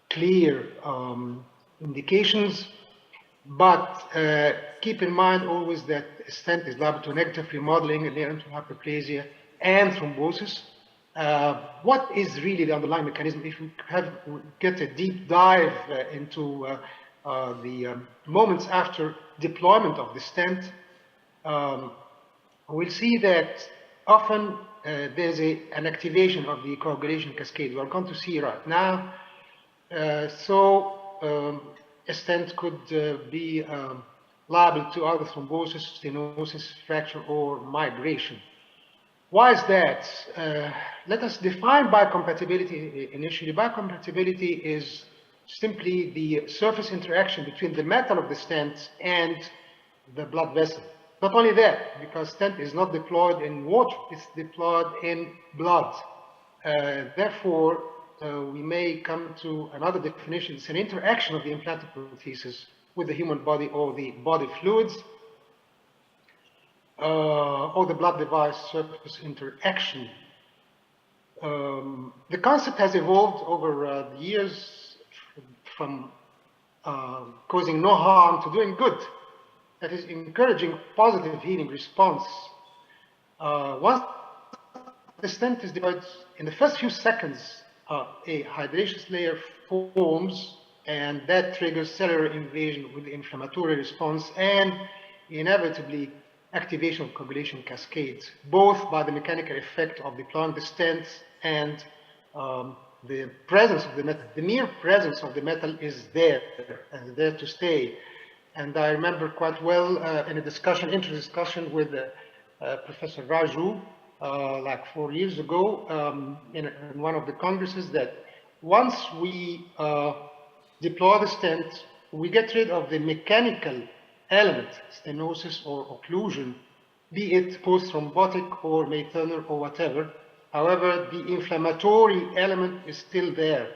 clear indications. But keep in mind always that a stent is liable to negative remodeling, inherent hyperplasia, and thrombosis. What is really the underlying mechanism? If we get a deep dive into the moments after deployment of the stent, we'll see that often there's an activation of the coagulation cascade. We're going to see right now. A stent could be liable to either thrombosis, stenosis, fracture, or migration. Why is that? Let us define biocompatibility initially. Biocompatibility is simply the surface interaction between the metal of the stent and the blood vessel. Not only that, because stent is not deployed in water, it's deployed in blood. Therefore, we may come to another definition. It's an interaction of the implanted prosthesis with the human body or the body fluids, or the blood device surface interaction. The concept has evolved over the years from causing no harm to doing good. That is encouraging positive healing response. Once the stent is deployed, in the first few seconds, a hydraceous layer forms, and that triggers cellular invasion with the inflammatory response and inevitably activation of coagulation cascades, both by the mechanical effect of deploying the stents and the presence of the metal. The mere presence of the metal is there and there to stay. And I remember quite well in a discussion, inter-discussion with Professor Raju, like 4 years ago in one of the congresses, that once we deploy the stent, we get rid of the mechanical element, stenosis or occlusion, be it post-thrombotic or May-Turner or whatever. However, the inflammatory element is still there.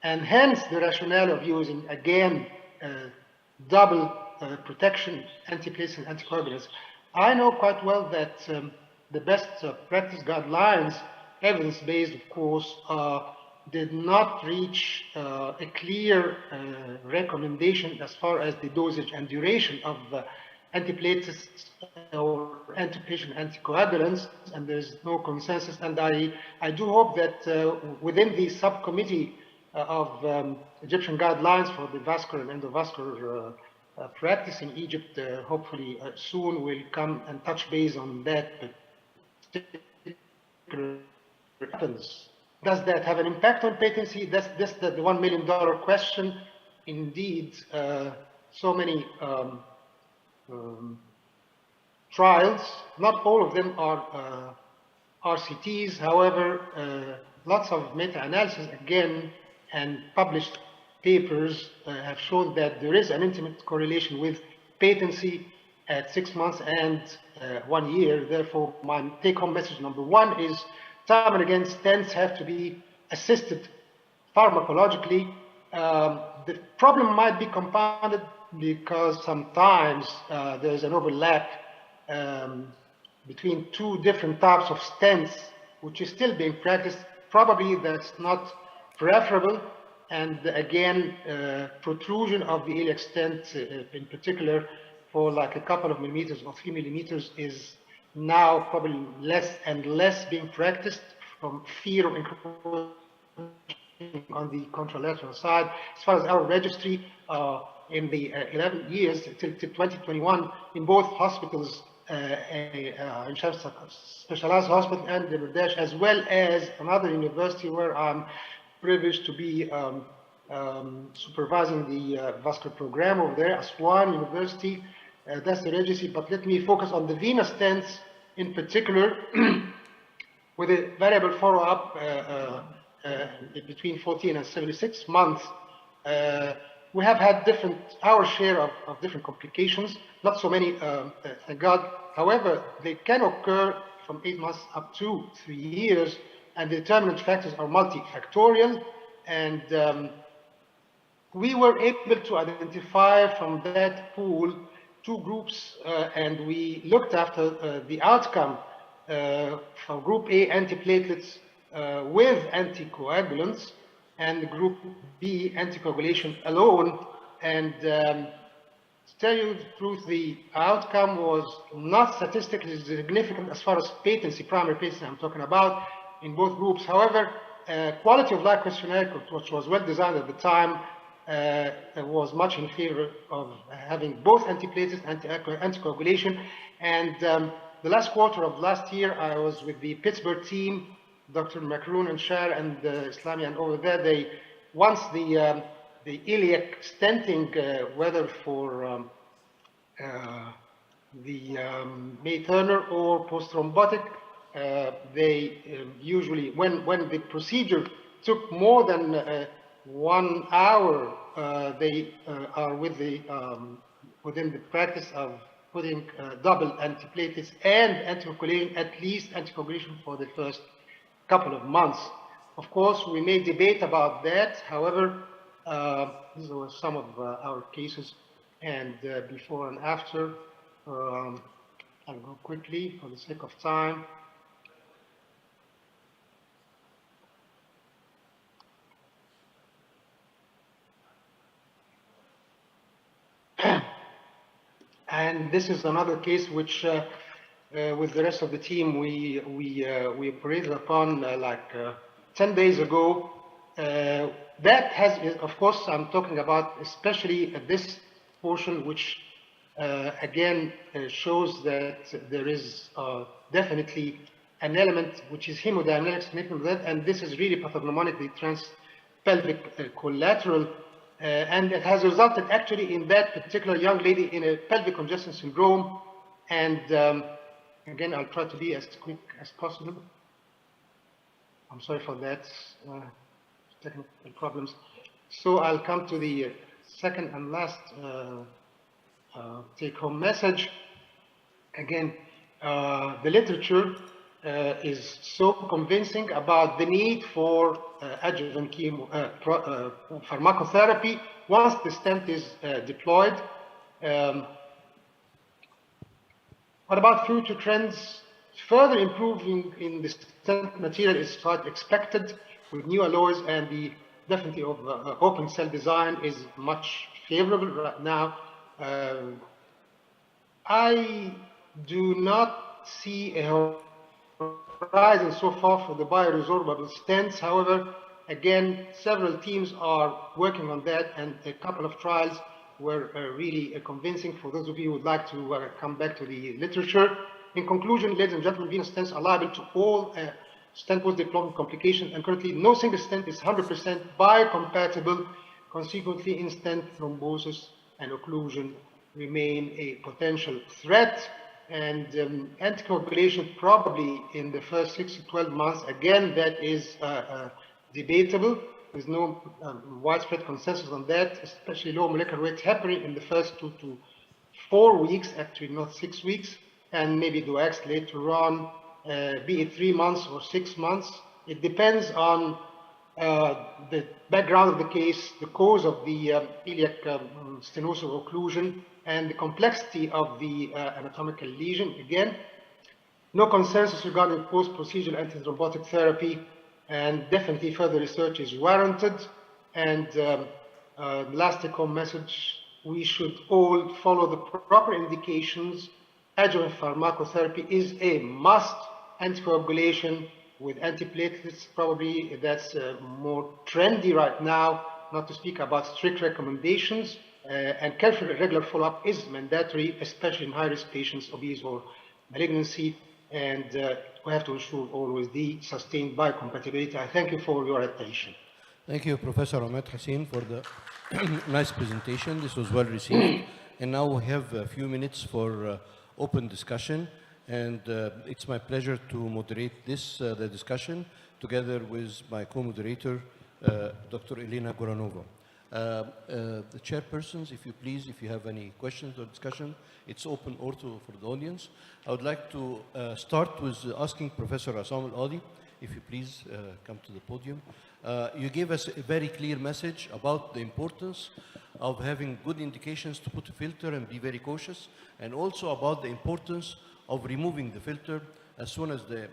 And hence the rationale of using, again, double protection, antiplatelets and anticoagulants. I know quite well that the best practice guidelines, evidence-based of course, did not reach a clear recommendation as far as the dosage and duration of antiplatelets or antipatient anticoagulants, and there's no consensus. And I do hope that within the subcommittee of Egyptian guidelines for the vascular and endovascular practice in Egypt, hopefully soon will come and touch base on that particular happens. Does that have an impact on patency? That's the $1 million question. Indeed, so many trials, not all of them are RCTs. However, lots of meta-analysis again and published papers have shown that there is an intimate correlation with patency at 6 months and 1 year. Therefore, my take-home message number one is time and again, stents have to be assisted pharmacologically. The problem might be compounded because sometimes there's an overlap between two different types of stents, which is still being practiced. Probably that's not preferable. And again, protrusion of the iliac stent in particular for like a couple of millimeters or 3 millimeters is now probably less and less being practiced from fear of encroaching on the contralateral side. As far as our registry, in the 11 years till 2021, in both hospitals, in Specialized Hospital and the Bangladesh, as well as another university where I'm privileged to be supervising the vascular program over there, Aswan University. That's the registry, but let me focus on the venous stents in particular, with a variable follow-up between 14 and 76 months. We have had our share of different complications, not so many, thank God. However, they can occur from 8 months up to 3 years, and the determinant factors are multifactorial. And we were able to identify from that pool 2 groups, and we looked after the outcome for Group A antiplatelets with anticoagulants, and Group B anticoagulation alone. And to tell you the truth, the outcome was not statistically significant as far as patency, primary patency I'm talking about, in both groups. However, quality of life questionnaire, which was well designed at the time, was much in favor of having both antiplatelets and anticoagulation. And the last quarter of last year, I was with the Pittsburgh team, Dr. Macroon and Shar and Islami, and over there, once the iliac stenting, whether for the May-Turner or post-thrombotic, they usually, when the procedure took more than 1 hour, they are within the practice of putting double antiplatelets and anticoagulation, at least anticoagulation for the first couple of months. Of course, we may debate about that. However, these were some of our cases, and before and after. I'll go quickly for the sake of time. And this is another case which, with the rest of the team, we operated upon 10 days ago. That has, of course, I'm talking about especially this portion, which again shows that there is definitely an element which is hemodynamics, and this is really pathognomonic, the transpelvic collateral. And it has resulted actually in that particular young lady in a pelvic congestion syndrome. And again, I'll try to be as quick as possible. I'm sorry for that, technical problems. So I'll come to the second and last take-home message. Again, the literature is so convincing about the need for adjuvant pharmacotherapy once the stent is deployed. What about future trends? Further improving in the stent material is quite expected with new alloys, and the definitely of open cell design is much favorable right now. I do not see a horizon so far for the bioresorbable stents. However, again, several teams are working on that, and a couple of trials were really convincing for those of you who would like to come back to the literature. In conclusion, ladies and gentlemen, venous stents are liable to all stent post-deployment complications, and currently no single stent is 100% biocompatible. Consequently, in-stent thrombosis and occlusion remain a potential threat, and anticoagulation probably in the first 6 to 12 months, again, that is debatable. There's no widespread consensus on that, especially low molecular weight heparin in the first 2 to 4 weeks, actually not 6 weeks, and maybe DOAX later on, be it 3 months or 6 months. It depends on the background of the case, the cause of the iliac stenosis or occlusion, and the complexity of the anatomical lesion. Again, no consensus regarding post-procedural antithrombotic therapy, and definitely further research is warranted. And the last take-home message, we should all follow the proper indications. Adjuvant pharmacotherapy is a must. Anticoagulation with antiplatelets, probably that's more trendy right now, not to speak about strict recommendations. And careful regular follow-up is mandatory, especially in high-risk patients, obese or malignancy. And we have to ensure always the sustained biocompatibility. I thank you for your attention. Thank you, Professor Ahmed Hussein, for the nice presentation. This was well received. And now we have a few minutes for open discussion. And it's my pleasure to moderate this the discussion together with my co-moderator, Dr. Elena Goranova. The chairpersons, if you please, if you have any questions or discussion, it's open also for the audience. I would like to start with asking Professor Assam Al-Adi, if you please come to the podium. You gave us a very clear message about the importance of having good indications to put a filter and be very cautious, and also about the importance of removing the filter as soon as the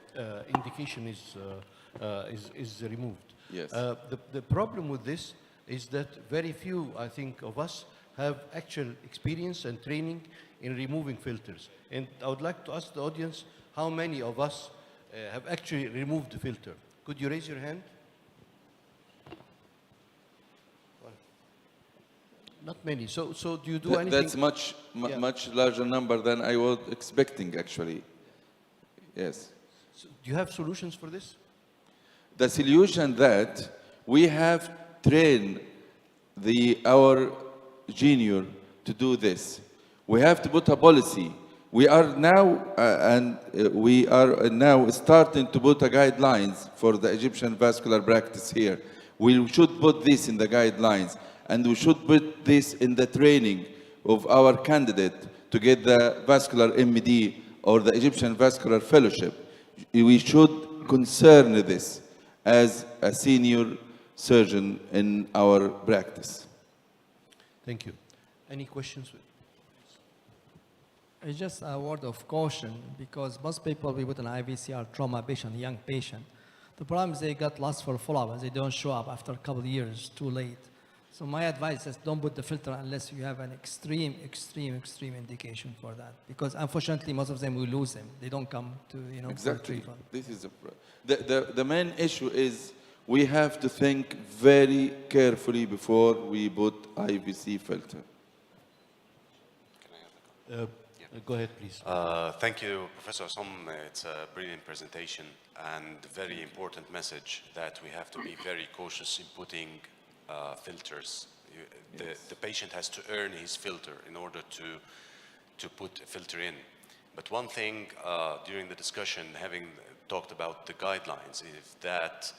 indication is removed. Yes. The problem with this is that very few, I think, of us have actual experience and training in removing filters. And I would like to ask the audience how many of us have actually removed the filter. Could you raise your hand? Not many. So do you do anything? That's much larger number than I was expecting, actually. Yes. So do you have solutions for this? The solution that we have trained our junior to do this. We have to put a policy. We are now starting to put a guidelines for the Egyptian vascular practice here. We should put this in the guidelines, and we should put this in the training of our candidate to get the vascular MD or the Egyptian Vascular Fellowship. We should concern this as a senior surgeon in our practice. Thank you. Any questions? It's just a word of caution, because most people we put an IVC are trauma patient, young patient. The problem is they got lost for follow-up and they don't show up after a couple of years, too late. So my advice is don't put the filter unless you have an extreme indication for that. Because unfortunately, most of them we lose them. They don't come to, Exactly. This is the main issue is we have to think very carefully before we put IVC filter. Go ahead, please. Thank you, Professor Assam. It's a brilliant presentation and very important message that we have to be very cautious in putting filters. The patient has to earn his filter in order to put a filter in. But one thing during the discussion, having talked about the guidelines, is that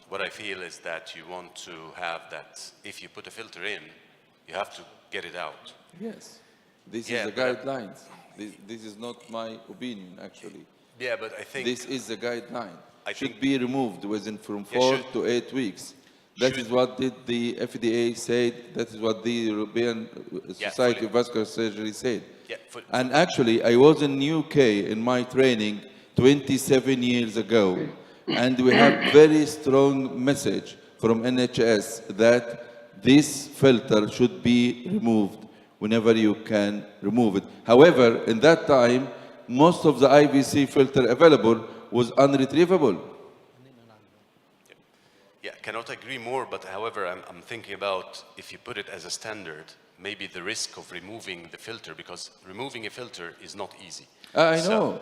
what I feel is that you want to have that if you put a filter in, you have to get it out. Yes. This is the guidelines. This is not my opinion, actually. Yeah, but I think This is the guideline. I Should think- be removed within from Yeah, 4 should- to 8 weeks. That is what did the FDA said. That is what the European Society fully. of Vascular Surgery said. Yeah, And actually, I was in UK in my training 27 years ago, and we have very strong message from NHS that this filter should be removed whenever you can remove it. However, in that time, most of the IVC filter available was unretrievable. Yeah, cannot agree more, but however, I'm thinking about if you put it as a standard, maybe the risk of removing the filter, because removing a filter is not easy. I know.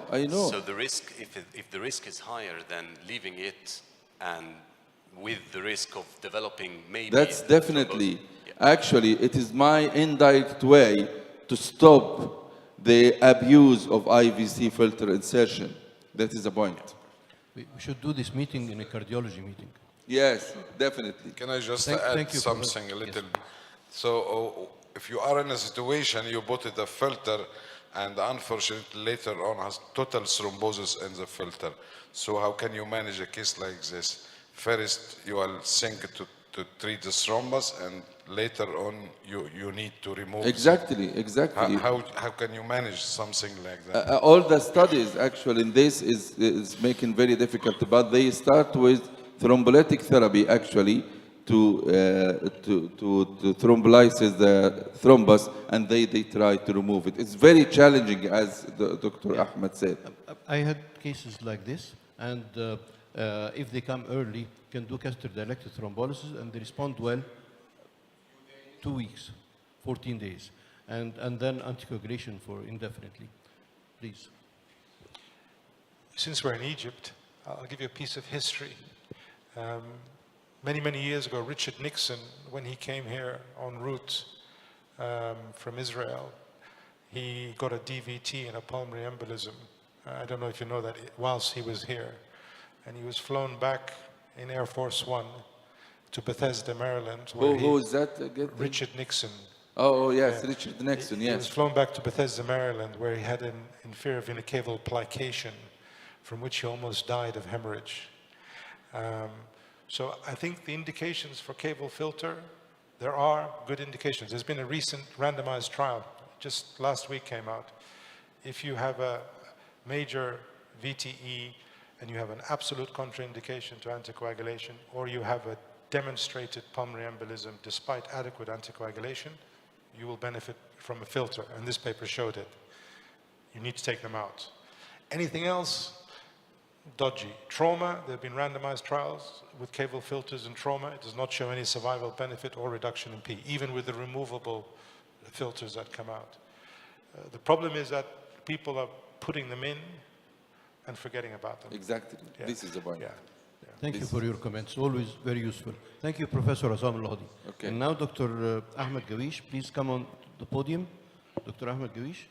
So the risk, if the risk is higher than leaving it, and with the risk of developing maybe... That's definitely, actually, it is my indirect way to stop the abuse of IVC filter insertion. That is the point. We should do this meeting in a cardiology meeting. Yes, definitely. Can I just Thank add you, something a little? So if you are in a situation, you put the filter, and unfortunately later on has total thrombosis in the filter. So how can you manage a case like this? First, you will sink to treat the thrombus, and later on you need to remove. Exactly. How can you manage something like that? All the studies actually in this is making very difficult, but they start with thrombolytic therapy actually to thrombolysis the thrombus, and they try to remove it. It's very challenging, as Dr. Ahmed said. I had cases like this, and if they come early, can do catheter-directed thrombolysis, and they respond well 2 weeks, 14 days, and then anticoagulation for indefinitely. Please. Since we're in Egypt, I'll give you a piece of history. Many years ago, Richard Nixon, when he came here en route from Israel, he got a DVT and a pulmonary embolism. I don't know if you know that, whilst he was here. And he was flown back in Air Force One to Bethesda, Maryland. Who is that again? Richard Nixon. Oh, yes, Richard Nixon, He was yes. flown back to Bethesda, Maryland, where he had an inferior vena cava plication, from which he almost died of hemorrhage. So I think the indications for cable filter, there are good indications. There's been a recent randomized trial, just last week came out. If you have a major VTE and you have an absolute contraindication to anticoagulation, or you have a demonstrated pulmonary embolism despite adequate anticoagulation, you will benefit from a filter, and this paper showed it. You need to take them out. Anything else? Dodgy. Trauma, there have been randomized trials with cable filters in trauma. It does not show any survival benefit or reduction in P, even with the removable filters that come out. The problem is that people are putting them in and forgetting about them. Exactly. Yeah. This is the point. Yeah. Thank you for your comments, always very useful. Thank you, Professor Azam Al-Hadi. Okay. And now, Dr. Ahmed Gawish, please come on the podium. Dr. Ahmed Gawish.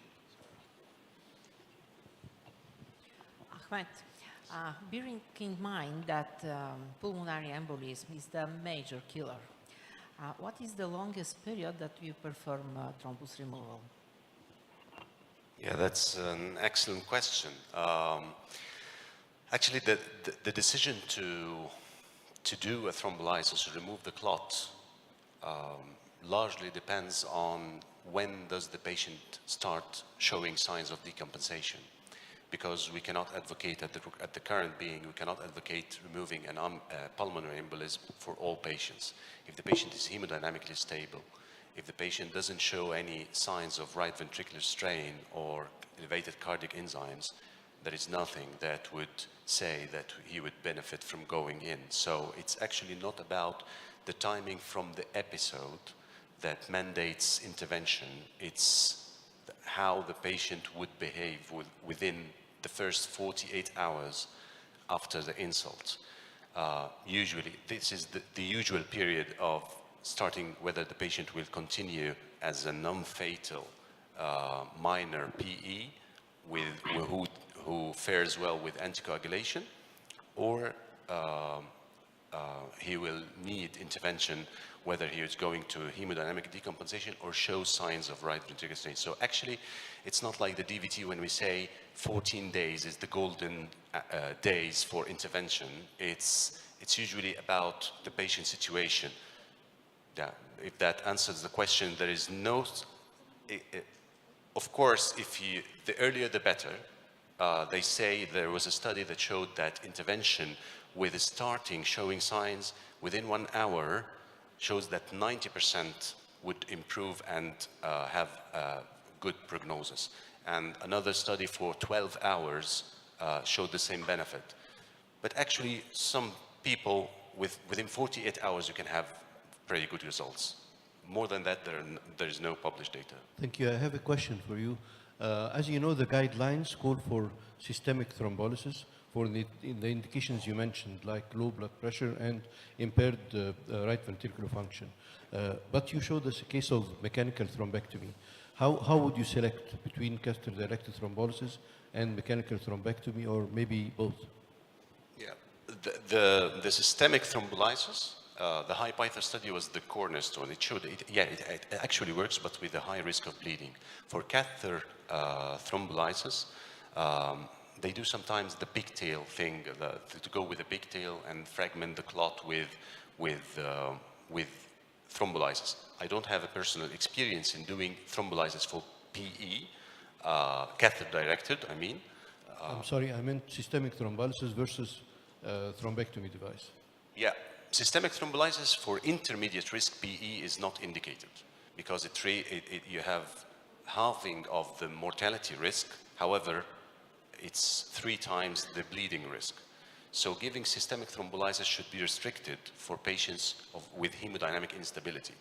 Ahmed, bearing in mind that pulmonary embolism is the major killer, what is the longest period that you perform thrombus removal? Yeah, that's an excellent question. Actually, the decision to do a thrombolysis, to remove the clot, largely depends on when does the patient start showing signs of decompensation. Because we cannot advocate, at the current being, we cannot advocate removing a pulmonary embolism for all patients. If the patient is hemodynamically stable, if the patient doesn't show any signs of right ventricular strain or elevated cardiac enzymes, there is nothing that would say that he would benefit from going in. So it's actually not about the timing from the episode that mandates intervention. It's how the patient would behave within the first 48 hours after the insult. Usually, this is the usual period of starting whether the patient will continue as a non-fatal minor PE who fares well with anticoagulation, or he will need intervention, whether he is going to hemodynamic decompensation or shows signs of right ventricular strain. So actually, it's not like the DVT when we say 14 days is the golden days for intervention. It's usually about the patient situation. Yeah, if that answers the question, there is no, of course, the earlier the better. They say there was a study that showed that intervention with starting showing signs within 1 hour shows that 90% would improve and have good prognosis. And another study for 12 hours showed the same benefit. But actually, some people, within 48 hours, you can have pretty good results. More than that, there is no published data. Thank you. I have a question for you. As you know, the guidelines call for systemic thrombolysis for the indications you mentioned, like low blood pressure and impaired right ventricular function. But you showed us a case of mechanical thrombectomy. How would you select between catheter-directed thrombolysis and mechanical thrombectomy, or maybe both? Yeah, the systemic thrombolysis, the high-Python study was the cornerstone. It showed it actually works, but with a high risk of bleeding. For catheter thrombolysis, they do sometimes the pigtail thing, to go with a pigtail and fragment the clot with thrombolysis. I don't have a personal experience in doing thrombolysis for PE, catheter-directed, I mean. I'm sorry, I meant systemic thrombolysis versus thrombectomy device. Yeah, systemic thrombolysis for intermediate risk PE is not indicated because you have halving of the mortality risk. However, it's 3 times the bleeding risk. So giving systemic thrombolysis should be restricted for patients with hemodynamic instability.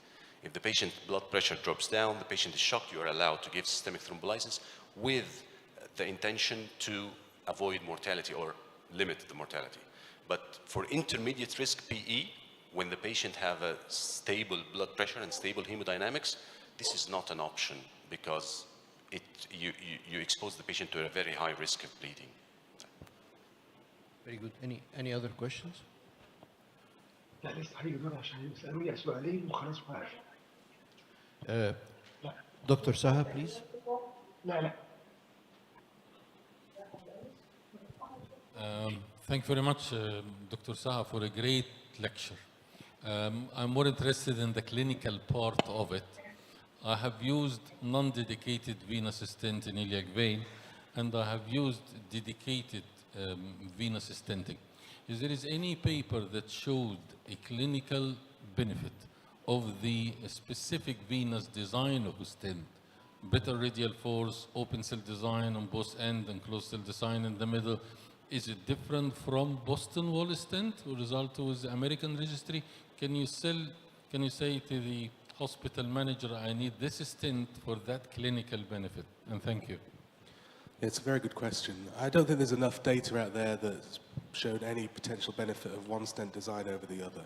If the patient's blood pressure drops down, the patient is shocked, you are allowed to give systemic thrombolysis with the intention to avoid mortality or limit the mortality. But for intermediate risk PE, when the patient have a stable blood pressure and stable hemodynamics, this is not an option because you expose the patient to a very high risk of bleeding. Very good. Any other questions? لا لسه هيجي دور عشان يسألوني سؤالين وخلاص واقف. Dr. Saha, please. لا. Thank you very much, Dr. Saha, for a great lecture. I'm more interested in the clinical part of it. I have used non-dedicated venous stent in iliac vein, and I have used dedicated venous stenting. If there is any paper that showed a clinical benefit of the specific venous design of a stent, better radial force, open cell design on both ends and closed cell design in the middle, is it different from Boston wall stent who result with the American registry? Can you say to the hospital manager, I need this stent for that clinical benefit? And thank you. It's a very good question. I don't think there's enough data out there that's showed any potential benefit of one stent design over the other.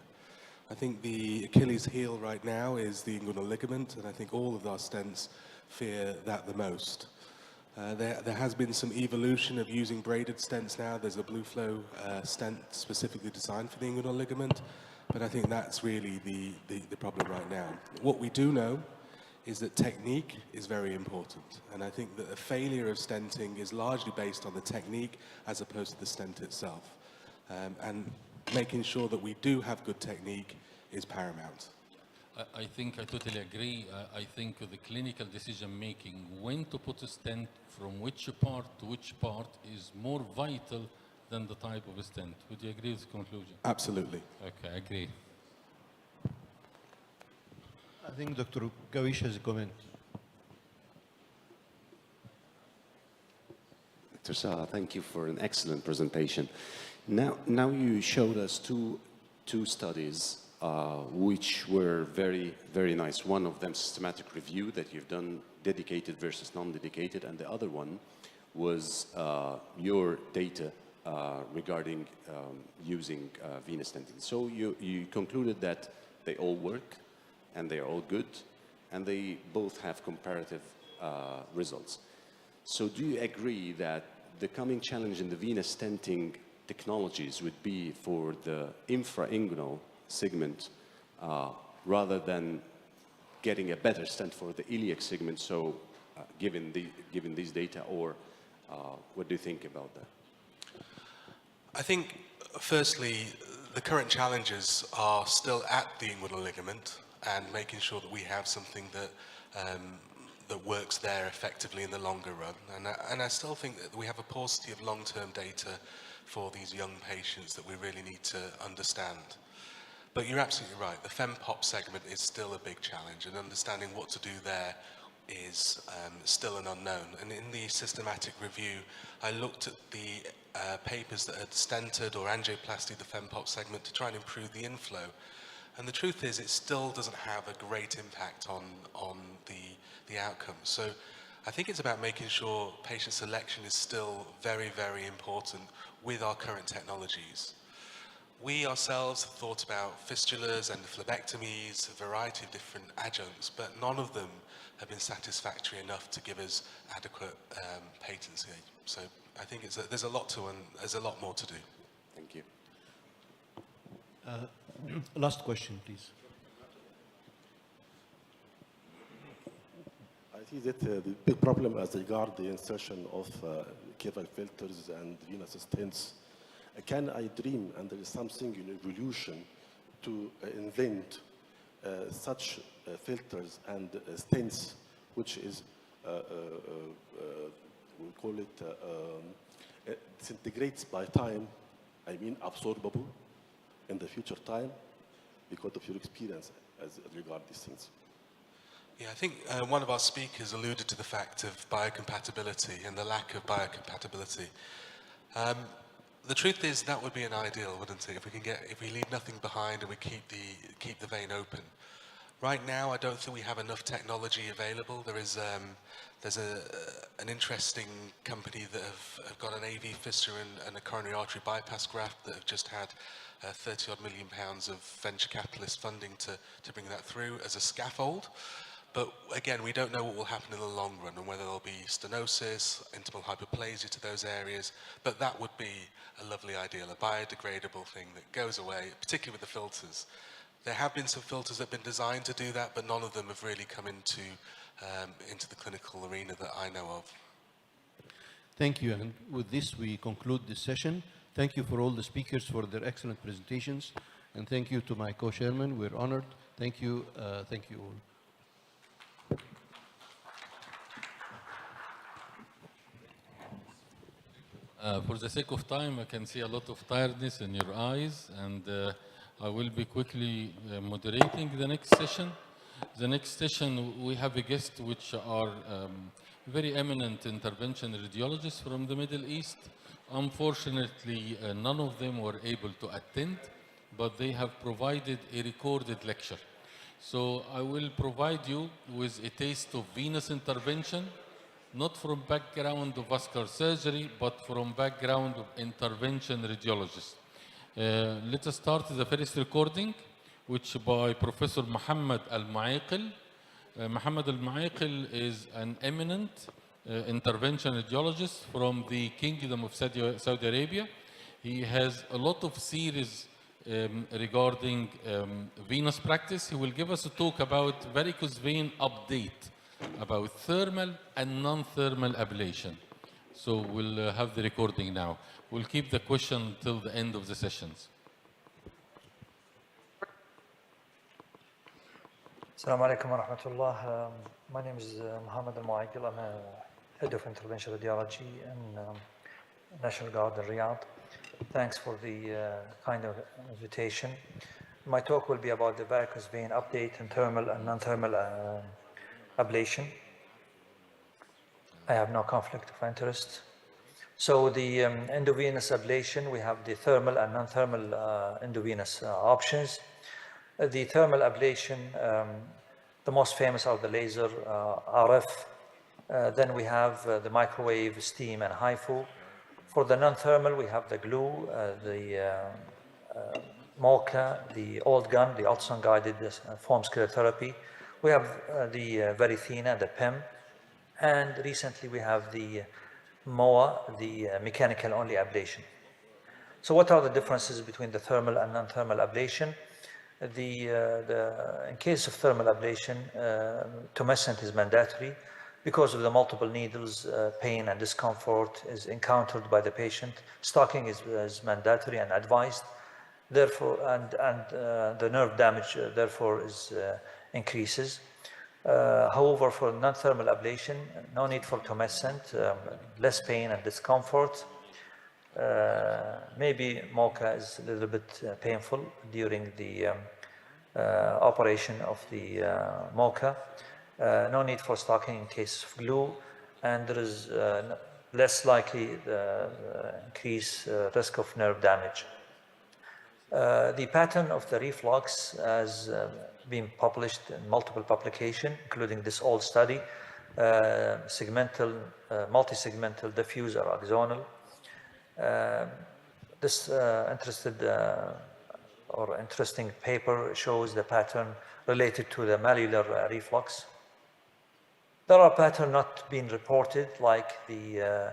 I think the Achilles heel right now is the inguinal ligament, and I think all of our stents fear that the most. There has been some evolution of using braided stents now. There's a blue flow stent specifically designed for the inguinal ligament, but I think that's really the problem right now. What we do know is that technique is very important, and I think that the failure of stenting is largely based on the technique as opposed to the stent itself. And making sure that we do have good technique is paramount. I think I totally agree. I think the clinical decision making, when to put a stent from which part to which part, is more vital than the type of a stent. Would you agree with the conclusion? Absolutely. Okay, I agree. I think Dr. Gawish has a comment. Dr. Saha, thank you for an excellent presentation. Now you showed us two studies which were very, very nice. One of them, systematic review that you've done, dedicated versus non-dedicated, and the other one was your data regarding using venous stenting. So you concluded that they all work, and they are all good, and they both have comparative results. So do you agree that the coming challenge in the venous stenting technologies would be for the infrainguinal segment rather than getting a better stent for the iliac segment. So given these data, or what do you think about that? I think, firstly, the current challenges are still at the inguinal ligament and making sure that we have something that that works there effectively in the longer run. And I still think that we have a paucity of long-term data for these young patients that we really need to understand. But you're absolutely right, the FemPop segment is still a big challenge, and understanding what to do there is still an unknown. And in the systematic review, I looked at the papers that had stented or angioplasty the FemPop segment to try and improve the inflow. And the truth is, it still doesn't have a great impact on the outcome. So I think it's about making sure patient selection is still very, very important with our current technologies. We ourselves have thought about fistulas and phlebectomies, a variety of different adjuncts, but none of them have been satisfactory enough to give us adequate patency. So I think there's a lot more to do. Thank you. Last question, please. I see that the big problem as regard the insertion of caval filters and venous stents. Can I dream, and there is something in evolution, to invent such filters and stents, which is, we call it, disintegrates by time, I mean absorbable in the future time, because of your experience as regard these things? Yeah, I think one of our speakers alluded to the fact of biocompatibility and the lack of biocompatibility. The truth is that would be an ideal, wouldn't it? If we leave nothing behind and we keep the vein open. Right now, I don't think we have enough technology available. There's an interesting company that have got an AV fistula and a coronary artery bypass graft that have just had 30-odd million pounds of venture capitalist funding to bring that through as a scaffold. But again, we don't know what will happen in the long run and whether there'll be stenosis, intimal hyperplasia to those areas. But that would be a lovely ideal, a biodegradable thing that goes away, particularly with the filters. There have been some filters that have been designed to do that, but none of them have really come into the clinical arena that I know of. Thank you. And with this, we conclude this session. Thank you for all the speakers for their excellent presentations. And thank you to my co-chairman. We're honored. Thank you. Thank you all. For the sake of time, I can see a lot of tiredness in your eyes, and I will be quickly moderating the next session. The next session, we have a guest which are very eminent intervention radiologists from the Middle East. Unfortunately, none of them were able to attend, but they have provided a recorded lecture. So I will provide you with a taste of venous intervention, not from background of vascular surgery, but from background of intervention radiologists. Let us start the first recording, which by Professor Mohammed Al-Mu'aqil. Mohammed Al-Mu'aqil is an eminent intervention radiologist from the Kingdom of Saudi Arabia. He has a lot of series regarding venous practice. He will give us a talk about varicose vein update, about thermal and non-thermal ablation. So we'll have the recording now. We'll keep the question till the end of the sessions. Assalamu alaikum wa rahmatullah. My name is Mohammed Al-Mu'aqil. I'm a head of intervention radiology in National Guard in Riyadh. Thanks for the kind of invitation. My talk will be about the varicose vein update in thermal and non-thermal ablation. I have no conflict of interest. So the endovenous ablation, we have the thermal and non-thermal endovenous options. The thermal ablation, the most famous are the laser RF. Then we have the microwave, steam, and HIFU. For the non-thermal, we have the glue, the MOCA, the old gun, the ultrasound-guided foam sclerotherapy. We have the Varithena, the PEM. And recently we have the MOA, the mechanical-only ablation. So what are the differences between the thermal and non-thermal ablation? In case of thermal ablation, tumescent is mandatory because of the multiple needles, pain and discomfort is encountered by the patient. Stocking is mandatory and advised. Therefore, the nerve damage therefore increases. However, for non-thermal ablation, no need for tumescent, less pain and discomfort. Maybe MOCA is a little bit painful during the operation of the MOCA. No need for stocking in case of glue, and there is less likely increased risk of nerve damage. The pattern of the reflux has been published in multiple publications, including this old study, segmental, multi-segmental, diffuse or axonal. This interesting paper shows the pattern related to the malleolar reflux. There are patterns not being reported, like the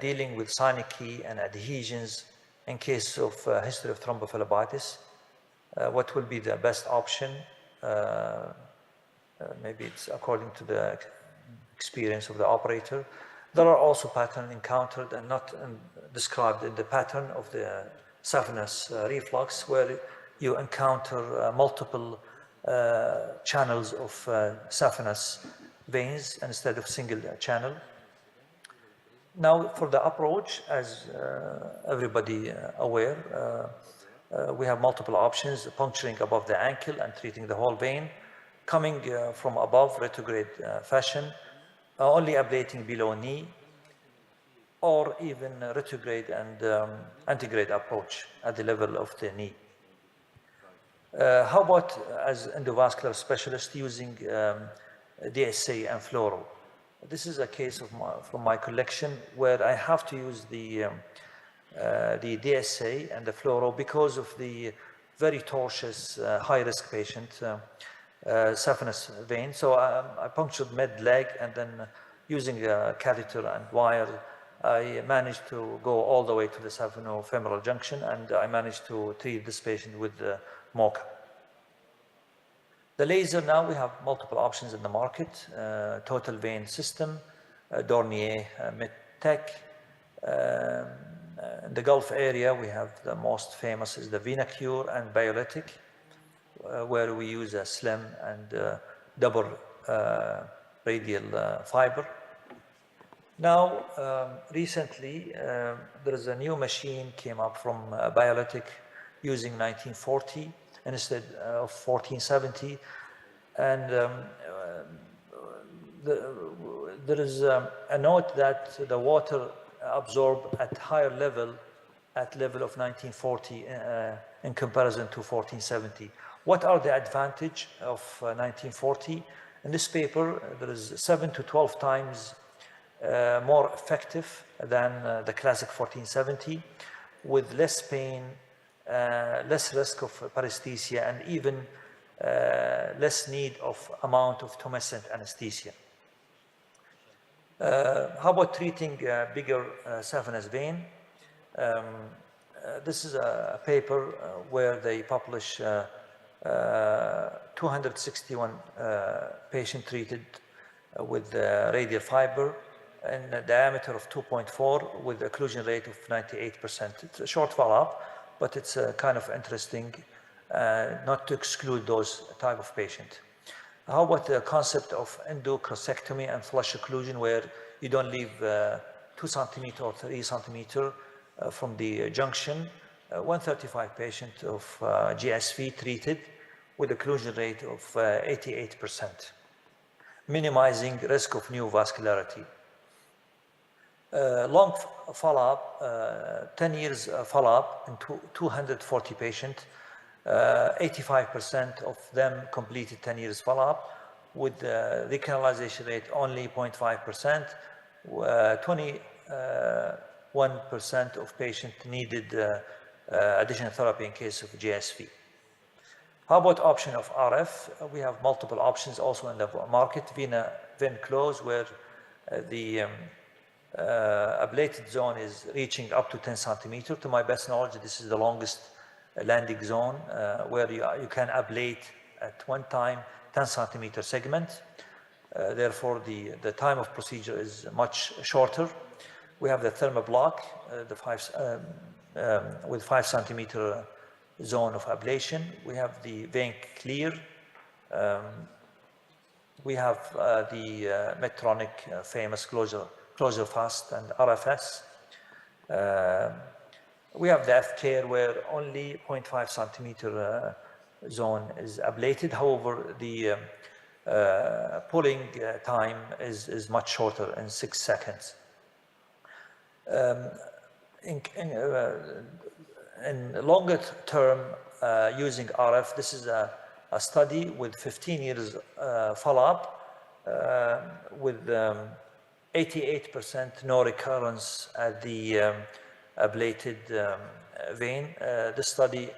dealing with synecdoche and adhesions in case of history of thrombophlebitis. What will be the best option? Maybe it's according to the experience of the operator. There are also patterns encountered and not described in the pattern of the saphenous reflux, where you encounter multiple channels of saphenous veins instead of single channel. Now, for the approach, as everybody aware, we have multiple options: puncturing above the ankle and treating the whole vein, coming from above retrograde fashion, only ablating below knee, or even retrograde and antegrade approach at the level of the knee. How about as endovascular specialist using DSA and fluoro? This is a case of from my collection where I have to use the DSA and the fluoro because of the very tortuous high-risk patient, saphenous vein. So I punctured mid-leg, and then using a catheter and wire, I managed to go all the way to the saphenofemoral junction, and I managed to treat this patient with the MOCA. The laser, now we have multiple options in the market: total vein system, Dornier, Medtech. In the Gulf area, we have the most famous is the VenaCure and Biolytic, where we use a slim and double radial fiber. Now, recently, there is a new machine came up from Biolytic using 1940 instead of 1470, and there is a note that the water absorbed at higher level, at level of 1940 in comparison to 1470. What are the advantage of 1940? In this paper, there is 7 to 12 times more effective than the classic 1470, with less pain, less risk of paresthesia, and even less need of amount of tumescent anesthesia. How about treating bigger saphenous vein? This is a paper where they publish 261 patients treated with radial fiber in a diameter of 2.4 with occlusion rate of 98%. It's a short follow-up, but it's kind of interesting not to exclude those type of patients. How about the concept of endocrossectomy and flush occlusion, where you don't leave 2 centimeter or 3 centimeter from the junction? 135 patients of GSV treated with occlusion rate of 88%, minimizing risk of new vascularity. Long follow-up, 10 years follow-up in 240 patients. 85% of them completed 10 years follow-up with the recanalization rate only 0.5%. 21% of patients needed additional therapy in case of GSV. How about option of RF? We have multiple options also in the market. Vein close, where the ablated zone is reaching up to 10 centimeter. To my best knowledge, this is the longest landing zone where you can ablate at one time 10 centimeter segment. Therefore, the time of procedure is much shorter. We have the thermoblock, with 5 centimeter zone of ablation. We have the vein clear. We have the Medtronic famous closure fast and RFS. We have the F-Care where only 0.5 centimeter zone is ablated. However, the pulling time is much shorter in 6 seconds. In longer term, using RF, this is a study with 15 years follow-up with 88% no recurrence at the ablated vein. This study,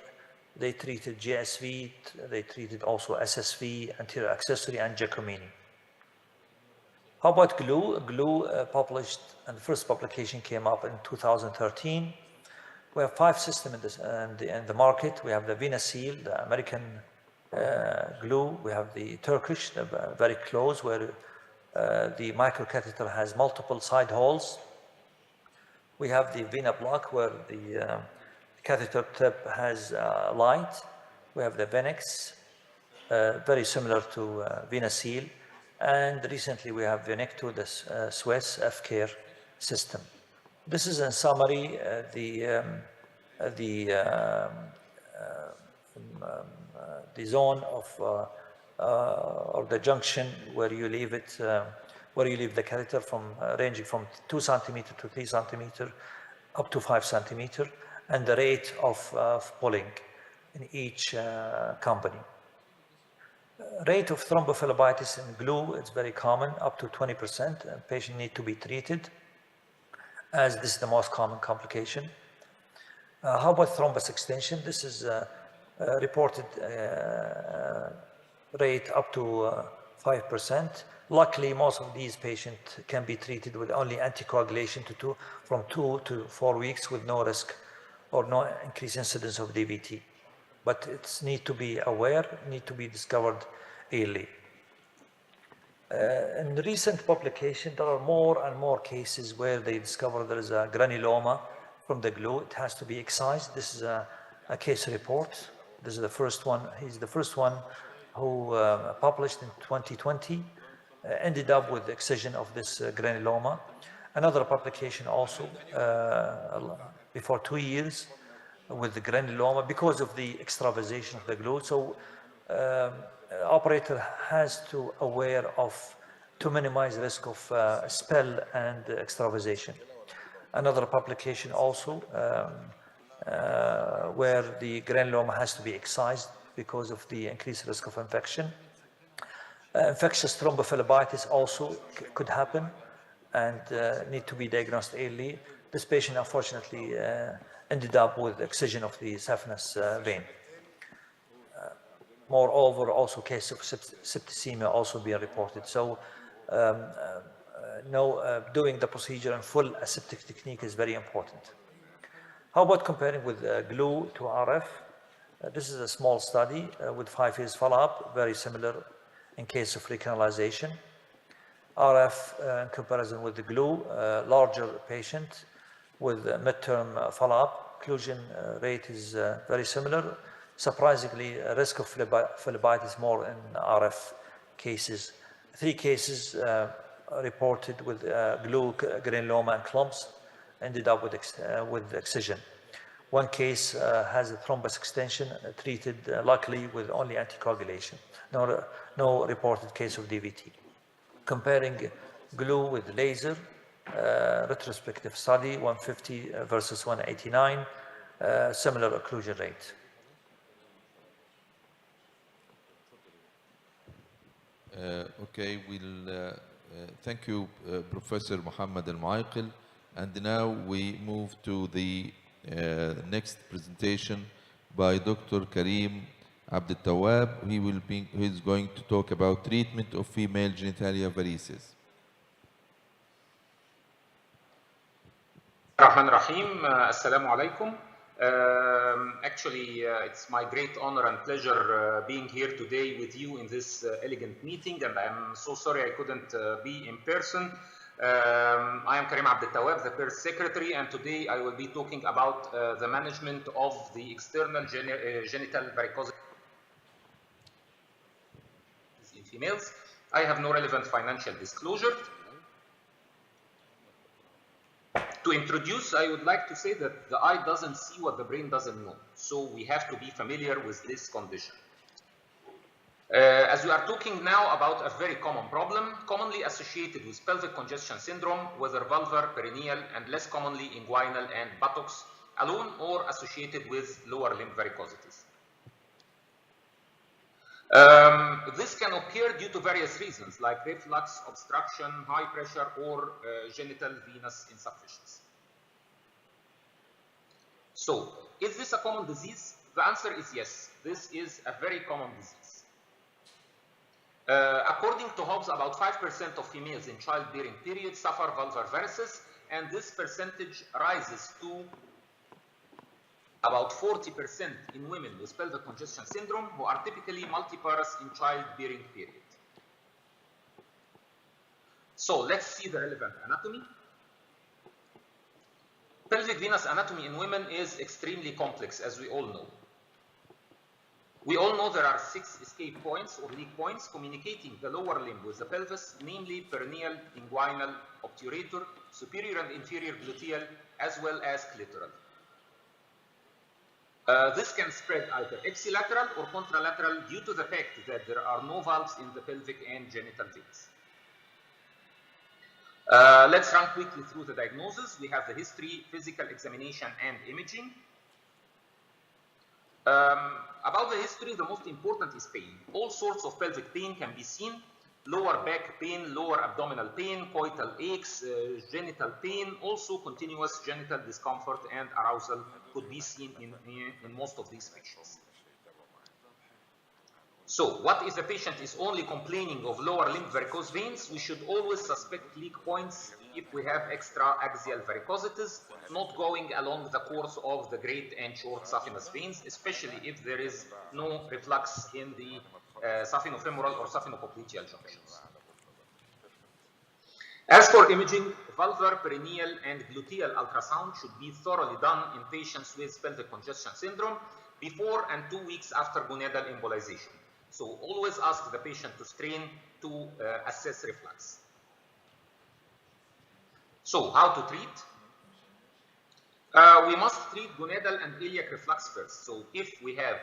they treated GSV, they treated also SSV, anterior accessory, and Giacomini. How about glue? Glue published, and the first publication came up in 2013. We have 5 systems in the market. We have the VenaSeal, the American glue. We have the Turkish, very close, where the microcatheter has multiple side holes. We have the VenaBlock, where the catheter tip has light. We have the Venex, very similar to VenaSeal. And recently we have Venecto, the Swiss F-Care system. This is in summary the zone of or the junction where you leave it, where you leave the catheter from ranging from 2 centimeter to 3 centimeter up to 5 centimeter, and the rate of pulling in each company. Rate of thrombophlebitis in glue is very common, up to 20%, and patients need to be treated, as this is the most common complication. How about thrombus extension? This is reported rate up to 5%. Luckily, most of these patients can be treated with only anticoagulation from 2 to 4 weeks with no risk or no increased incidence of DVT. But it's need to be aware, need to be discovered early. In recent publication, there are more and more cases where they discover there is a granuloma from the glue. It has to be excised. This is a case report. This is the first one. He's the first one who published in 2020, ended up with the excision of this granuloma. Another publication also before 2 years with the granuloma because of the extravasation of the glue. So operator has to aware of to minimize risk of spill and extravasation. Another publication also where the granuloma has to be excised because of the increased risk of infection. Infectious thrombophlebitis also could happen and need to be diagnosed early. This patient unfortunately ended up with excision of the saphenous vein. Moreover, also case of septicemia also being reported. So doing the procedure in full aseptic technique is very important. How about comparing with glue to RF? This is a small study with 5 years follow-up, very similar in case of recanalization. RF in comparison with the glue, larger patient with midterm follow-up. Occlusion rate is very similar. Surprisingly, risk of phlebitis more in RF cases. 3 cases reported with glue, granuloma, and clumps ended up with excision. 1 case has a thrombus extension treated luckily with only anticoagulation. No reported case of DVT. Comparing glue with laser, retrospective study, 150 versus 189, similar occlusion rate. Okay, we'll thank you, Professor Mohammed Al-Muayqil. And now we move to the next presentation by Dr. Karim Abdeltawab. He is going to talk about treatment of female genitalia varices. Rahman Rahim, Assalamu alaikum. Actually, it's my great honor and pleasure being here today with you in this elegant meeting, and I'm so sorry I couldn't be in person. I am Karim Abdeltawab, the PERS Secretary, and today I will be talking about the management of the external genital varicosities in females. I have no relevant financial disclosure. To introduce, I would like to say that the eye doesn't see what the brain doesn't know. So we have to be familiar with this condition. As we are talking now about a very common problem, commonly associated with pelvic congestion syndrome, whether vulvar, perineal, and less commonly inguinal and buttocks alone, or associated with lower limb varicosities. This can occur due to various reasons, like reflux, obstruction, high pressure, or genital venous insufficiency. So, is this a common disease? The answer is yes. This is a very common disease. According to Hobbs, about 5% of females in childbearing period suffer vulvar varices, and this percentage rises to about 40% in women with pelvic congestion syndrome who are typically multiparous in childbearing period. So let's see the relevant anatomy. Pelvic venous anatomy in women is extremely complex, as we all know. We all know there are 6 escape points or leak points communicating the lower limb with the pelvis, namely perineal, inguinal, obturator, superior and inferior gluteal, as well as clitoral. This can spread either ipsilateral or contralateral due to the fact that there are no valves in the pelvic and genital veins. Let's run quickly through the diagnosis. We have the history, physical examination, and imaging. About the history, the most important is pain. All sorts of pelvic pain can be seen. Lower back pain, lower abdominal pain, coital aches, genital pain, also continuous genital discomfort and arousal could be seen in most of these patients. So, what if the patient is only complaining of lower limb varicose veins? We should always suspect leak points if we have extra axial varicosities, not going along the course of the great and short saphenous veins, especially if there is no reflux in the saphenofemoral or saphenopopliteal junctions. As for imaging, vulvar, perineal, and gluteal ultrasound should be thoroughly done in patients with pelvic congestion syndrome before and 2 weeks after gonadal embolization. So always ask the patient to strain to assess reflux. So how to treat? We must treat gonadal and iliac reflux first. So if we have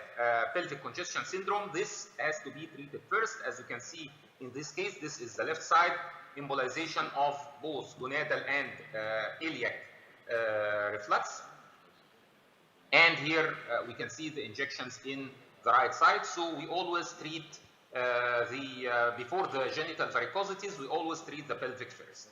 pelvic congestion syndrome, this has to be treated first. As you can see in this case, this is the left side, embolization of both gonadal and iliac reflux. And here we can see the injections in the right side. So we always treat before the genital varicosities, we always treat the pelvic first.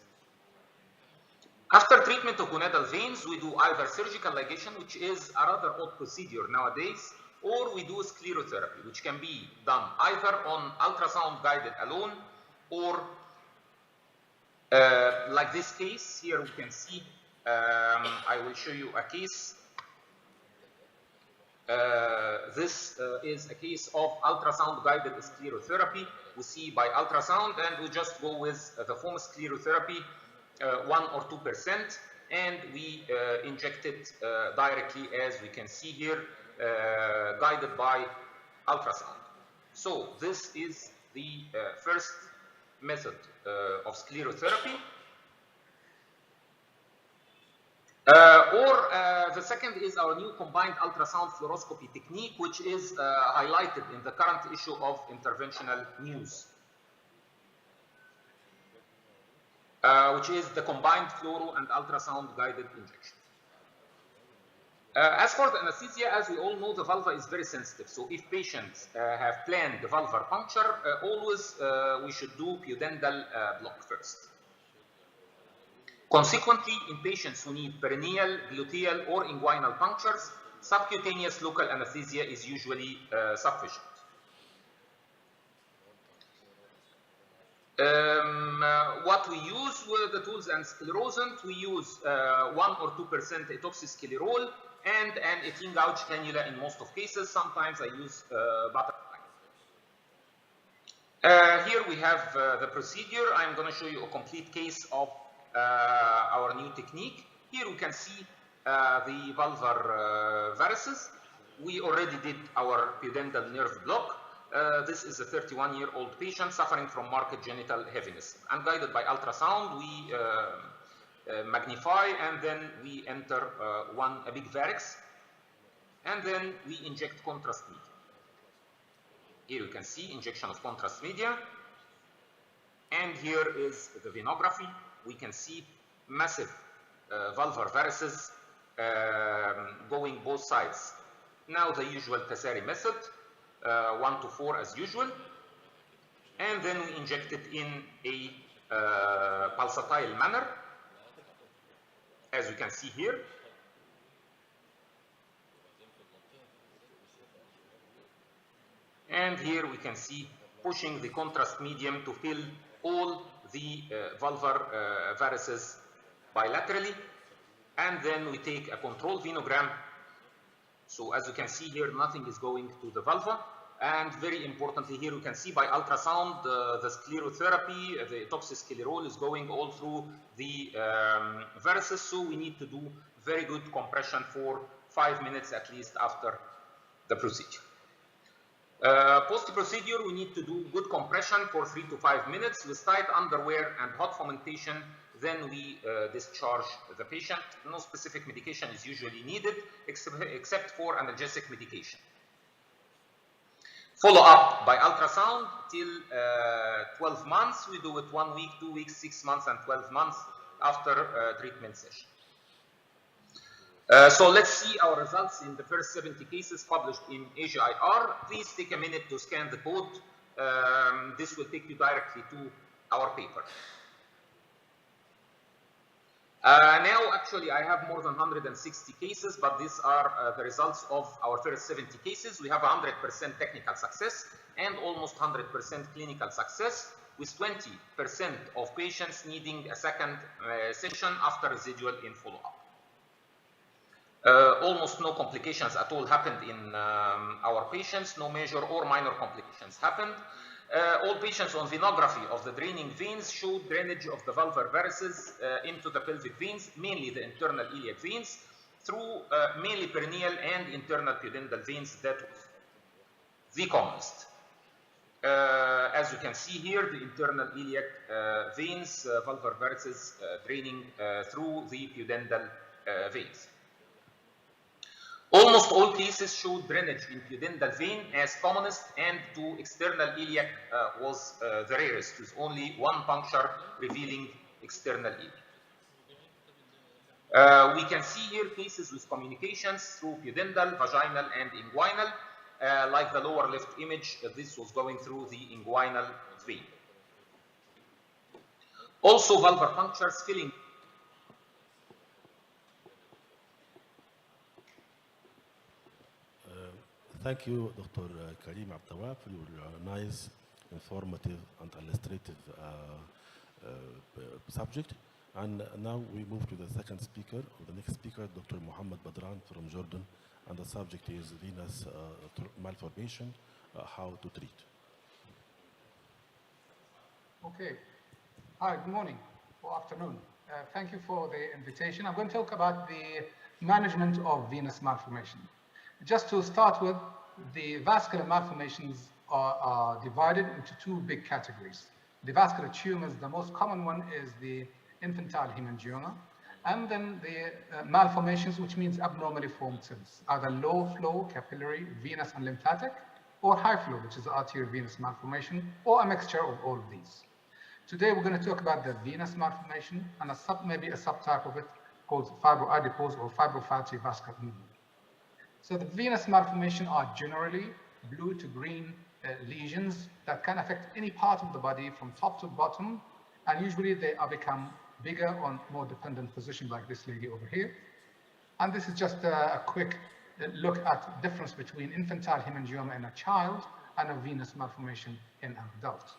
After treatment of gonadal veins, we do either surgical ligation, which is a rather odd procedure nowadays, or we do sclerotherapy, which can be done either on ultrasound guided alone, or like this case here we can see, I will show you a case. This is a case of ultrasound guided sclerotherapy. We see by ultrasound, and we just go with the foam sclerotherapy, 1 or 2%, and we inject it directly, as we can see here, guided by ultrasound. So this is the first method of sclerotherapy. The second is our new combined ultrasound fluoroscopy technique, which is highlighted in the current issue of Interventional News, which is the combined fluoro and ultrasound guided injection. As for the anesthesia, as we all know, the vulva is very sensitive. So if patients have planned the vulvar puncture, always we should do pudendal block first. Consequently, in patients who need perineal, gluteal, or inguinal punctures, subcutaneous local anesthesia is usually sufficient. What we use the tools and sclerosant, we use 1 or 2% etoxysclerol and an 18-gauge cannula in most of cases. Sometimes I use butterfly. Here we have the procedure. I'm going to show you a complete case of our new technique. Here we can see the vulvar varices. We already did our pudendal nerve block. This is a 31-year-old patient suffering from marked genital heaviness. And guided by ultrasound, we magnify and then we enter a big varix, and then we inject contrast media. Here you can see injection of contrast media, and here is the venography. We can see massive vulvar varices going both sides. Now the usual Tessari method, 1 to 4 as usual, and then we inject it in a pulsatile manner, as you can see here. And here we can see pushing the contrast medium to fill all the vulvar varices bilaterally, and then we take a control venogram. So as you can see here, nothing is going to the vulva. And very importantly, here you can see by ultrasound the sclerotherapy, the etoxysclerol is going all through the varices. So we need to do very good compression for 5 minutes at least after the procedure. Post-procedure, we need to do good compression for 3 to 5 minutes with tight underwear and hot fomentation. Then we discharge the patient. No specific medication is usually needed except for analgesic medication. Follow up by ultrasound till 12 months. We do it 1 week, 2 weeks, 6 months, and 12 months after treatment session. So let's see our results in the first 70 cases published in AJIR. Please take a minute to scan the code. This will take you directly to our paper. Now, actually, I have more than 160 cases, but these are the results of our first 70 cases. We have 100% technical success and almost 100% clinical success, with 20% of patients needing a second session after residual in follow-up. Almost no complications at all happened in our patients. No major or minor complications happened. All patients on venography of the draining veins showed drainage of the vulvar varices into the pelvic veins, mainly the internal iliac veins, through mainly perineal and internal pudendal veins. That was the commonest. As you can see here, the internal iliac veins, vulvar varices draining through the pudendal veins. Almost all cases showed drainage in pudendal vein as commonest, and to external iliac was the rarest, with only one puncture revealing external iliac. We can see here cases with communications through pudendal, vaginal, and inguinal. Like the lower left image, this was going through the inguinal vein. Also, vulvar punctures filling. Thank you, Dr. Karim Abdawab, for your nice, informative, and illustrative subject. And now we move to the second speaker, or the next speaker, Dr. Muhammad Badran from Jordan, and the subject is venous malformation, how to treat. Okay. Hi, good morning or afternoon. Thank you for the invitation. I'm going to talk about the management of venous malformation. Just to start with, the vascular malformations are divided into two big categories. The vascular tumors, the most common one is the infantile hemangioma, and then the malformations, which means abnormally formed cells, either low flow, capillary, venous and lymphatic, or high flow, which is arteriovenous malformation, or a mixture of all of these. Today, we're going to talk about the venous malformation and maybe a subtype of it called fibroadipose or fibrofatty vascular movement. So the venous malformation are generally blue to green lesions that can affect any part of the body from top to bottom, and usually they become bigger on more dependent position, like this lady over here. And this is just a quick look at the difference between infantile hemangioma in a child and a venous malformation in an adult.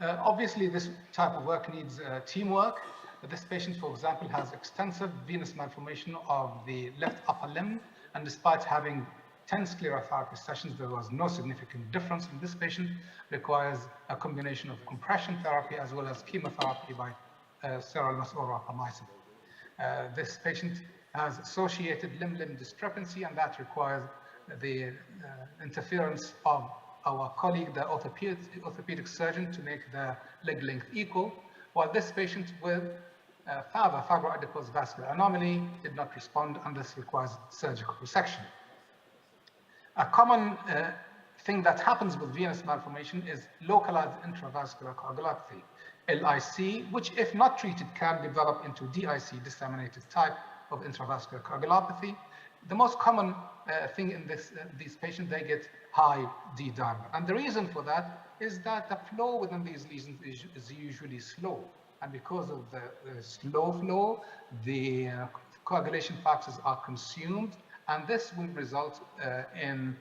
Obviously, this type of work needs teamwork. This patient, for example, has extensive venous malformation of the left upper limb, and despite having 10 sclerotherapy sessions, there was no significant difference in this patient. Requires a combination of compression therapy as well as chemotherapy by sirolimus or rapamycin. This patient has associated limb-limb discrepancy, and that requires the interference of our colleague, the orthopedic surgeon, to make the leg length equal, while this patient with further fibroadipose vascular anomaly did not respond, and this requires surgical resection. A common thing that happens with venous malformation is localized intravascular coagulopathy, LIC, which if not treated can develop into DIC, disseminated type of intravascular coagulopathy. The most common thing in these patients, they get high D dimer. And the reason for that is that the flow within these lesions is usually slow. And because of the slow flow, the coagulation factors are consumed, and this will result in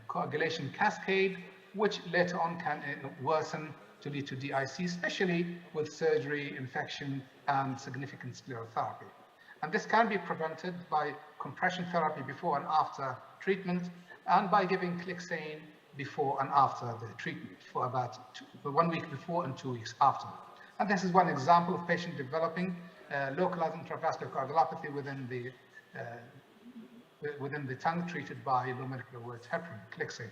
coagulation cascade, which later on can worsen to lead to DIC, especially with surgery, infection, and significant sclerotherapy. And this can be prevented by compression therapy before and after treatment, and by giving Clexane before and after the treatment for about 1 week before and 2 weeks after. And this is one example of patient developing localized intravascular coagulopathy within the tongue treated by low molecular weight heparin, Clexane.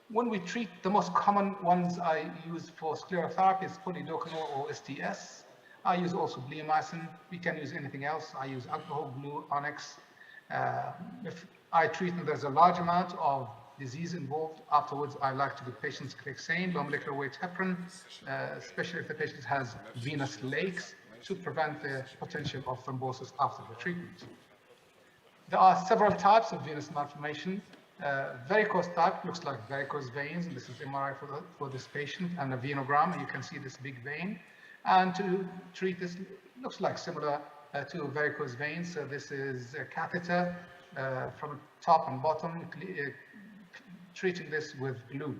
When we treat, the most common ones I use for sclerotherapy is polydocanol or STS. I use also bleomycin. We can use anything else. I use alcohol glue, onyx. If I treat and there's a large amount of disease involved, afterwards I like to give patients Clexane, low molecular weight heparin, especially if the patient has venous lakes, to prevent the potential of thrombosis after the treatment. There are several types of venous malformation. Varicose type looks like varicose veins, and this is MRI for this patient, and a venogram, you can see this big vein. And to treat this, looks like similar to varicose veins. So this is a catheter from top and bottom, treating this with glue,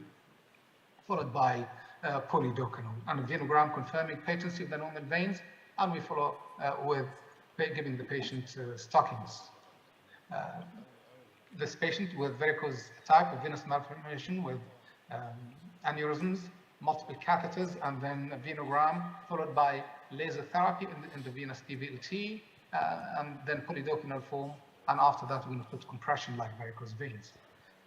followed by polydocanol, and a venogram confirming patency of the normal veins, and we follow with giving the patient stockings. This patient with varicose type of venous malformation with aneurysms, multiple catheters, and then a venogram, followed by laser therapy in the venous EVLT, and then polydocanol form, and after that we're going to put compression like varicose veins.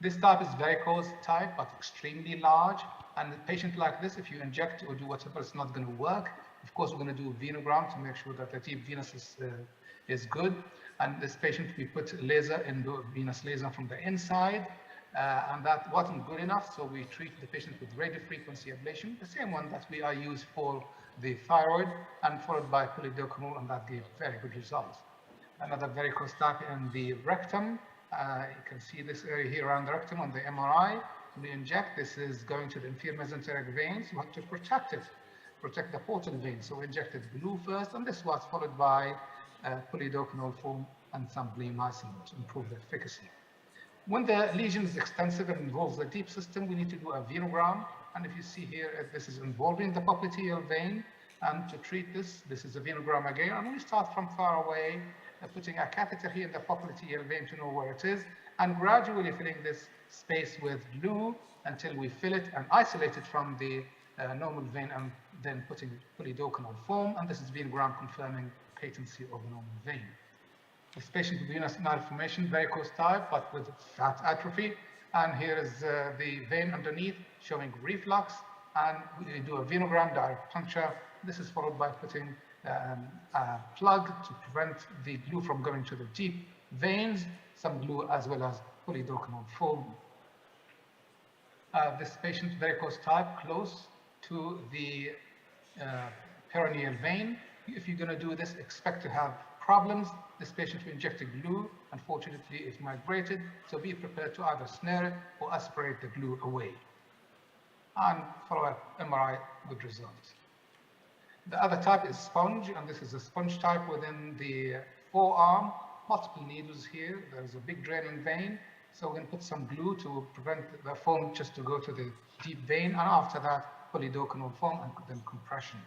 This type is varicose type, but extremely large, and a patient like this, if you inject or do whatever, it's not going to work. Of course, we're going to do a venogram to make sure that the deep venous is good. And this patient, we put laser in the venous laser from the inside, and that wasn't good enough, so we treat the patient with radiofrequency ablation, the same one that we are used for the thyroid, and followed by polydocanol, and that gave very good results. Another varicose type in the rectum. You can see this area here around the rectum on the MRI. We inject, this is going to the inferior mesenteric veins. We have to protect it, protect the portal vein. So we injected glue first, and this was followed by polydocanol form and some bleomycin to improve the efficacy. When the lesion is extensive and involves the deep system, we need to do a venogram. And if you see here, this is involving the popliteal vein. And to treat this, this is a venogram again. And we start from far away, putting a catheter here in the popliteal vein to know where it is, and gradually filling this space with glue until we fill it and isolate it from the normal vein, and then putting polydocanol foam. And this is venogram confirming patency of the normal vein. This patient with venous malformation, varicose type, but with fat atrophy. And here is the vein underneath showing reflux. And we do a venogram direct puncture. This is followed by putting a plug to prevent the glue from going to the deep veins, some glue as well as polydocanol foam. This patient, varicose type, close to the perineal vein. If you're going to do this, expect to have problems. This patient we injected glue. Unfortunately, it migrated, so be prepared to either snare it or aspirate the glue away. And follow up MRI with results. The other type is sponge, and this is a sponge type within the forearm. Multiple needles here. There's a big draining vein, so we're going to put some glue to prevent the foam just to go to the deep vein, and after that, polydocanol foam and then compression.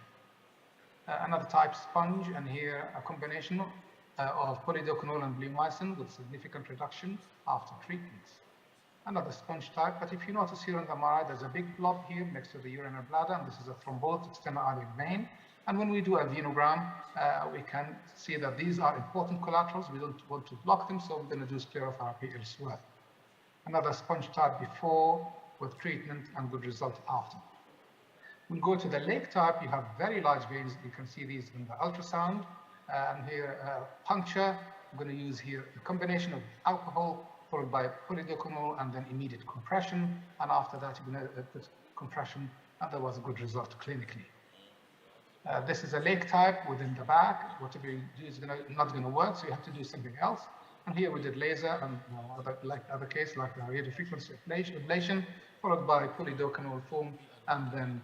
Another type sponge, and here a combination of polydocanol and bleomycin with significant reduction after treatments. Another sponge type, but if you notice here on the MRI, there's a big blob here next to the urinary bladder, and this is a thrombotic external iliac vein. And when we do a venogram, we can see that these are important collaterals. We don't want to block them, so we're going to do sclerotherapy elsewhere. Another sponge type before with treatment and good result after. We'll go to the lake type. You have very large veins. You can see these in the ultrasound. And here, puncture. I'm going to use here a combination of alcohol followed by polydocanol and then immediate compression. And after that, you're going to put compression, and there was a good result clinically. This is a lake type within the back. Whatever you do is not going to work, so you have to do something else. And here we did laser and like other case, like the radiofrequency ablation, followed by polydocanol foam, and then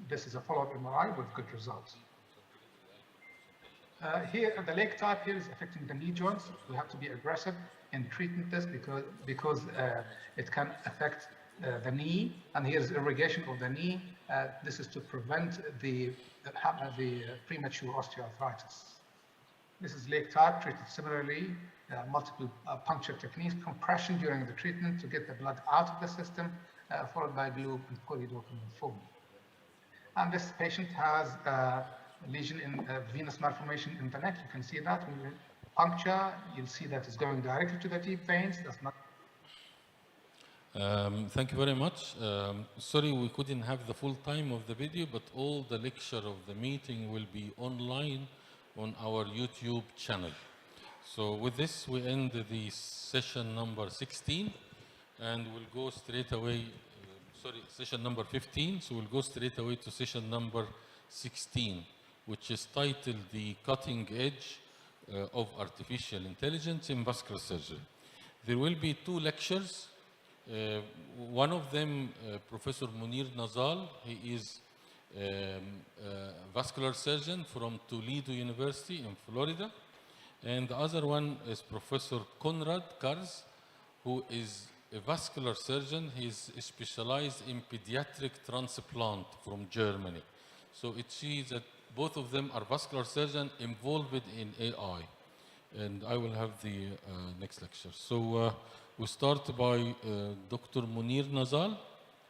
this is a follow-up MRI with good results. Here, the lake type here is affecting the knee joints. We have to be aggressive in treating this because it can affect the knee, and here's irrigation of the knee. This is to prevent the premature osteoarthritis. This is lake type, treated similarly, multiple puncture techniques, compression during the treatment to get the blood out of the system, followed by glue and polydocanol foam. And this patient has a lesion in venous malformation in the neck. You can see that when you puncture, you'll see that it's going directly to the deep veins. That's not. Thank you very much. Sorry we couldn't have the full time of the video, but all the lecture of the meeting will be online on our YouTube channel. So with this, we end the session number 16, and we'll go straight away, session number 15, so we'll go straight away to session number 16, which is titled The Cutting Edge of Artificial Intelligence in Vascular Surgery. There will be 2 lectures. One of them, Professor Munir Nazal, he is a vascular surgeon from Toledo University in Florida. And the other one is Professor Konrad Karz, who is a vascular surgeon. He's specialized in pediatric transplant from Germany. So it sees that both of them are vascular surgeons involved in AI. And I will have the next lecture. So we start by Dr. Munir Nazal.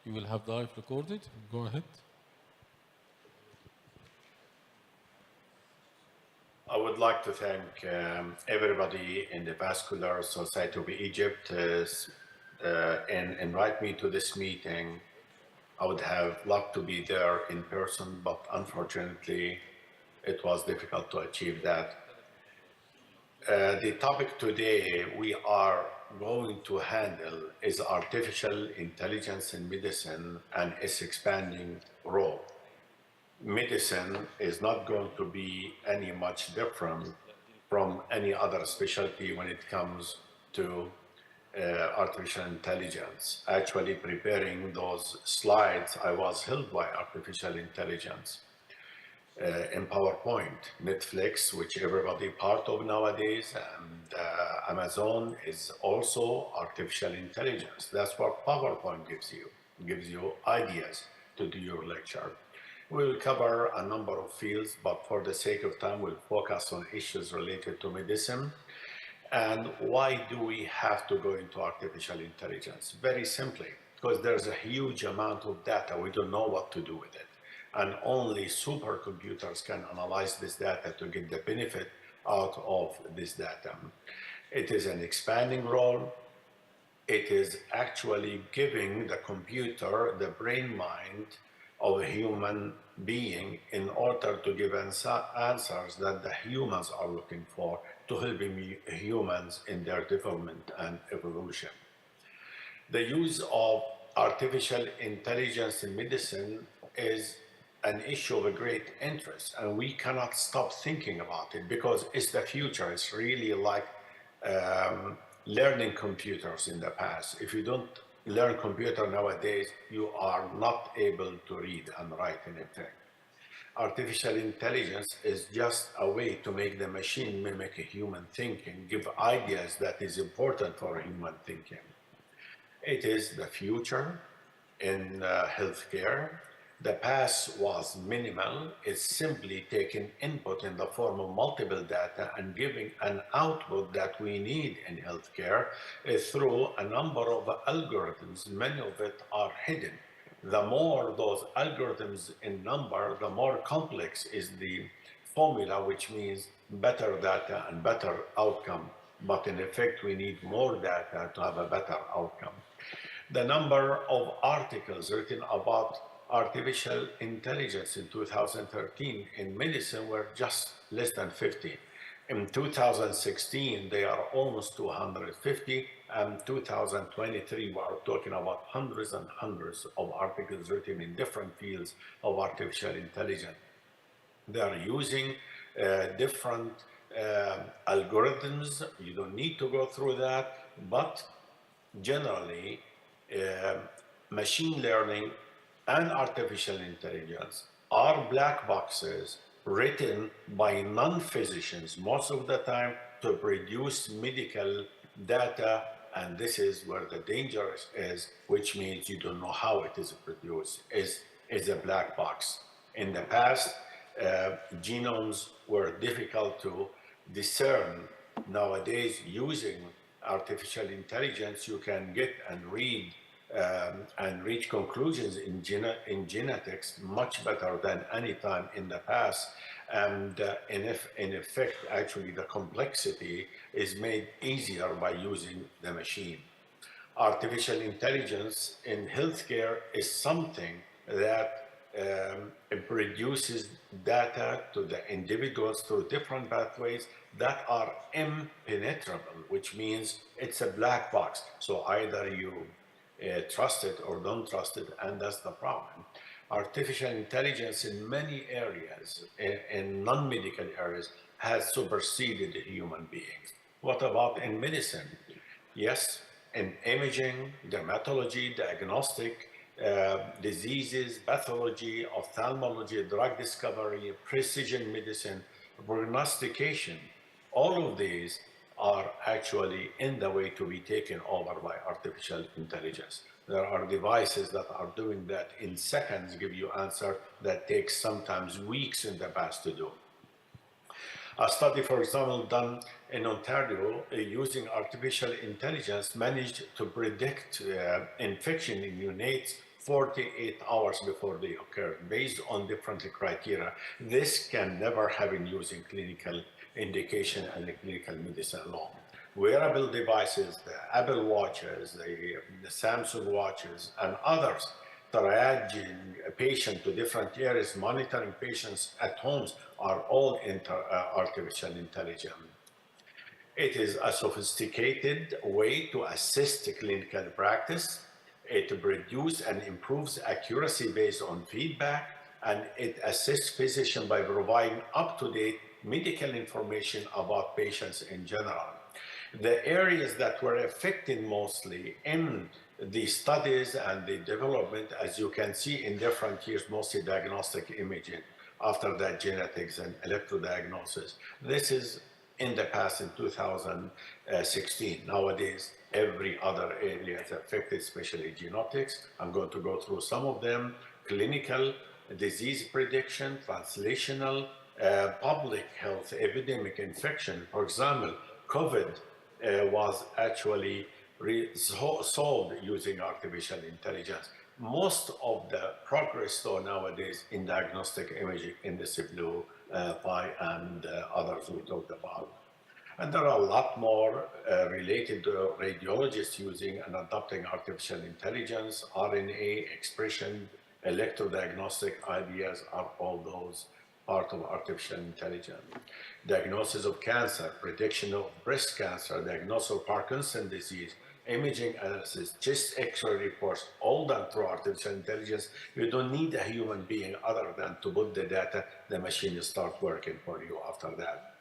You will have the live recorded. Go ahead. I would like to thank everybody in the Vascular Society of Egypt and invite me to this meeting. I would have loved to be there in person, but unfortunately, it was difficult to achieve that. The topic today we are going to handle is artificial intelligence in medicine and its expanding role. Medicine is not going to be any much different from any other specialty when it comes to artificial intelligence. Actually, preparing those slides, I was helped by artificial intelligence in PowerPoint. Netflix, which everybody part of nowadays, and Amazon is also artificial intelligence. That's what PowerPoint gives you ideas to do your lecture. We'll cover a number of fields, but for the sake of time, we'll focus on issues related to medicine. And why do we have to go into artificial intelligence? Very simply, because there's a huge amount of data. We don't know what to do with it. And only supercomputers can analyze this data to get the benefit out of this data. It is an expanding role. It is actually giving the computer the brain mind of a human being in order to give answers that the humans are looking for to help humans in their development and evolution. The use of artificial intelligence in medicine is an issue of a great interest, and we cannot stop thinking about it because it's the future. It's really like learning computers in the past. If you don't learn computer nowadays, you are not able to read and write anything. Artificial intelligence is just a way to make the machine mimic a human thinking, give ideas that is important for human thinking. It is the future in healthcare, The past was minimal. It's simply taking input in the form of multiple data and giving an output that we need in healthcare through a number of algorithms. Many of it are hidden. The more those algorithms in number, the more complex is the formula, which means better data and better outcome. But in effect, we need more data to have a better outcome. The number of articles written about artificial intelligence in 2013 in medicine were just less than 50. In 2016, they are almost 250, and 2023, we are talking about hundreds and hundreds of articles written in different fields of artificial intelligence. They are using different algorithms. You don't need to go through that, but generally, machine learning and artificial intelligence are black boxes written by non-physicians most of the time to produce medical data, and this is where the danger is, which means you don't know how it is produced, is a black box. In the past, genomes were difficult to discern. Nowadays, using artificial intelligence, you can get and read and reach conclusions in genetics much better than any time in the past. And in effect, actually, the complexity is made easier by using the machine. Artificial intelligence in healthcare is something that produces data to the individuals through different pathways that are impenetrable, which means it's a black box. So either you trust it or don't trust it, and that's the problem. Artificial intelligence in many areas, in non-medical areas, has superseded human beings. What about in medicine? Yes, in imaging, dermatology, diagnostic, diseases, pathology, ophthalmology, drug discovery, precision medicine, prognostication, all of these are actually in the way to be taken over by artificial intelligence. There are devices that are doing that in seconds, give you answer that takes sometimes weeks in the past to do. A study, for example, done in Ontario using artificial intelligence managed to predict infection in neonates 48 hours before they occur, based on different criteria. This can never happen using clinical indication and clinical medicine alone. Wearable devices, the Apple Watches, the Samsung Watches, and others, triaging a patient to different areas, monitoring patients at homes, are all artificial intelligence. It is a sophisticated way to assist clinical practice. It produces and improves accuracy based on feedback, and it assists physicians by providing up-to-date medical information about patients in general. The areas that were affected mostly in the studies and the development, as you can see in different years, mostly diagnostic imaging, after that genetics and electrodiagnosis. This is in the past, in 2016. Nowadays, every other area is affected, especially genetics. I'm going to go through some of them: clinical, disease prediction, translational, public health, epidemic infection. For example, COVID was actually solved using artificial intelligence. Most of the progress, though, nowadays in diagnostic imaging in the blue pie and others we talked about. And there are a lot more related to radiologists using and adopting artificial intelligence, RNA expression, electrodiagnostic ideas are all those part of artificial intelligence. Diagnosis of cancer, prediction of breast cancer, diagnosis of Parkinson's disease, imaging analysis, chest X-ray reports, all done through artificial intelligence. You don't need a human being other than to put the data, the machine will start working for you after that.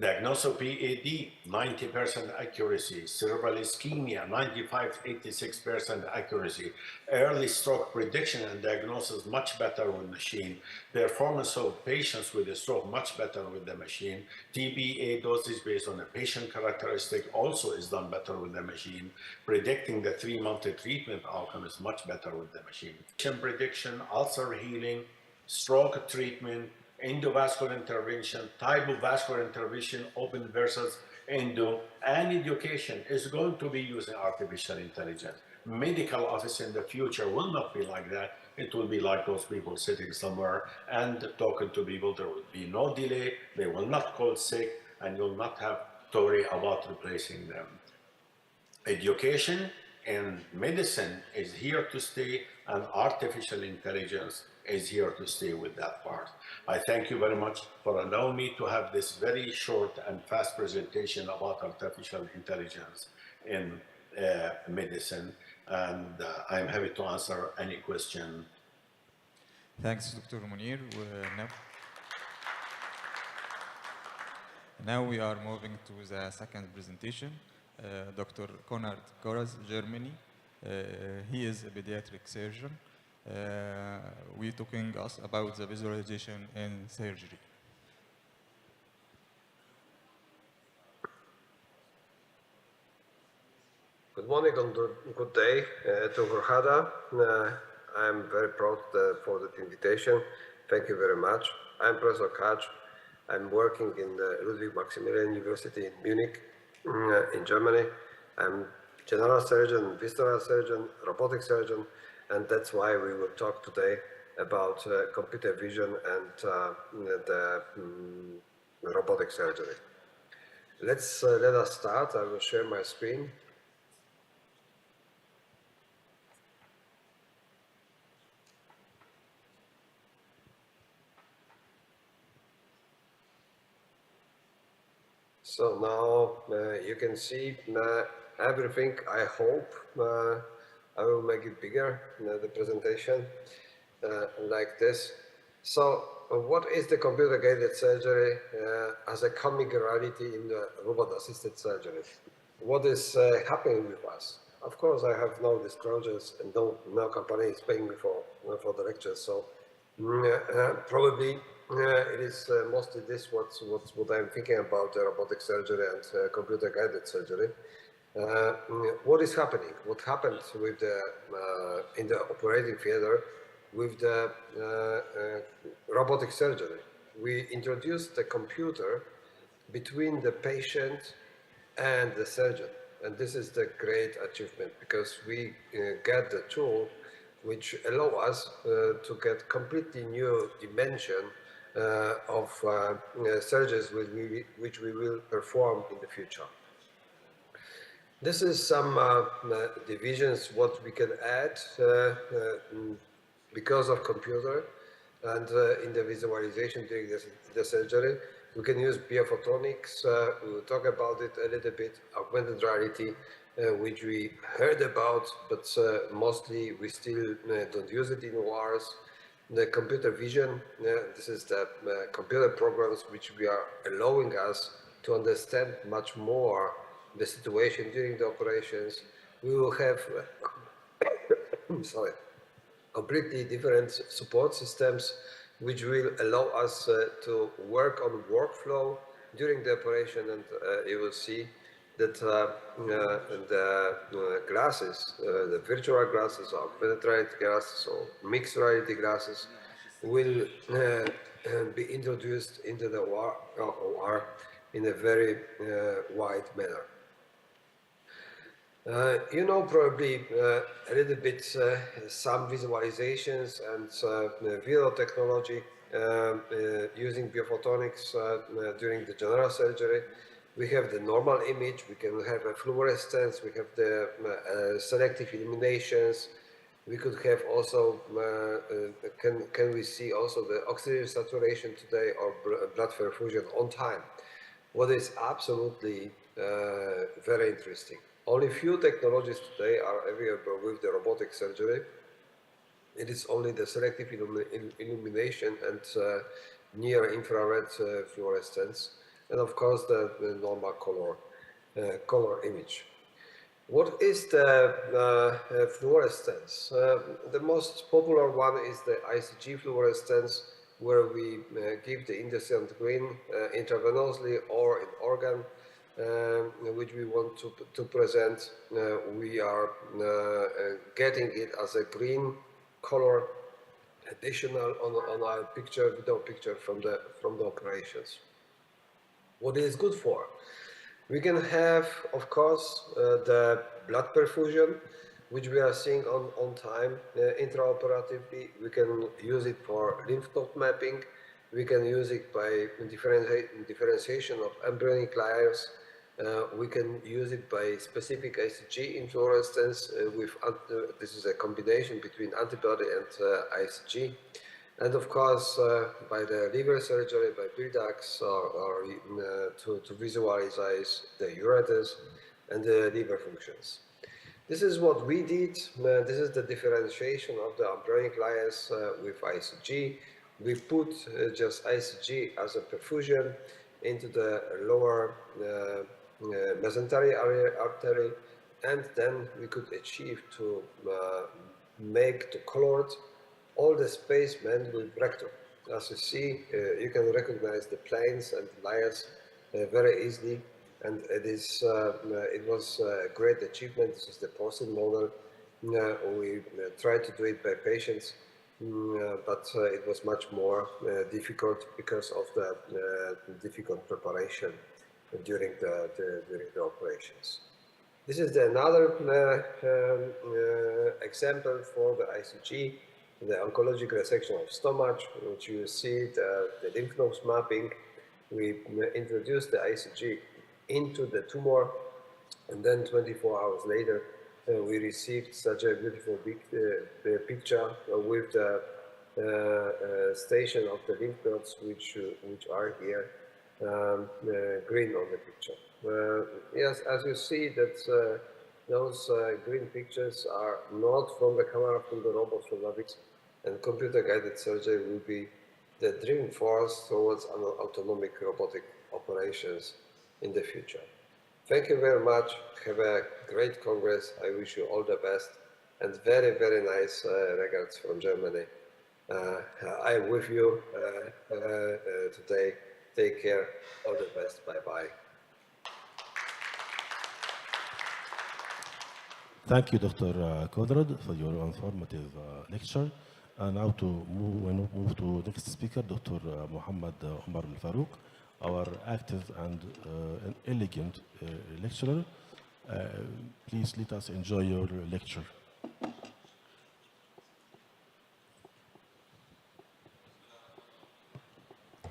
Diagnosis of PAD, 90% accuracy. Cerebral ischemia, 85-86% accuracy. Early stroke prediction and diagnosis much better with machine. Performance of patients with a stroke much better with the machine. TBA dosage based on the patient characteristic also is done better with the machine. Predicting the 3-month treatment outcome is much better with the machine. Patient prediction, ulcer healing, stroke treatment, endovascular intervention, type of vascular intervention, open versus endo, and education is going to be using artificial intelligence. Medical office in the future will not be like that. It will be like those people sitting somewhere and talking to people. There will be no delay. They will not call sick, and you'll not have to worry about replacing them. Education and medicine is here to stay, and artificial intelligence is here to stay with that part. I thank you very much for allowing me to have this very short and fast presentation about artificial intelligence in medicine, and I'm happy to answer any question. Thanks, Dr. Munir. Now we are moving to the second presentation. Dr. Konrad Goraz, Germany. He is a pediatric surgeon. We're talking us about the visualization in surgery. Good morning and good day to Hurhada. I'm very proud for the invitation. Thank you very much. I'm Professor Kaj. I'm working in the Ludwig Maximilian University in Munich, in Germany. I'm general surgeon, visceral surgeon, robotic surgeon, and that's why we will talk today about computer vision and the robotic surgery. Let us start. I will share my screen. So now you can see everything. I hope I will make it bigger, the presentation, like this. So what is the computer-guided surgery as a coming reality in the robot-assisted surgery? What is happening with us? Of course, I have no disclosures and no company is paying me for the lectures. So probably it is mostly this what I'm thinking about robotic surgery and computer-guided surgery. What is happening? What happened with the in the operating theater with the robotic surgery? We introduced the computer between the patient and the surgeon, and this is the great achievement because we get the tool which allow us to get completely new dimension of surgeries which we will perform in the future. This is some divisions what we can add because of computer and in the visualization during the surgery. We can use biophotonics. We will talk about it a little bit. Augmented reality, which we heard about, but mostly we still don't use it in ORs. The computer vision, this is the computer programs which we are allowing us to understand much more the situation during the operations. We will have sorry, completely different support systems which will allow us to work on workflow during the operation, and you will see that the glasses, the virtual glasses, or augmented reality glasses, or mixed reality glasses will be introduced into the OR in a very wide manner. You know probably a little bit some visualizations and video technology using biophotonics during the general surgery. We have the normal image, we can have a fluorescence, we have the selective illuminations. We could have also, can we see also the oxygen saturation today or blood perfusion on time? What is absolutely very interesting. Only few technologies today are available with the robotic surgery. It is only the selective illumination and near infrared fluorescence. and of course the normal color image. What is the fluorescence? The most popular one is the ICG fluorescence, where we give the indecent green intravenously or in organ, which we want to present. We are getting it as a green color additional on our picture, video picture from the operations. What is good for? We can have, of course, the blood perfusion, which we are seeing on time intraoperatively. We can use it for lymph node mapping. We can use it by differentiation of embryonic layers. We can use it by specific ICG in fluorescence. This is a combination between antibody and ICG. And of course, by the liver surgery, by BILDAX, or to visualize the ureters and the liver functions. This is what we did. This is the differentiation of the embryonic layers with ICG. We put just ICG as a perfusion into the lower mesentery artery, and then we could achieve to make the colored all the spacemen with rectum. As you see, you can recognize the planes and layers very easily, and it was a great achievement. This is the porcine model. We tried to do it by patients, but it was much more difficult because of the difficult preparation during the operations. This is another example for the ICG, the oncologic resection of stomach, which you see the lymph nodes mapping. We introduced the ICG into the tumor, and then 24 hours later, we received such a beautiful big picture with the station of the lymph nodes, which are here, green on the picture. Yes, as you see, that those green pictures are not from the camera, from the robots, from robotics, and computer-guided surgery will be the driving force towards autonomic robotic operations in the future. Thank you very much. Have a great Congress. I wish you all the best, and very, very nice regards from Germany. I'm with you today. Take care. All the best. Bye-bye. Thank you, Dr. Conrad, for your informative lecture. And now move to next speaker, Dr. Muhammad Omar Al-Farouk, our active and elegant lecturer. Please let us enjoy your lecture.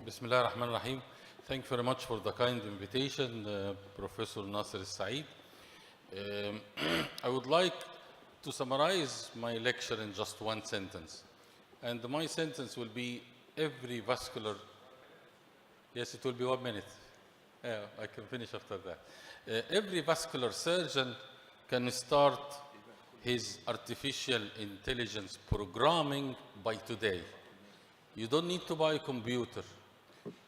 Bismillah ar-Rahman ar-Rahim. Thank you very much for the kind invitation, Professor Nasser Said. I would like to summarize my lecture in just one sentence. And my sentence will be every vascular, yes, it will be 1 minute. Yeah, I can finish after that. Every vascular surgeon can start his artificial intelligence programming by today. You don't need to buy a computer.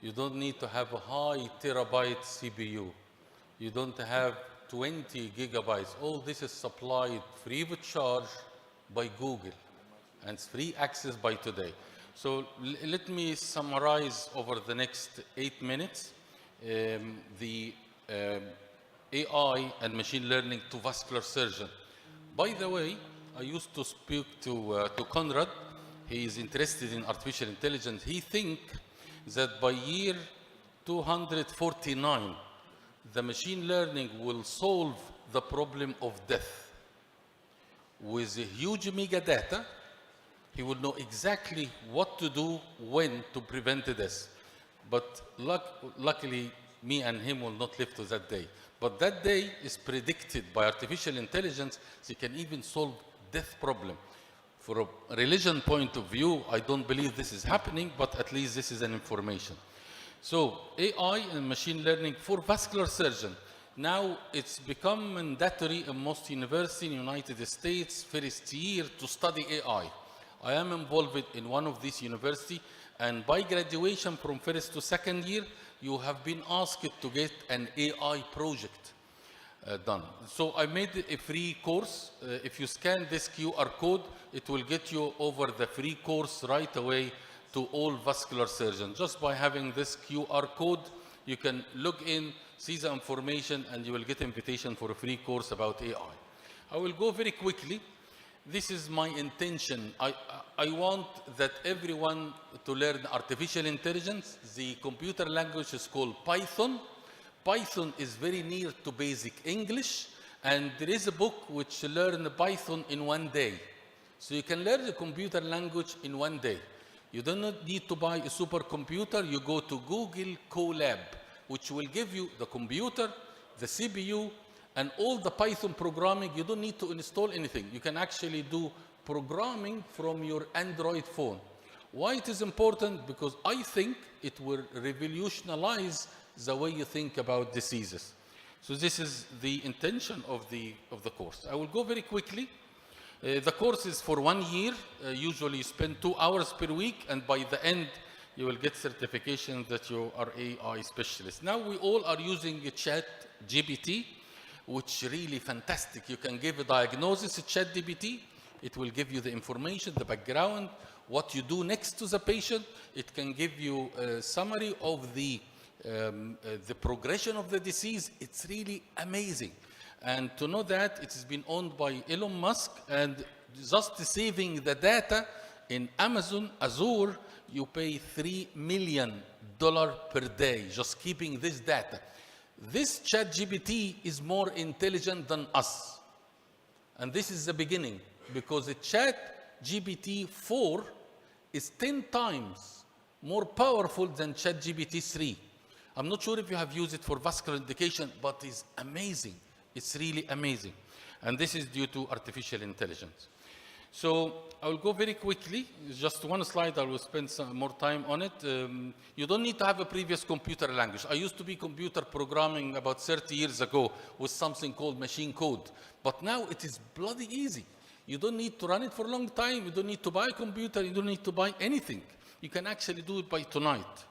You don't need to have a high terabyte CPU. You don't have 20 gigabytes. All this is supplied free of charge by Google, and it's free access by today. So let me summarize over the next 8 minutes the AI and machine learning to vascular surgeon. By the way, I used to speak to Conrad. He is interested in artificial intelligence. He thinks that by year 249, the machine learning will solve the problem of death. With a huge mega data, he will know exactly what to do, when to prevent this. But luckily, me and him will not live to that day. But that day is predicted by artificial intelligence. They can even solve death problem. For a religion point of view, I don't believe this is happening, but at least this is an information. So AI and machine learning for vascular surgeon. Now it's become mandatory in most universities in the United States, first year to study AI. I am involved in one of these universities, and by graduation from first to second year, you have been asked to get an AI project done. So I made a free course. If you scan this QR code, it will get you over the free course right away to all vascular surgeons. Just by having this QR code, you can log in, see the information, and you will get invitation for a free course about AI. I will go very quickly. This is my intention. I want that everyone to learn artificial intelligence. The computer language is called Python. Python is very near to basic English, and there is a book which learns Python in 1 day. So you can learn the computer language in 1 day. You do not need to buy a supercomputer. You go to Google Colab, which will give you the computer, the CPU, and all the Python programming. You don't need to install anything. You can actually do programming from your Android phone. Why it is important? Because I think it will revolutionize the way you think about diseases. So this is the intention of the course. I will go very quickly. The course is for 1 year. Usually you spend 2 hours per week, and by the end, you will get certification that you are AI specialist. Now we all are using ChatGPT, which is really fantastic. You can give a diagnosis to ChatGPT. It will give you the information, the background, what you do next to the patient. It can give you a summary of the progression of the disease. It's really amazing. And to know that it has been owned by Elon Musk, and just saving the data in Amazon Azure, you pay $3 million per day, just keeping this data. This ChatGPT is more intelligent than us. And this is the beginning, because the ChatGPT 4 is 10 times more powerful than ChatGPT 3. I'm not sure if you have used it for vascular indication, but it's amazing. It's really amazing. And this is due to artificial intelligence. So I will go very quickly. Just one slide. I will spend some more time on it. You don't need to have a previous computer language. I used to be computer programming about 30 years ago with something called machine code. But now it is bloody easy. You don't need to run it for a long time. You don't need to buy a computer. You don't need to buy anything. You can actually do it by tonight.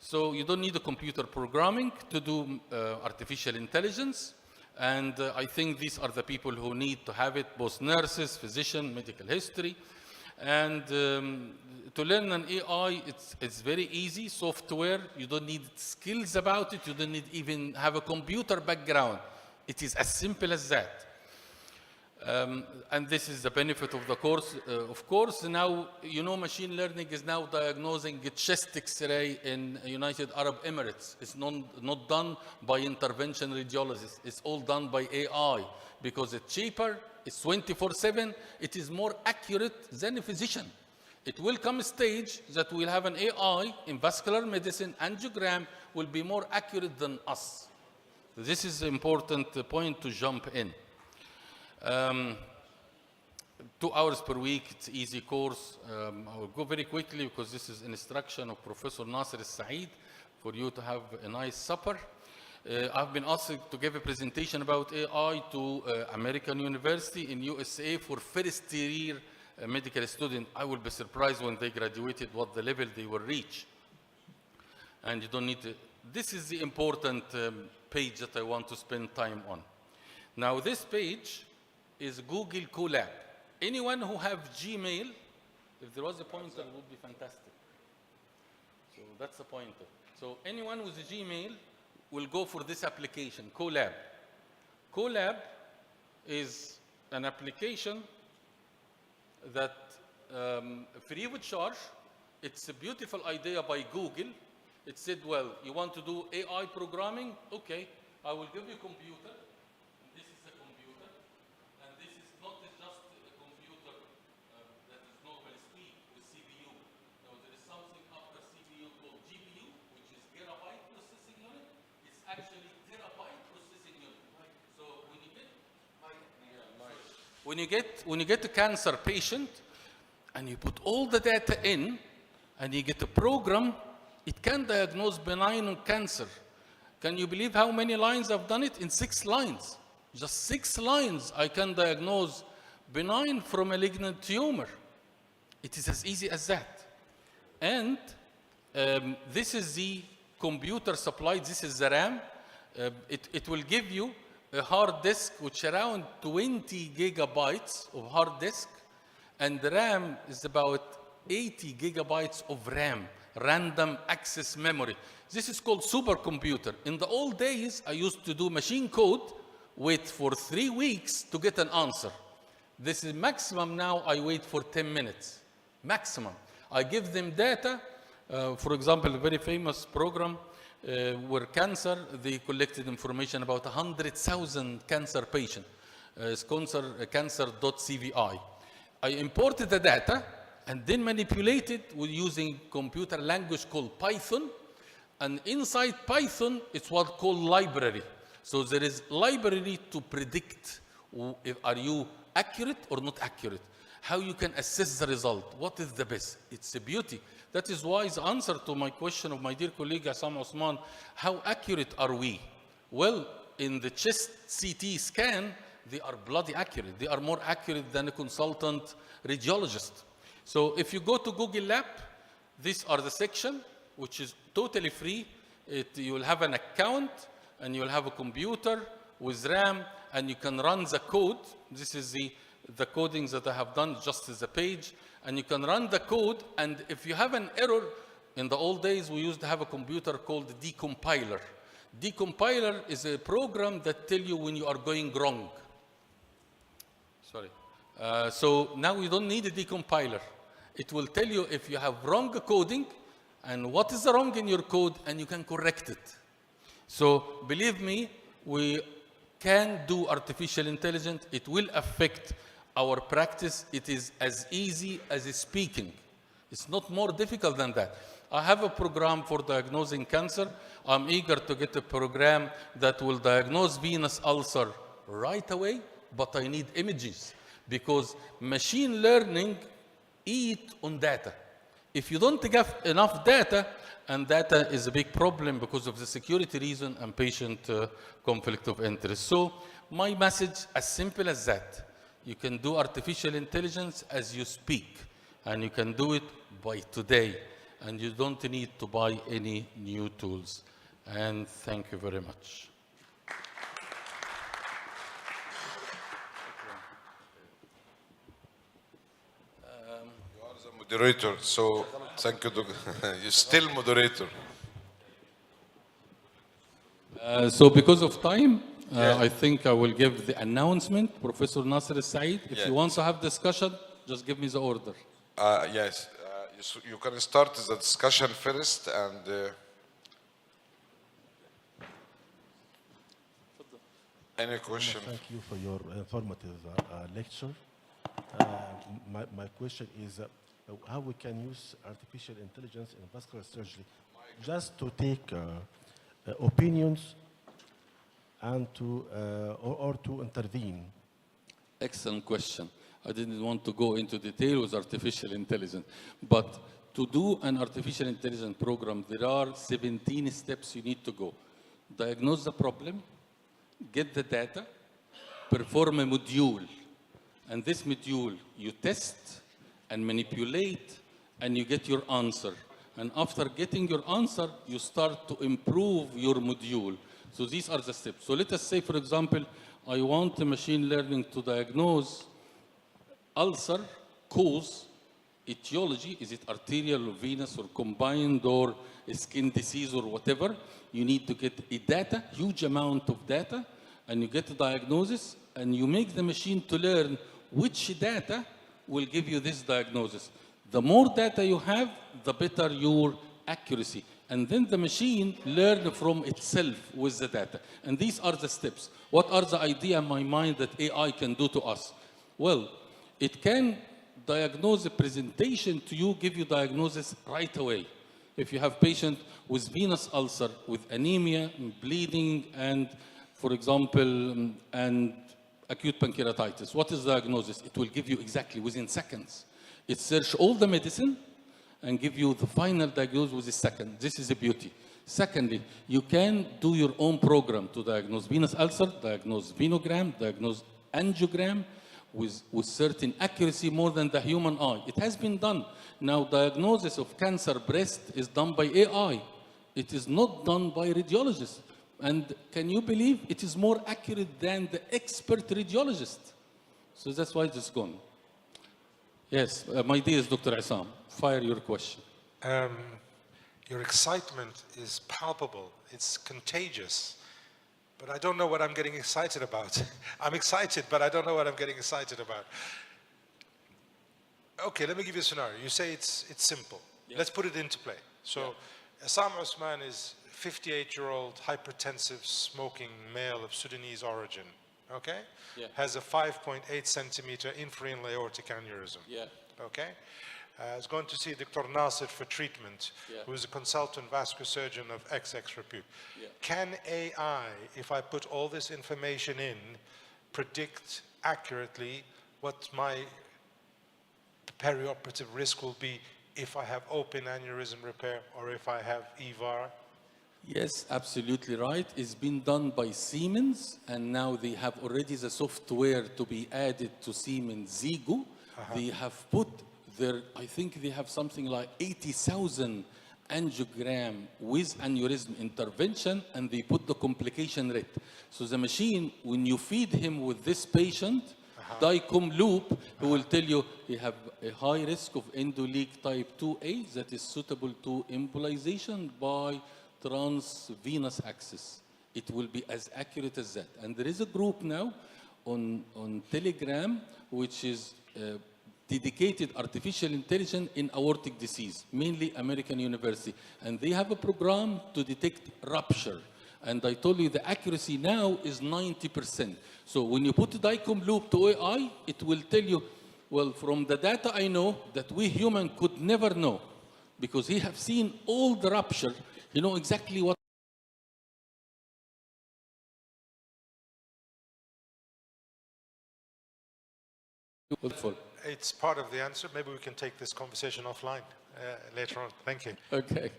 So you don't need a computer programming to do artificial intelligence. And I think these are the people who need to have it, both nurses, physician, medical history. And to learn an AI, it's very easy. Software, you don't need skills about it. You don't need even have a computer background. It is as simple as that. And this is the benefit of the course. Of course, now, you know, machine learning is now diagnosing a chest X-ray in United Arab Emirates. It's not done by intervention radiologists. It's all done by AI, because it's cheaper, it's 24/7, it is more accurate than a physician. It will come a stage that we'll have an AI in vascular medicine, angiogram will be more accurate than us. This is an important point to jump in. 2 hours per week, it's easy course. I will go very quickly because this is an instruction of Professor Nasser Al-Saeed for you to have a nice supper. I've been asked to give a presentation about AI to American University in USA for first year medical student. I will be surprised when they graduated what the level they will reach. And you don't need to, this is the important page that I want to spend time on. Now this page is Google Colab. Anyone who have Gmail, if there was a pointer, it would be fantastic. So that's the pointer. So anyone with a Gmail will go for this application, Colab. Colab is an application that free of charge. It's a beautiful idea by Google. It said, well, you want to do AI programming? Okay, I will give you a computer. When you get a cancer patient and you put all the data in and you get a program, it can diagnose benign cancer. Can you believe how many lines I've done it? In 6 lines. Just 6 lines I can diagnose benign from malignant tumor. It is as easy as that. And this is the computer supplied. This is the RAM. It will give you a hard disk which around 20 gigabytes of hard disk, and the RAM is about 80 gigabytes of RAM, random access memory. This is called supercomputer. In the old days, I used to do machine code, wait for 3 weeks to get an answer. This is maximum now, I wait for 10 minutes, maximum. I give them data, for example, a very famous program where cancer, they collected information about 100,000 cancer patients, cancer.cvi. I imported the data and then manipulated with using computer language called Python. And inside Python, it's what's called library. So there is library to predict if are you accurate or not accurate. How you can assess the result. What is the best? It's a beauty. That is why the answer to my question of my dear colleague Assam Osman, how accurate are we? Well, in the chest CT scan, they are bloody accurate. They are more accurate than a consultant radiologist. So if you go to Google Lab, these are the section, which is totally free. You will have an account, and you will have a computer with RAM, and you can run the code. This is the codings that I have done, just as a page. And you can run the code, and if you have an error, in the old days, we used to have a computer called decompiler. Decompiler is a program that tells you when you are going wrong. Sorry. So now you don't need a decompiler. It will tell you if you have wrong coding, and what is the wrong in your code, and you can correct it. So believe me, we can do artificial intelligence. It will affect our practice. It is as easy as speaking. It's not more difficult than that. I have a program for diagnosing cancer. I'm eager to get a program that will diagnose venous ulcer right away, but I need images because machine learning eats on data. If you don't get enough data, and data is a big problem because of the security reason and patient conflict of interest. So my message, as simple as that, you can do artificial intelligence as you speak, and you can do it by today, and you don't need to buy any new tools. And thank you very much. You are the moderator, so thank you. You're still moderator. So because of time, I think I will give the announcement. Professor Nasser Said, if you want to have discussion, just give me the order. Yes, you can start the discussion first, and any question? Thank you for your informative lecture. My question is how we can use artificial intelligence in vascular surgery just to take opinions and to or to intervene. Excellent question. I didn't want to go into detail with artificial intelligence, but to do an artificial intelligence program, there are 17 steps you need to go. Diagnose the problem, get the data, perform a module, and this module you test and manipulate, and you get your answer. And after getting your answer, you start to improve your module. So these are the steps. So let us say, for example, I want the machine learning to diagnose ulcer, cause, etiology, is it arterial or venous or combined or skin disease or whatever. You need to get a data, huge amount of data, and you get a diagnosis, and you make the machine to learn which data will give you this diagnosis. The more data you have, the better your accuracy. And then the machine learns from itself with the data. And these are the steps. What are the idea in my mind that AI can do to us? Well, it can diagnose a presentation to you, give you diagnosis right away. If you have patient with venous ulcer, with anemia, bleeding, and for example, and acute pancreatitis, what is the diagnosis? It will give you exactly within seconds. It search all the medicine and give you the final diagnosis within a second. This is a beauty. Secondly, you can do your own program to diagnose venous ulcer, diagnose venogram, diagnose angiogram with certain accuracy more than the human eye. It has been done. Now, diagnosis of cancer breast is done by AI. it is not done by radiologists. And can you believe it is more accurate than the expert radiologist? So that's why it's gone. Yes, my dear Dr. Isam, fire your question. Your excitement is palpable. It's contagious. But I don't know what I'm getting excited about. I'm excited, but I don't know what I'm getting excited about. Okay, let me give you a scenario. You say it's simple. Yeah. Let's put it into play. So, Assam Osman is a 58-year-old hypertensive smoking male of Sudanese origin. Okay? Yeah. Has a 5.8 centimeter infrarenal aortic aneurysm. Yeah. Okay? Is going to see Dr. Nasir for treatment, who is a consultant vascular surgeon of XX repute. Yeah. Can AI, if I put all this information in, predict accurately what my perioperative risk will be if I have open aneurysm repair or if I have EVAR? Yes, absolutely right. It's been done by Siemens, and now they have already the software to be added to Siemens Zigo. They have put their, I think they have something like 80,000 angiogram with aneurysm intervention, and they put the complication rate. So the machine, when you feed him with this patient, DICOM loop, he will tell you you have a high risk of endoleak type 2A that is suitable to embolization by transvenous access. It will be as accurate as that. And there is a group now on Telegram which is dedicated artificial intelligence in aortic disease, mainly American University. And they have a program to detect rupture. And I told you the accuracy now is 90%. So when you put the DICOM loop to AI, it will tell you, well, from the data I know that we human could never know, because he have seen all the rupture, you know exactly what. It's part of the answer. Maybe we can take this conversation offline later on. Thank you. Okay.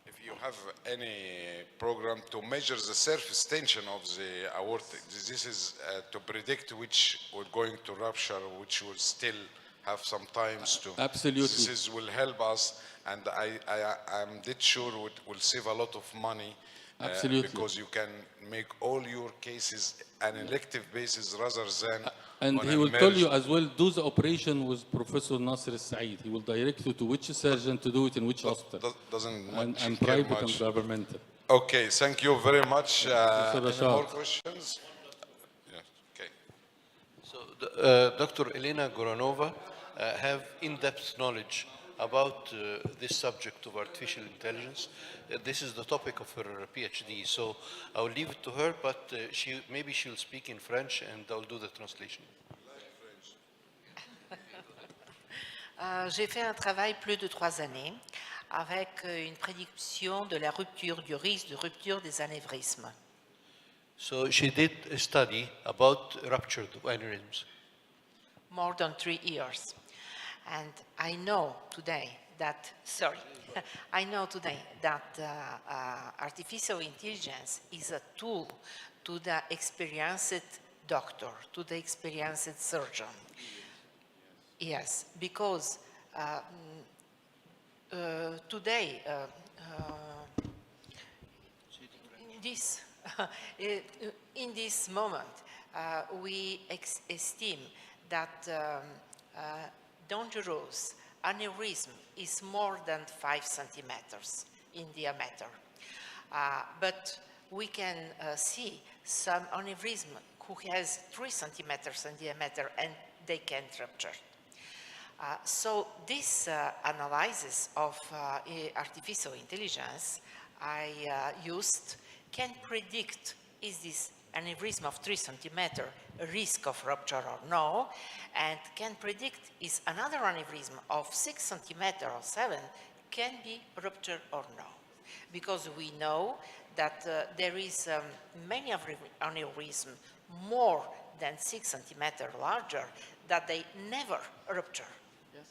If you have any program to measure the surface tension of the aortic, this is to predict which will going to rupture, which will still have some times to. Absolutely. This will help us, and I'm dead sure it will save a lot of money. Absolutely. Because you can make all your cases an elective basis rather than and he will tell you as well, do the operation with Professor Nasir Saeed. He will direct you to which surgeon to do it in which hospital. Doesn't and private and governmental. Okay, thank you very much. Any more questions? Yeah, okay. So, Dr. Elena Goranova have in-depth knowledge about this subject of artificial intelligence. This is the topic of her PhD, so I'll leave it to her, but maybe she'll speak in French and I'll do the translation. J'ai fait un travail plus de 3 années avec une prédiction de la rupture, du risque de rupture des anévrismes. So she did a study about rupture of aneurysms. More than 3 years. And I know today that, I know today that artificial intelligence is a tool to the experienced doctor, to the experienced surgeon. Yes, because today, in this moment, we esteem that dangerous aneurysm is more than 5 centimeters in diameter. But we can see some aneurysm who has 3 centimeters in diameter and they can't rupture. So this analysis of artificial intelligence I used can predict is this aneurysm of 3 centimeter a risk of rupture or no, and can predict is another aneurysm of 6 centimeter or 7 can be rupture or no. Because we know that there is many aneurysm more than 6 centimeter larger that they never rupture. Yes.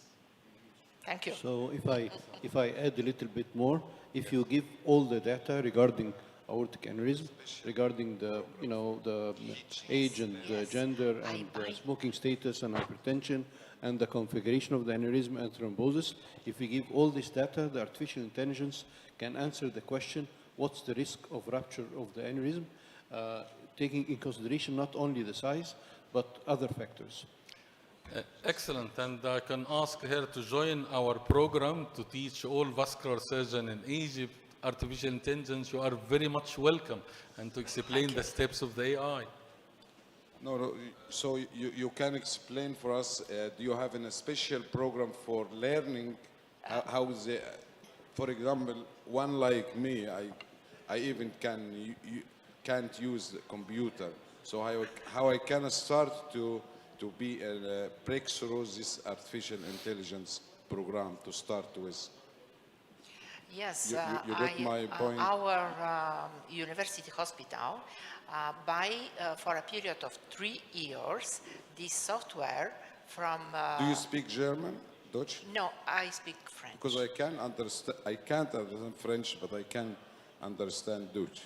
Thank you. So if I add a little bit more, if you give all the data regarding aortic aneurysm regarding the, the age and gender and smoking status and hypertension and the configuration of the aneurysm and thrombosis. If we give all this data, the artificial intelligence can answer the question, what's the risk of rupture of the aneurysm, taking in consideration not only the size, but other factors. Excellent, and I can ask her to join our program to teach all vascular surgeons in Egypt artificial intelligence. You are very much welcome, and to explain the steps of the AI. No, so you can explain for us, do you have a special program for learning how the, for example, one like me, I even can't use the computer, so how I can start to be a breakthrough this artificial intelligence program to start with? Yes, you get my point? Our university hospital for a period of 3 years, this software from... Do you speak German, Dutch? No, I speak French. Because I can't understand French, but I can understand Dutch.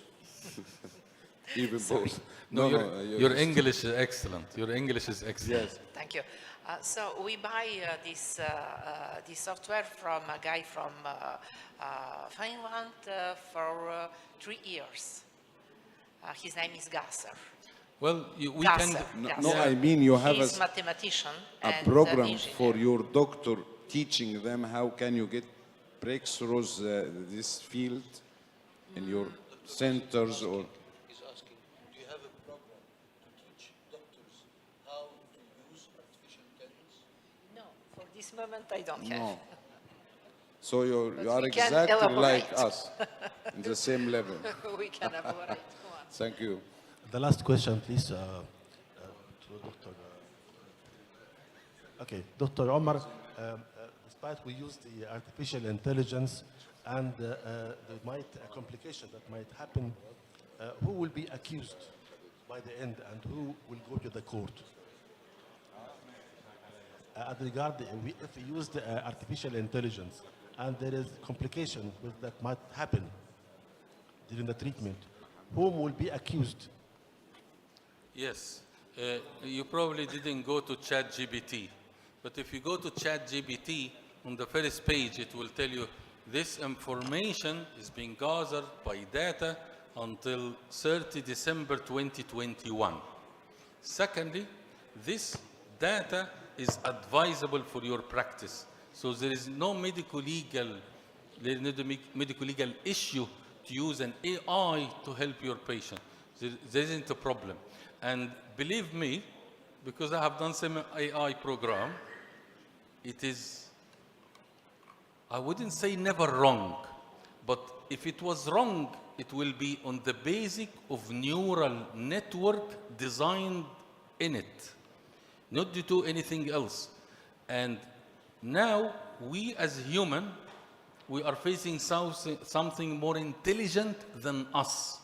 Even both. No, your English is excellent. Your English is excellent. Yes. Thank you. So we buy this software from a guy from Finland for 3 years. His name is Gasser. Well, we Gasser, can. No, I mean you have He's mathematician a and program engineer. for your doctor teaching them how can you get breakthroughs this field in your centers or. He's asking, do you have a program to teach doctors how to use artificial intelligence? No, for this moment I don't have. No. So you But are we can exactly like elaborate. us, in the same level. We can elaborate. Thank you. The last question, please, to Dr. Okay, Dr. Omar, despite we use the artificial intelligence and the complication that might happen, who will be accused by the end and who will go to the court? As regard, if we use the artificial intelligence and there is complication that might happen during the treatment, whom will be accused? Yes, you probably didn't go to ChatGPT, but if you go to ChatGPT, on the first page it will tell you this information is being gathered by data until 30 December 2021. Secondly, this data is advisable for your practice. So there is no medical legal issue to use an AI to help your patient. There isn't a problem. And believe me, because I have done some AI program, it is, I wouldn't say never wrong, but if it was wrong, it will be on the basic of neural network designed in it, not due to anything else. And now, we as human, we are facing something more intelligent than us,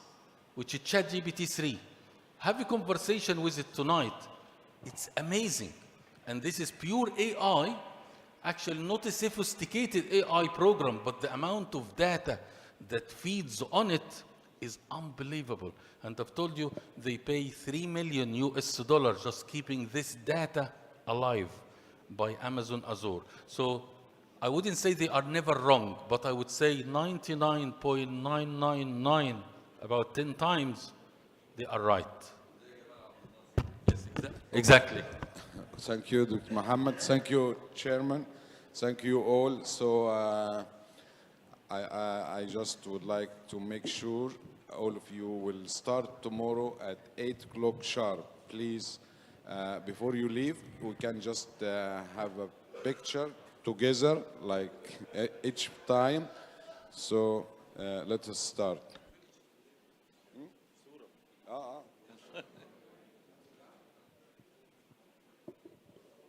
which is ChatGPT 3. Have a conversation with it tonight. It's amazing. And this is pure AI, actually not a sophisticated AI program, but the amount of data that feeds on it is unbelievable. And I've told you, they pay $3 million just keeping this data alive by Amazon Azure. So I wouldn't say they are never wrong, but I would say 99.999, about 10 times, they are right. Yes, exactly. Thank you, Dr. Mohammed. Thank you, Chairman. Thank you all. So I just would like to make sure all of you will start tomorrow at 8 o'clock sharp. Please, before you leave, we can just have a picture together, like each time. So let us start.